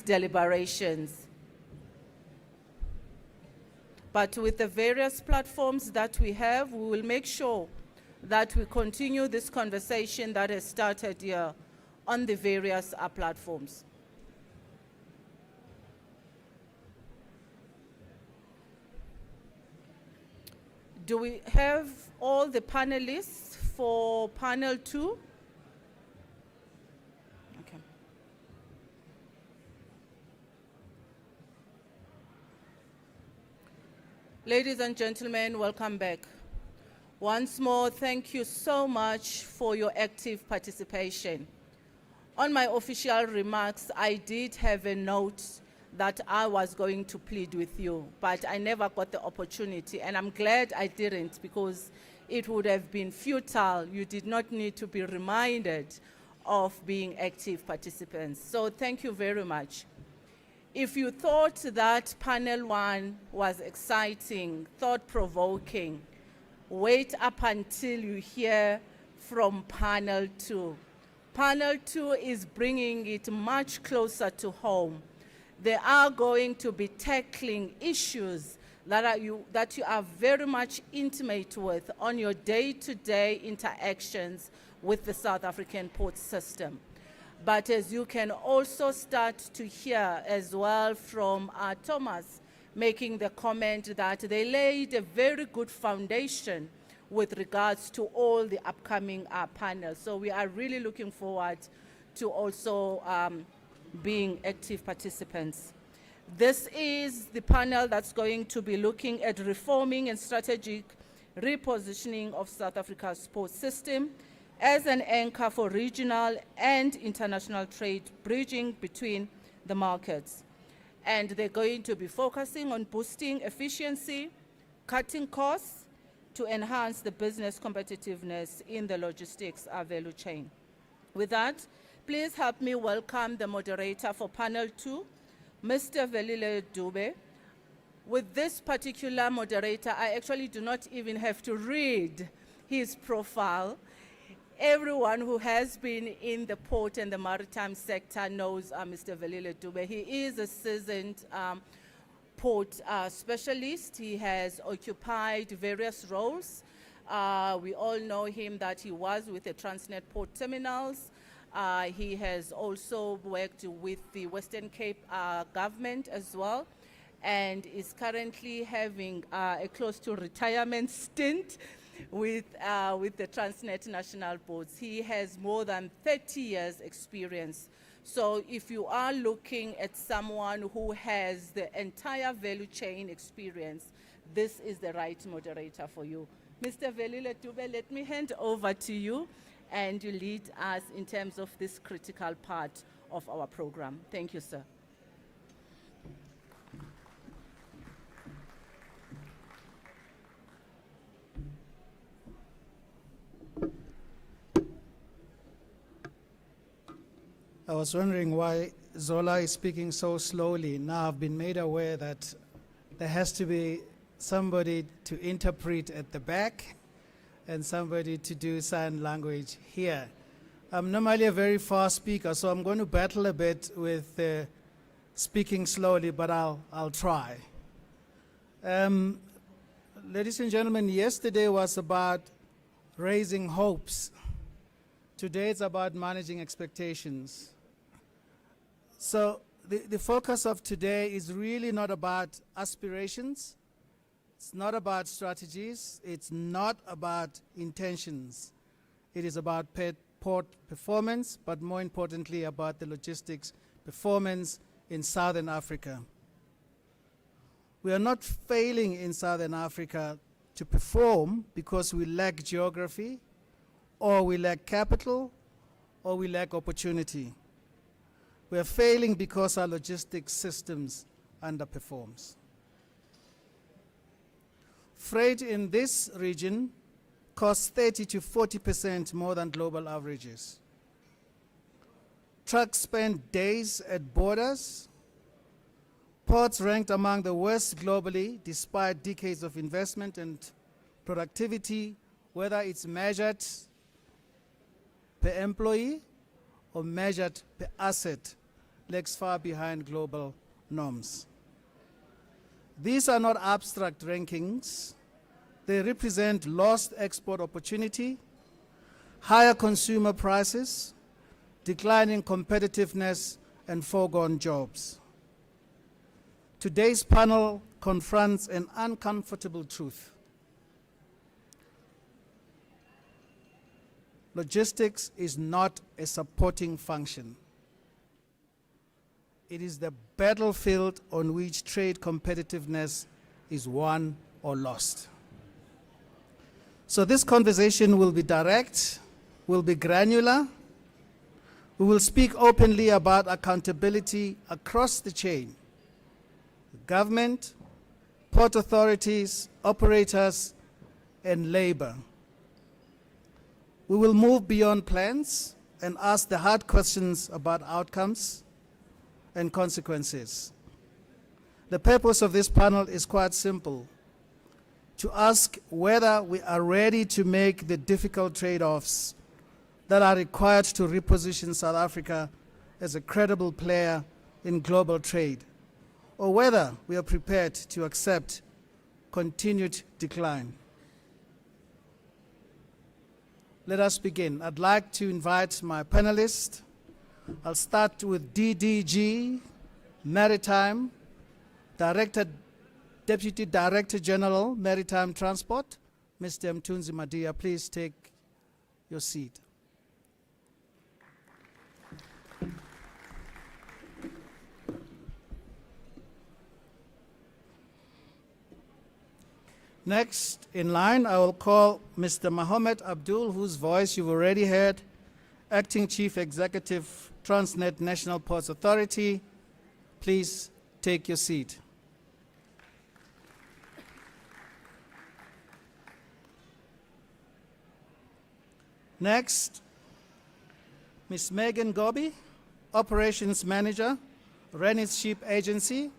deliberations. But with the various platforms that we have, we will make sure that we continue this conversation that has started here on the various platforms. Do we have all the panelists for panel 2? Okay. Ladies and gentlemen, welcome back. Once more, thank you so much for your active participation. On my official remarks, I did have a note that I was going to plead with you, but I never got the opportunity, and I'm glad I didn't, because it would have been futile. You did not need to be reminded of being active participants. So thank you very much. If you thought that panel 1 was exciting, thought-provoking, wait up until you hear from panel 2. Panel 2 is bringing it much closer to home. They are going to be tackling issues that you are very much intimate with on your day-to-day interactions with the South African port system. But as you can also start to hear as well from Thomas, making the comment that they laid a very good foundation with regards to all the upcoming panels. So we are really looking forward to also being active participants. This is the panel that's going to be looking at reforming and strategic repositioning of South Africa's sports system as an anchor for regional and international trade, bridging between the markets. And they're going to be focusing on boosting efficiency, cutting costs to enhance the business competitiveness in the logistics value chain. With that, please help me welcome the moderator for panel 2, Mr. Velile Dube. With this particular moderator, I actually do not even have to read his profile. Everyone who has been in the port and the maritime sector knows Mr. Velile Dube. He is a seasoned port specialist. He has occupied various roles. We all know him that he was with the Transnet Port Terminals. He has also worked with the Western Cape government as well, and is currently having a close to retirement stint with the Transnet National Boards. He has more than 30 years experience. So if you are looking at someone who has the entire value chain experience, this is the right moderator for you. Mr. Velile Dube, let me hand over to you, and you lead us in terms of this critical part of our program. Thank you, sir. I was wondering why Zola is speaking so slowly. Now I've been made aware that there has to be somebody to interpret at the back and somebody to do sign language here. I'm normally a very fast speaker, so I'm going to battle a bit with speaking slowly, but I'll try. Ladies and gentlemen, yesterday was about raising hopes. Today it's about managing expectations. So the focus of today is really not about aspirations. It's not about strategies. It's not about intentions. It is about port performance, but more importantly about the logistics performance in Southern Africa. We are not failing in Southern Africa to perform because we lack geography, or we lack capital, or we lack opportunity. We are failing because our logistics systems underperforms. Freight in this region costs 30 to 40% more than global averages. Trucks spend days at borders. Ports ranked among the worst globally despite decades of investment and productivity, whether it's measured per employee or measured per asset, lags far behind global norms. These are not abstract rankings. They represent lost export opportunity, higher consumer prices, declining competitiveness, and foregone jobs. Today's panel confronts an uncomfortable truth. Logistics is not a supporting function. It is the battlefield on which trade competitiveness is won or lost. So this conversation will be direct, will be granular. We will speak openly about accountability across the chain. Government, port authorities, operators, and labor. We will move beyond plans and ask the hard questions about outcomes and consequences. The purpose of this panel is quite simple: to ask whether we are ready to make the difficult trade-offs that are required to reposition South Africa as a credible player in global trade, or whether we are prepared to accept continued decline. Let us begin. I'd like to invite my panelists. I'll start with DDG, Maritime, Deputy Director General, Maritime Transport, Mr. Mthunzi Madea. Please take your seat. Next in line, I will call Mr. Mohammed Abdul, whose voice you've already heard, Acting Chief Executive, Transnet National Ports Authority. Please take your seat. Next, Ms. Megan Gobi, Operations Manager, Rennes Ship Agency.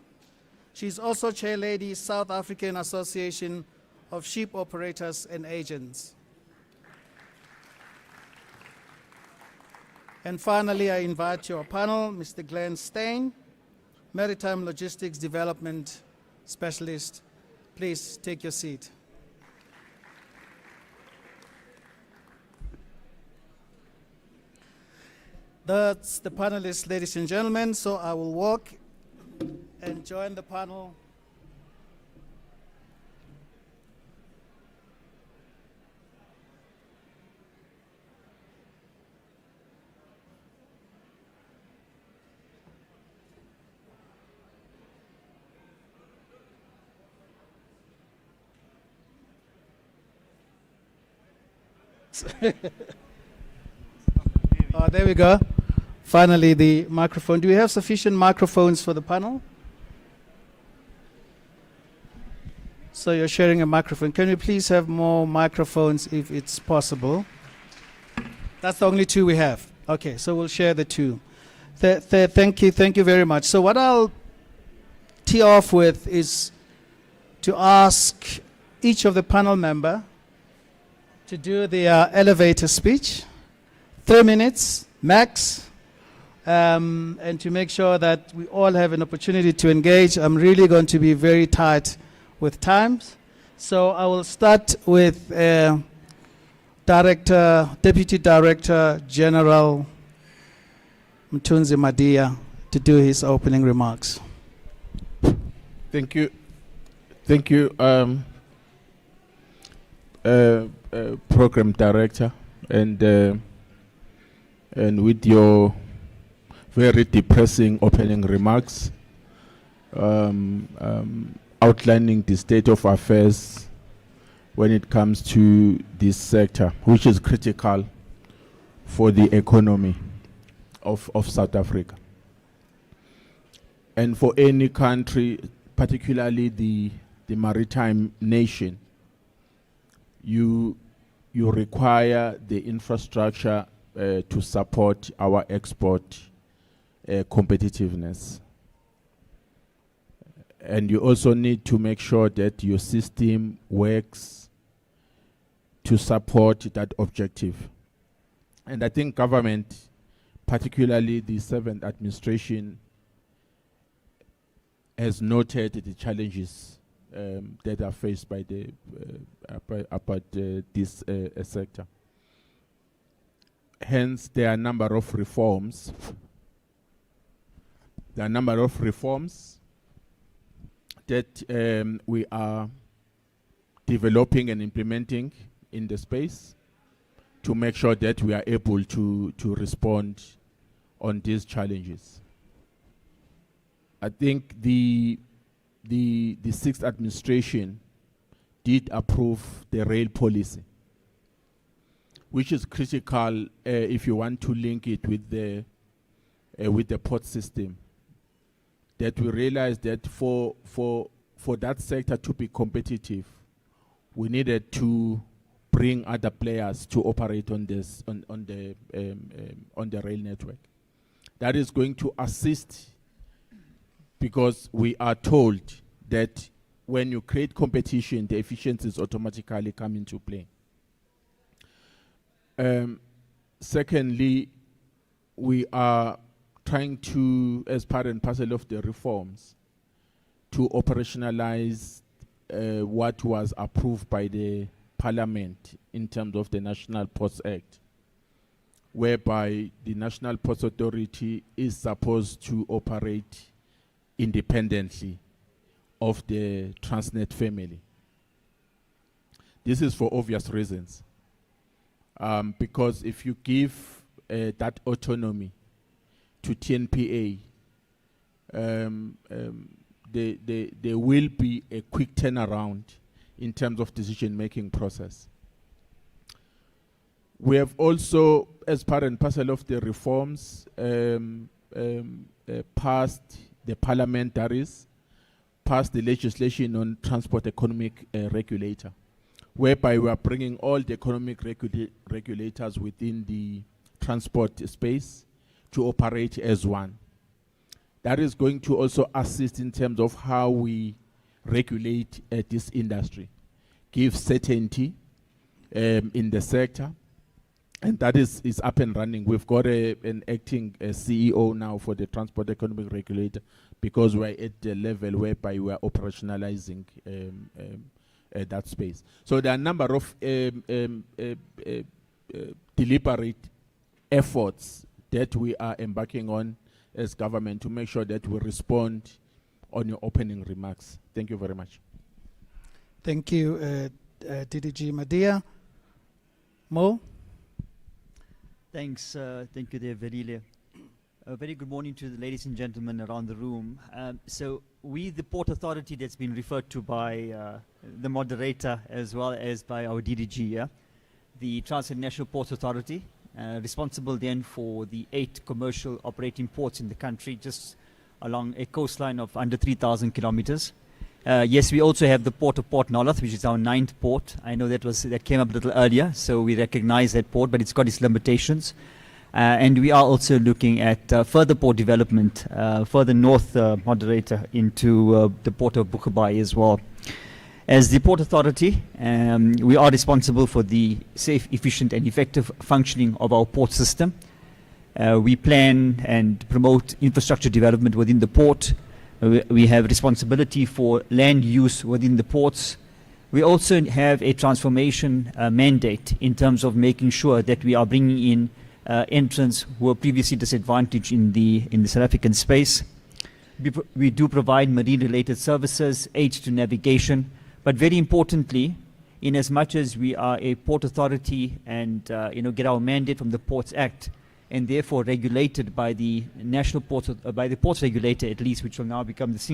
She's also Chairlady, South African Association of Ship Operators and Agents. And finally, I invite your panel, Mr. Glenn Stein, Maritime Logistics Development Specialist. Please take your seat. That's the panelists, ladies and gentlemen, so I will walk and join the panel. Oh, there we go. Finally, the microphone. Do we have sufficient microphones for the panel? So you're sharing a microphone. Can we please have more microphones if it's possible? That's the only two we have. Okay, so we'll share the two. Thank you very much. So what I'll tee off with is to ask each of the panel member to do the elevator speech, 3 minutes max, and to make sure that we all have an opportunity to engage. I'm really going to be very tight with times. So I will start with Deputy Director General Mthunzi Madea to do his opening remarks. Thank you. Thank you, Program Director, and with your very depressing opening remarks, outlining the state of affairs when it comes to this sector, which is critical for the economy of South Africa. And for any country, particularly the maritime nation, you require the infrastructure to support our export competitiveness. And you also need to make sure that your system works to support that objective. And I think government, particularly the 7th administration, has noted the challenges that are faced by the this sector. Hence, there are a number of reforms. There are a number of reforms that we are developing and implementing in the space to make sure that we are able to respond on these challenges. I think the 6th administration did approve the rail policy, which is critical if you want to link it with the port system. That we realized that for that sector to be competitive, we needed to bring other players to operate on this on the rail network. That is going to assist, because we are told that when you create competition, the efficiencies automatically come into play. Secondly, we are trying to, as part and parcel of the reforms, to operationalize what was approved by the Parliament in terms of the National Ports Act, whereby the National Ports Authority is supposed to operate independently of the Transnet family. This is for obvious reasons. Because if you give that autonomy to TNPA, there will be a quick turnaround in terms of decision-making process. We have also, as part and parcel of the reforms, passed the parliamentaries, passed the legislation on transport economic regulator, whereby we are bringing all the economic regulators within the transport space to operate as one. That is going to also assist in terms of how we regulate this industry, give certainty in the sector, and that is up and running. We've got an acting CEO now for the transport economic regulator, because we're at the level whereby we are operationalizing that space. So there are a number of deliberate efforts that we are embarking on as government to make sure that we respond on your opening remarks. Thank you very much. Thank you, DDG Madia. Mo? Thanks, thank you there, Velile. A very good morning to the ladies and gentlemen around the room. So we, the Port Authority that's been referred to by the moderator as well as by our DDG, yeah? The Transnet National Ports Authority, responsible then for the 8 commercial operating ports in the country, just along a coastline of under 3,000 kilometers. Yes, we also have the Port of Port Nolloth, which is our 9th port. I know that came up a little earlier, so we recognize that port, but it's got its limitations. And we are also looking at further port development, further north, moderator, into the Port of Boegoebaai as well. As the Port Authority, we are responsible for the safe, efficient and effective functioning of our port system. We plan and promote infrastructure development within the port. We have responsibility for land use within the ports. We also have a transformation mandate in terms of making sure that we are bringing in entrants who were previously disadvantaged in the South African space. We do provide marine-related services, aid to navigation, but very importantly, in as much as we are a port authority and get our mandate from the Ports Act, and therefore regulated by the national ports, by the ports regulator at least, which will now become the single